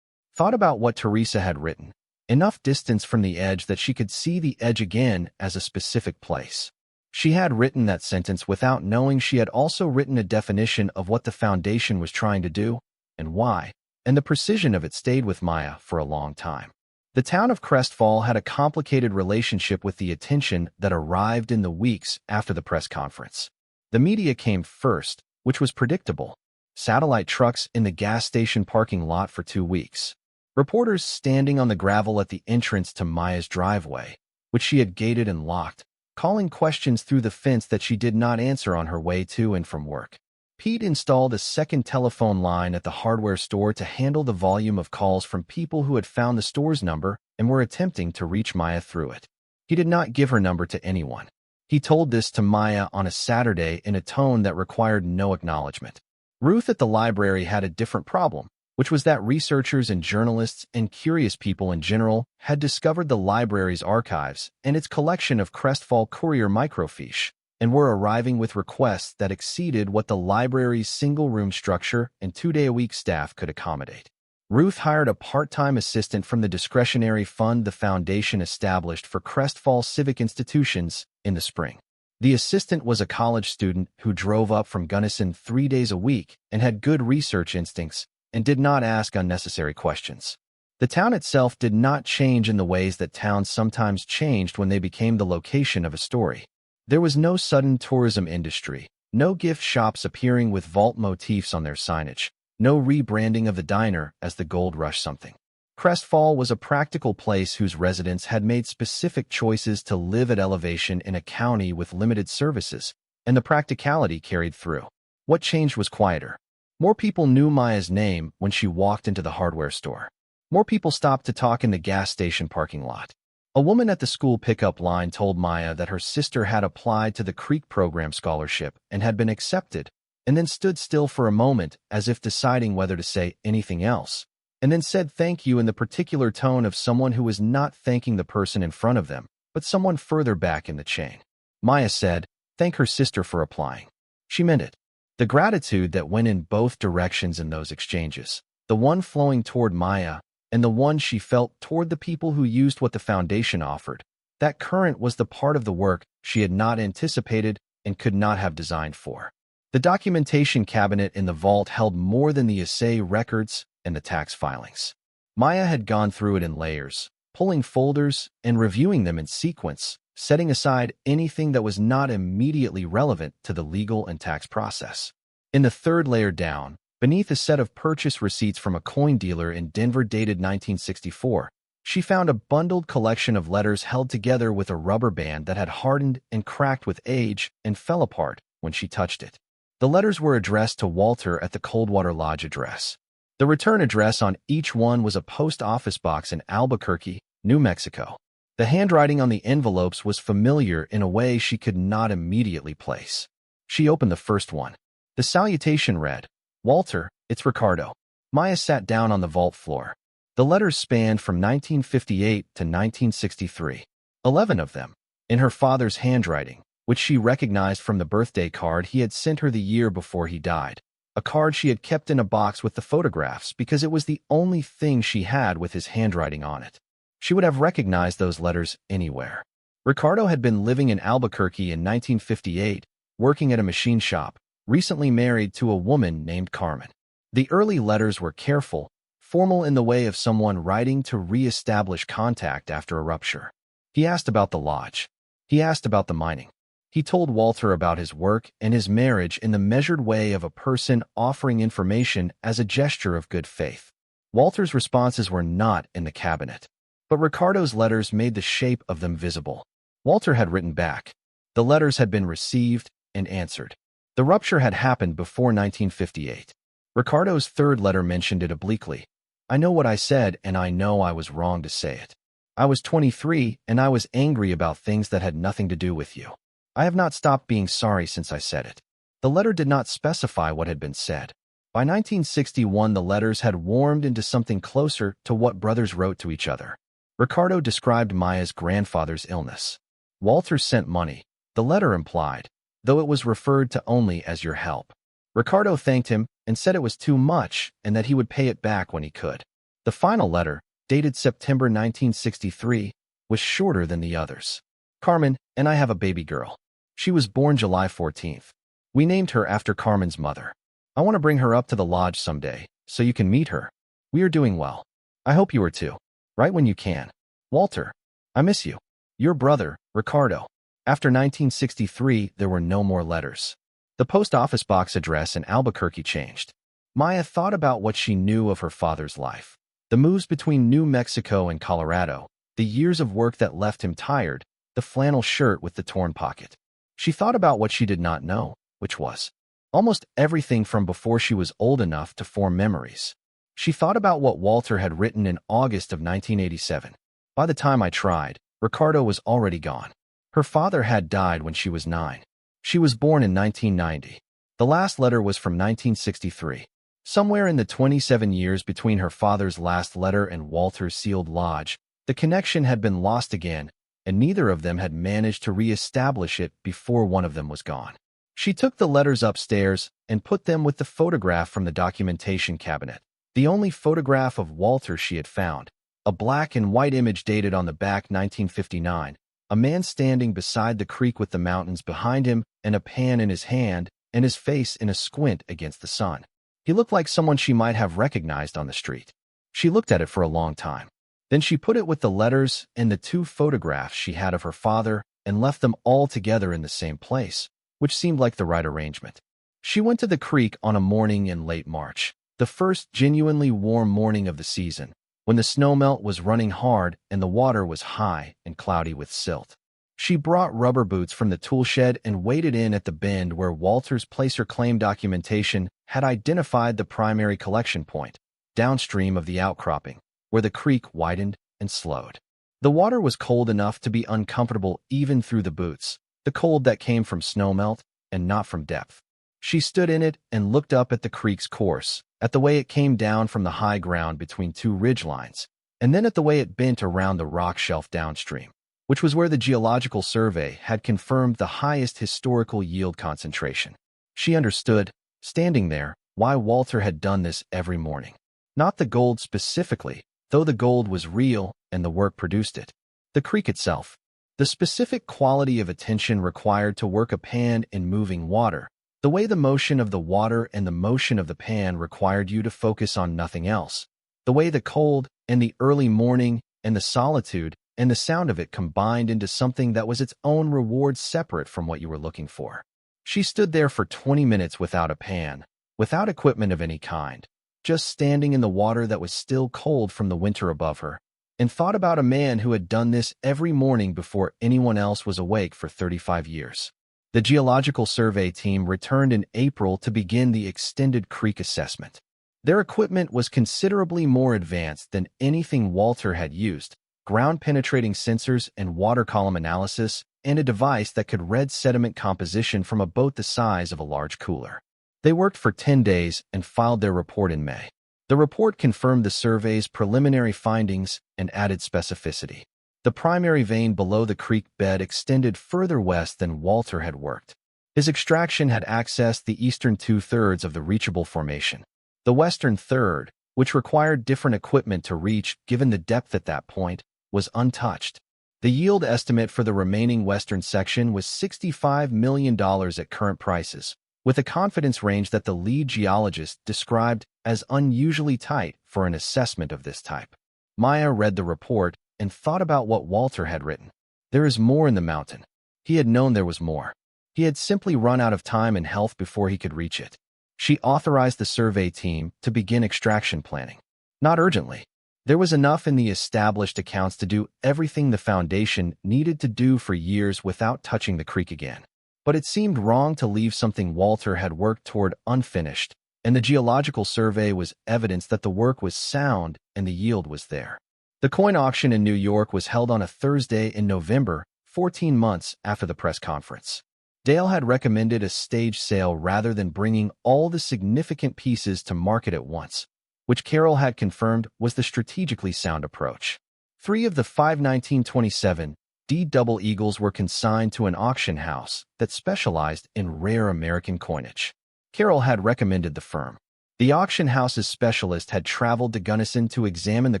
thought about what Teresa had written, enough distance from the edge that she could see the edge again as a specific place. She had written that sentence without knowing she had also written a definition of what the foundation was trying to do and why, and the precision of it stayed with Maya for a long time. The town of Crestfall had a complicated relationship with the attention that arrived in the weeks after the press conference. The media came first, which was predictable. Satellite trucks in the gas station parking lot for 2 weeks. Reporters standing on the gravel at the entrance to Maya's driveway, which she had gated and locked, calling questions through the fence that she did not answer on her way to and from work. Pete installed a second telephone line at the hardware store to handle the volume of calls from people who had found the store's number and were attempting to reach Maya through it. He did not give her number to anyone. He told this to Maya on a Saturday in a tone that required no acknowledgement. Ruth at the library had a different problem, which was that researchers and journalists and curious people in general had discovered the library's archives and its collection of Crestfall Courier microfiche, and were arriving with requests that exceeded what the library's single-room structure and 2-day-a-week staff could accommodate. Ruth hired a part-time assistant from the discretionary fund the foundation established for Crestfall civic institutions in the spring. The assistant was a college student who drove up from Gunnison 3 days a week and had good research instincts and did not ask unnecessary questions. The town itself did not change in the ways that towns sometimes changed when they became the location of a story. There was no sudden tourism industry, no gift shops appearing with vault motifs on their signage, no rebranding of the diner as the Gold Rush something. Crestfall was a practical place whose residents had made specific choices to live at elevation in a county with limited services, and the practicality carried through. What changed was quieter. More people knew Maya's name when she walked into the hardware store. More people stopped to talk in the gas station parking lot. A woman at the school pickup line told Maya that her sister had applied to the Creek Program scholarship and had been accepted, and then stood still for a moment as if deciding whether to say anything else, and then said thank you in the particular tone of someone who was not thanking the person in front of them, but someone further back in the chain. Maya said, thank her sister for applying. She meant it. The gratitude that went in both directions in those exchanges, the one flowing toward Maya and the one she felt toward the people who used what the foundation offered, that current was the part of the work she had not anticipated and could not have designed for. The documentation cabinet in the vault held more than the assay records and the tax filings. Maya had gone through it in layers, pulling folders and reviewing them in sequence, setting aside anything that was not immediately relevant to the legal and tax process. In the third layer down, beneath a set of purchase receipts from a coin dealer in Denver dated 1964, she found a bundled collection of letters held together with a rubber band that had hardened and cracked with age and fell apart when she touched it. The letters were addressed to Walter at the Coldwater Lodge address. The return address on each one was a post office box in Albuquerque, New Mexico. The handwriting on the envelopes was familiar in a way she could not immediately place. She opened the first one. The salutation read, "Walter, it's Ricardo." Maya sat down on the vault floor. The letters spanned from 1958 to 1963. 11 of them, in her father's handwriting, which she recognized from the birthday card he had sent her the year before he died. A card she had kept in a box with the photographs because it was the only thing she had with his handwriting on it. She would have recognized those letters anywhere. Ricardo had been living in Albuquerque in 1958, working at a machine shop, recently married to a woman named Carmen. The early letters were careful, formal in the way of someone writing to re-establish contact after a rupture. He asked about the lodge. He asked about the mining. He told Walter about his work and his marriage in the measured way of a person offering information as a gesture of good faith. Walter's responses were not in the cabinet, but Ricardo's letters made the shape of them visible. Walter had written back. The letters had been received and answered. The rupture had happened before 1958. Ricardo's third letter mentioned it obliquely. "I know what I said, and I know I was wrong to say it. I was 23, and I was angry about things that had nothing to do with you. I have not stopped being sorry since I said it." The letter did not specify what had been said. By 1961, the letters had warmed into something closer to what brothers wrote to each other. Ricardo described Maya's grandfather's illness. Walter sent money, the letter implied, though it was referred to only as your help. Ricardo thanked him and said it was too much and that he would pay it back when he could. The final letter, dated September 1963, was shorter than the others. "Carmen, and I have a baby girl. She was born July 14th. We named her after Carmen's mother. I want to bring her up to the lodge someday, so you can meet her. We are doing well. I hope you are too. Write when you can. Walter, I miss you. Your brother, Ricardo." After 1963, there were no more letters. The post office box address in Albuquerque changed. Maya thought about what she knew of her father's life. The moves between New Mexico and Colorado, the years of work that left him tired, the flannel shirt with the torn pocket. She thought about what she did not know, which was almost everything from before she was old enough to form memories. She thought about what Walter had written in August of 1987. "By the time I tried, Ricardo was already gone. Her father had died when she was 9. She was born in 1990. The last letter was from 1963. Somewhere in the 27 years between her father's last letter and Walter's sealed lodge, the connection had been lost again, and neither of them had managed to re-establish it before one of them was gone." She took the letters upstairs and put them with the photograph from the documentation cabinet, the only photograph of Walter she had found, a black and white image dated on the back 1959, a man standing beside the creek with the mountains behind him and a pan in his hand and his face in a squint against the sun. He looked like someone she might have recognized on the street. She looked at it for a long time. Then she put it with the letters and the 2 photographs she had of her father and left them all together in the same place, which seemed like the right arrangement. She went to the creek on a morning in late March, the first genuinely warm morning of the season, when the snowmelt was running hard and the water was high and cloudy with silt. She brought rubber boots from the tool shed and waded in at the bend where Walter's placer claim documentation had identified the primary collection point, downstream of the outcropping, where the creek widened and slowed. The water was cold enough to be uncomfortable even through the boots, the cold that came from snowmelt and not from depth. She stood in it and looked up at the creek's course, at the way it came down from the high ground between 2 ridgelines, and then at the way it bent around the rock shelf downstream, which was where the Geological Survey had confirmed the highest historical yield concentration. She understood, standing there, why Walter had done this every morning. Not the gold specifically, though the gold was real and the work produced it. The creek itself. The specific quality of attention required to work a pan in moving water. The way the motion of the water and the motion of the pan required you to focus on nothing else. The way the cold and the early morning and the solitude and the sound of it combined into something that was its own reward separate from what you were looking for. She stood there for 20 minutes without a pan, without equipment of any kind, just standing in the water that was still cold from the winter above her, and thought about a man who had done this every morning before anyone else was awake for 35 years. The Geological Survey team returned in April to begin the extended creek assessment. Their equipment was considerably more advanced than anything Walter had used, ground-penetrating sensors and water column analysis, and a device that could read sediment composition from a boat the size of a large cooler. They worked for 10 days and filed their report in May. The report confirmed the survey's preliminary findings and added specificity. The primary vein below the creek bed extended further west than Walter had worked. His extraction had accessed the eastern two-thirds of the reachable formation. The western third, which required different equipment to reach given the depth at that point, was untouched. The yield estimate for the remaining western section was $65 million at current prices, with a confidence range that the lead geologist described as unusually tight for an assessment of this type. Maya read the report and thought about what Walter had written. There is more in the mountain. He had known there was more. He had simply run out of time and health before he could reach it. She authorized the survey team to begin extraction planning. Not urgently. There was enough in the established accounts to do everything the foundation needed to do for years without touching the creek again. But it seemed wrong to leave something Walter had worked toward unfinished, and the Geological Survey was evidence that the work was sound and the yield was there. The coin auction in New York was held on a Thursday in November, 14 months after the press conference. Dale had recommended a stage sale rather than bringing all the significant pieces to market at once, which Carroll had confirmed was the strategically sound approach. 3 of the 5 1927 D double eagles were consigned to an auction house that specialized in rare American coinage. Carroll had recommended the firm. The auction house's specialist had traveled to Gunnison to examine the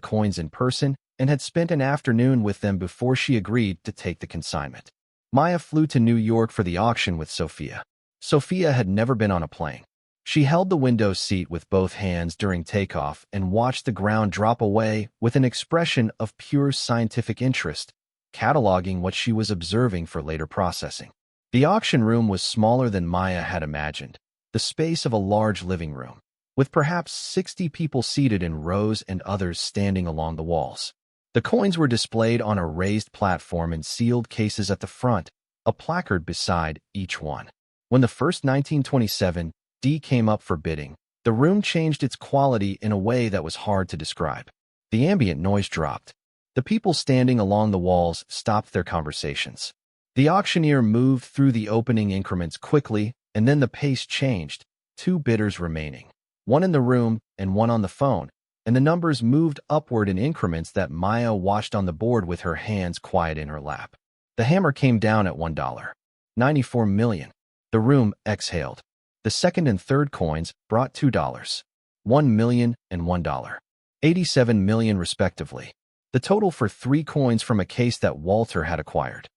coins in person and had spent an afternoon with them before she agreed to take the consignment. Maya flew to New York for the auction with Sofia. Sofia had never been on a plane. She held the window seat with both hands during takeoff and watched the ground drop away with an expression of pure scientific interest, cataloging what she was observing for later processing. The auction room was smaller than Maya had imagined, the space of a large living room, with perhaps 60 people seated in rows and others standing along the walls. The coins were displayed on a raised platform in sealed cases at the front, a placard beside each one. When the first 1927 D came up for bidding, the room changed its quality in a way that was hard to describe. The ambient noise dropped. The people standing along the walls stopped their conversations. The auctioneer moved through the opening increments quickly, and then the pace changed, 2 bidders remaining, one in the room and one on the phone, and the numbers moved upward in increments that Maya watched on the board with her hands quiet in her lap. The hammer came down at $1. 94 million. The room exhaled. The second and third coins brought $2. 1 million and $1. 87 million respectively. The total for 3 coins from a case that Walter had acquired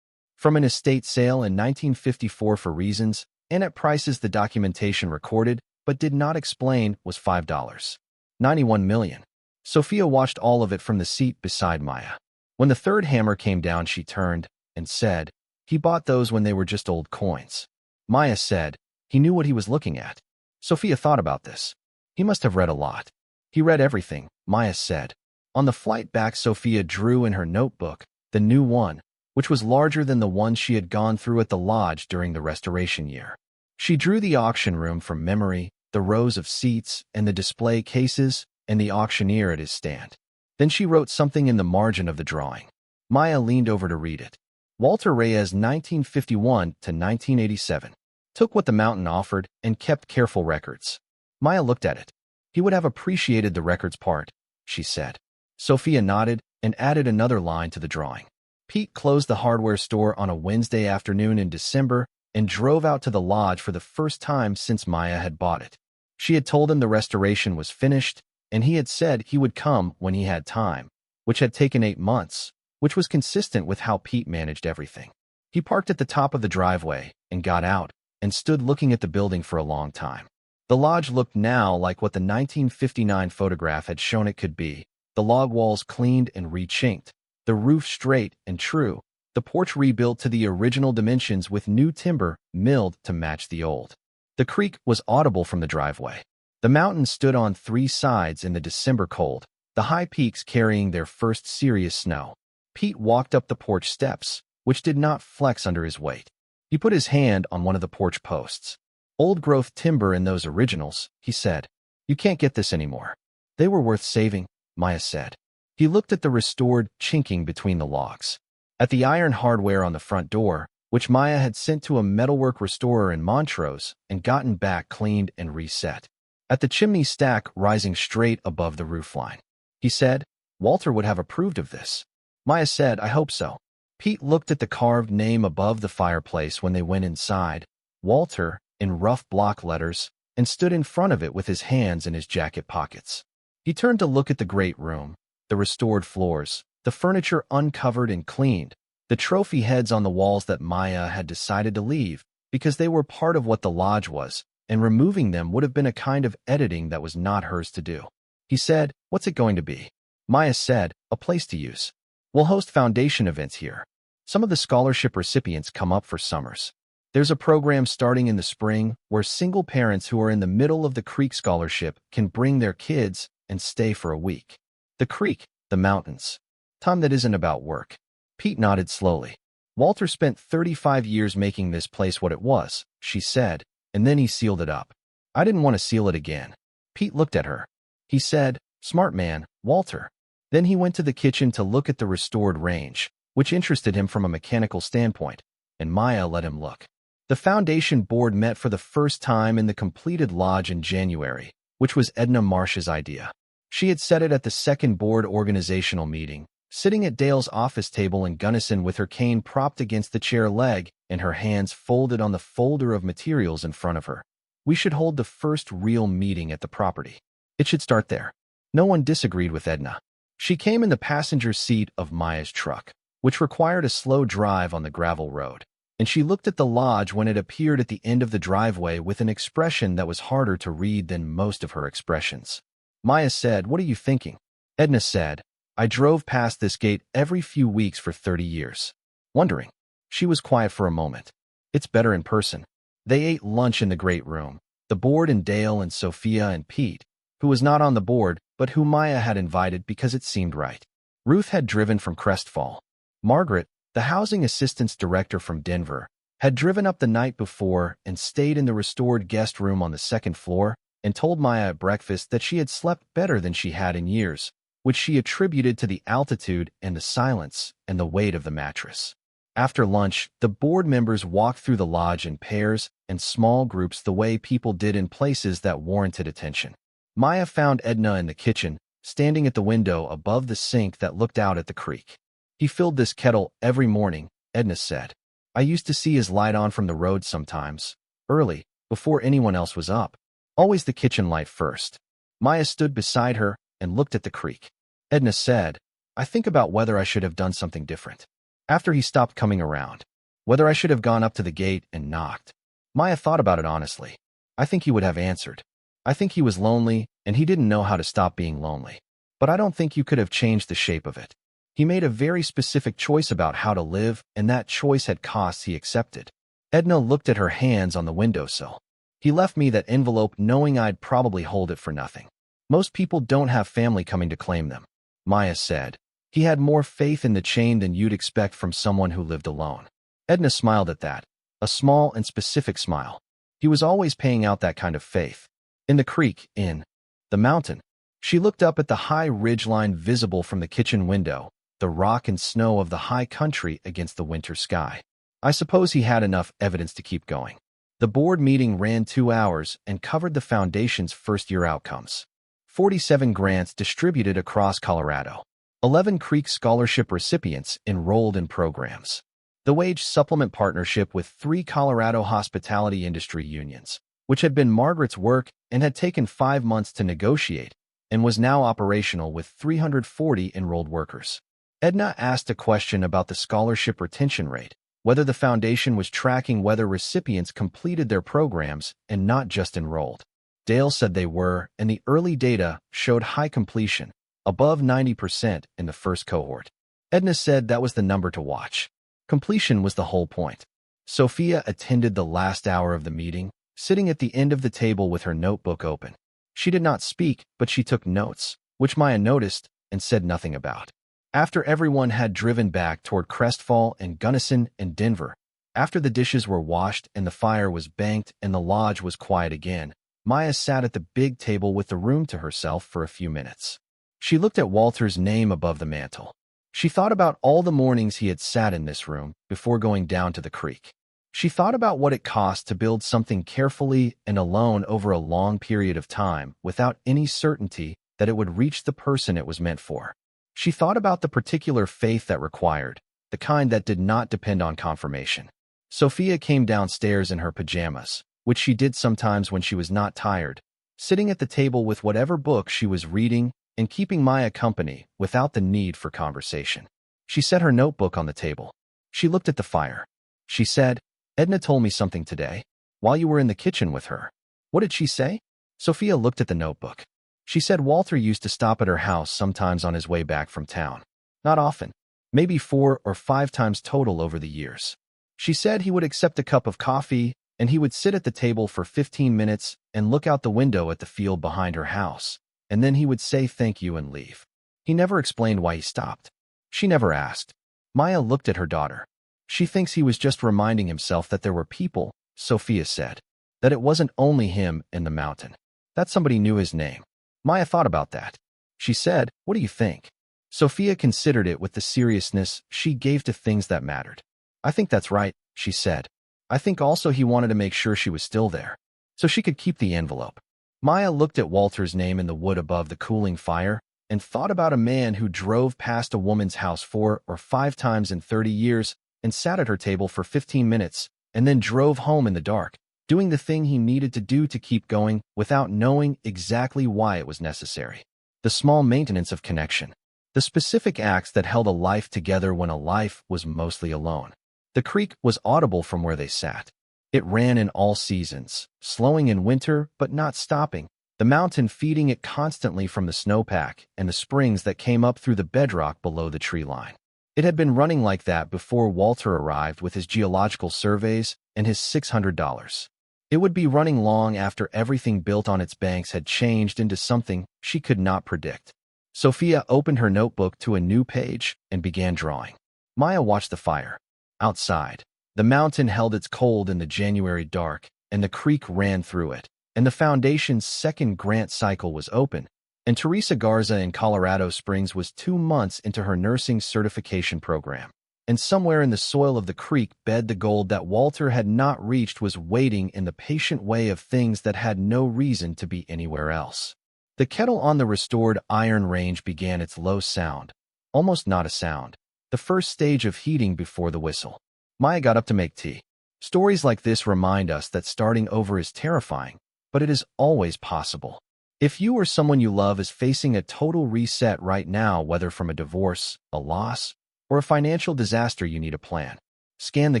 from an estate sale in 1954 for reasons and at prices the documentation recorded but did not explain was $5. 91 million. Sofia watched all of it from the seat beside Maya. When the third hammer came down, she turned and said, "He bought those when they were just old coins." Maya said, "He knew what he was looking at." Sofia thought about this. "He must have read a lot." "He read everything," Maya said. On the flight back, Sofia drew in her notebook, the new one, which was larger than the ones she had gone through at the lodge during the restoration year. She drew the auction room from memory, the rows of seats and the display cases, and the auctioneer at his stand. Then she wrote something in the margin of the drawing. Maya leaned over to read it. Walter Reyes, 1951 to 1987. Took what the mountain offered and kept careful records. Maya looked at it. "He would have appreciated the records part," she said. Sofia nodded and added another line to the drawing. Pete closed the hardware store on a Wednesday afternoon in December and drove out to the lodge for the first time since Maya had bought it. She had told him the restoration was finished, and he had said he would come when he had time, which had taken 8 months, which was consistent with how Pete managed everything. He parked at the top of the driveway and got out and stood looking at the building for a long time. The lodge looked now like what the 1959 photograph had shown it could be, the log walls cleaned and rechinked, the roof straight and true, the porch rebuilt to the original dimensions with new timber milled to match the old. The creek was audible from the driveway. The mountains stood on 3 sides in the December cold, the high peaks carrying their first serious snow. Pete walked up the porch steps, which did not flex under his weight. He put his hand on one of the porch posts. Old-growth timber in those originals, he said. You can't get this anymore. They were worth saving, Maya said. He looked at the restored chinking between the logs. At the iron hardware on the front door, which Maya had sent to a metalwork restorer in Montrose and gotten back cleaned and reset. At the chimney stack rising straight above the roofline. He said, Walter would have approved of this. Maya said, I hope so. Pete looked at the carved name above the fireplace when they went inside, Walter, in rough block letters, and stood in front of it with his hands in his jacket pockets. He turned to look at the great room, the restored floors, the furniture uncovered and cleaned, the trophy heads on the walls that Maya had decided to leave because they were part of what the lodge was, and removing them would have been a kind of editing that was not hers to do. He said, What's it going to be? Maya said, A place to use. We'll host foundation events here. Some of the scholarship recipients come up for summers. There's a program starting in the spring where single parents who are in the middle of the creek scholarship can bring their kids and stay for a week. The creek, the mountains. Time that isn't about work. Pete nodded slowly. Walter spent 35 years making this place what it was, she said, and then he sealed it up. I didn't want to seal it again. Pete looked at her. He said, Smart man, Walter. Then he went to the kitchen to look at the restored range, which interested him from a mechanical standpoint, and Maya let him look. The foundation board met for the first time in the completed lodge in January, which was Edna Marsh's idea. She had said it at the second board organizational meeting, sitting at Dale's office table in Gunnison with her cane propped against the chair leg and her hands folded on the folder of materials in front of her. We should hold the first real meeting at the property. It should start there. No one disagreed with Edna. She came in the passenger seat of Maya's truck, which required a slow drive on the gravel road, and she looked at the lodge when it appeared at the end of the driveway with an expression that was harder to read than most of her expressions. Maya said, What are you thinking? Edna said, I drove past this gate every few weeks for 30 years. Wondering. She was quiet for a moment. It's better in person. They ate lunch in the great room, the board and Dale and Sofia and Pete, who was not on the board, but who Maya had invited because it seemed right. Ruth had driven from Crestfall. Margaret, the housing assistance director from Denver, had driven up the night before and stayed in the restored guest room on the second floor and told Maya at breakfast that she had slept better than she had in years, which she attributed to the altitude and the silence and the weight of the mattress. After lunch, the board members walked through the lodge in pairs and small groups the way people did in places that warranted attention. Maya found Edna in the kitchen, standing at the window above the sink that looked out at the creek. He filled this kettle every morning, Edna said. I used to see his light on from the road sometimes, early, before anyone else was up. Always the kitchen light first. Maya stood beside her and looked at the creek. Edna said, I think about whether I should have done something different. After he stopped coming around, whether I should have gone up to the gate and knocked. Maya thought about it honestly. I think he would have answered. I think he was lonely, and he didn't know how to stop being lonely. But I don't think you could have changed the shape of it. He made a very specific choice about how to live, and that choice had costs he accepted. Edna looked at her hands on the windowsill. He left me that envelope knowing I'd probably hold it for nothing. Most people don't have family coming to claim them. Maya said. He had more faith in the chain than you'd expect from someone who lived alone. Edna smiled at that, a small and specific smile. He was always paying out that kind of faith. In the creek, in the mountain, she looked up at the high ridgeline visible from the kitchen window, the rock and snow of the high country against the winter sky. I suppose he had enough evidence to keep going. The board meeting ran 2 hours and covered the foundation's first-year outcomes. 47 grants distributed across Colorado. 11 Creek Scholarship recipients enrolled in programs. the wage supplement partnership with 3 Colorado hospitality industry unions, which had been Margaret's work and had taken 5 months to negotiate, and was now operational with 340 enrolled workers. Edna asked a question about the scholarship retention rate, whether the foundation was tracking whether recipients completed their programs and not just enrolled. Dale said they were, and the early data showed high completion, above 90% in the first cohort. Edna said that was the number to watch. Completion was the whole point. Sofia attended the last hour of the meeting, sitting at the end of the table with her notebook open. She did not speak, but she took notes, which Maya noticed and said nothing about. After everyone had driven back toward Crestfall and Gunnison and Denver, after the dishes were washed and the fire was banked and the lodge was quiet again, Maya sat at the big table with the room to herself for a few minutes. She looked at Walter's name above the mantel. She thought about all the mornings he had sat in this room before going down to the creek. She thought about what it cost to build something carefully and alone over a long period of time without any certainty that it would reach the person it was meant for. She thought about the particular faith that required, the kind that did not depend on confirmation. Sofia came downstairs in her pajamas, which she did sometimes when she was not tired, sitting at the table with whatever book she was reading and keeping Maya company without the need for conversation. She set her notebook on the table. She looked at the fire. She said, "Edna told me something today, while you were in the kitchen with her." "What did she say?" Sofia looked at the notebook. She said Walter used to stop at her house sometimes on his way back from town. Not often, maybe 4 or 5 times total over the years. She said he would accept a cup of coffee, and he would sit at the table for 15 minutes and look out the window at the field behind her house, and then he would say thank you and leave. He never explained why he stopped. She never asked. Maya looked at her daughter. "She thinks he was just reminding himself that there were people," Sofia said, "that it wasn't only him in the mountain, that somebody knew his name." Maya thought about that. She said, "What do you think?" Sofia considered it with the seriousness she gave to things that mattered. "I think that's right," she said. "I think also he wanted to make sure she was still there, so she could keep the envelope." Maya looked at Walter's name in the wood above the cooling fire and thought about a man who drove past a woman's house 4 or 5 times in 30 years and sat at her table for 15 minutes and then drove home in the dark, doing the thing he needed to do to keep going without knowing exactly why it was necessary. The small maintenance of connection. The specific acts that held a life together when a life was mostly alone. The creek was audible from where they sat. It ran in all seasons, slowing in winter but not stopping, the mountain feeding it constantly from the snowpack and the springs that came up through the bedrock below the tree line. It had been running like that before Walter arrived with his geological surveys and his $600. It would be running long after everything built on its banks had changed into something she could not predict. Sofia opened her notebook to a new page and began drawing. Maya watched the fire. Outside, the mountain held its cold in the January dark, and the creek ran through it, and the foundation's second grant cycle was open, and Teresa Garza in Colorado Springs was 2 months into her nursing certification program. And somewhere in the soil of the creek bed the gold that Walter had not reached was waiting in the patient way of things that had no reason to be anywhere else. The kettle on the restored iron range began its low sound, almost not a sound, the first stage of heating before the whistle. Maya got up to make tea. Stories like this remind us that starting over is terrifying, but it is always possible. If you or someone you love is facing a total reset right now, whether from a divorce, a loss, or a financial disaster, you need a plan. Scan the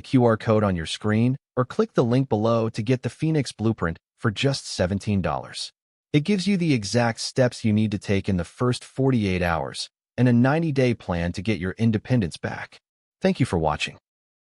QR code on your screen or click the link below to get the Phoenix Blueprint for just $17. It gives you the exact steps you need to take in the first 48 hours and a 90-day plan to get your independence back. Thank you for watching.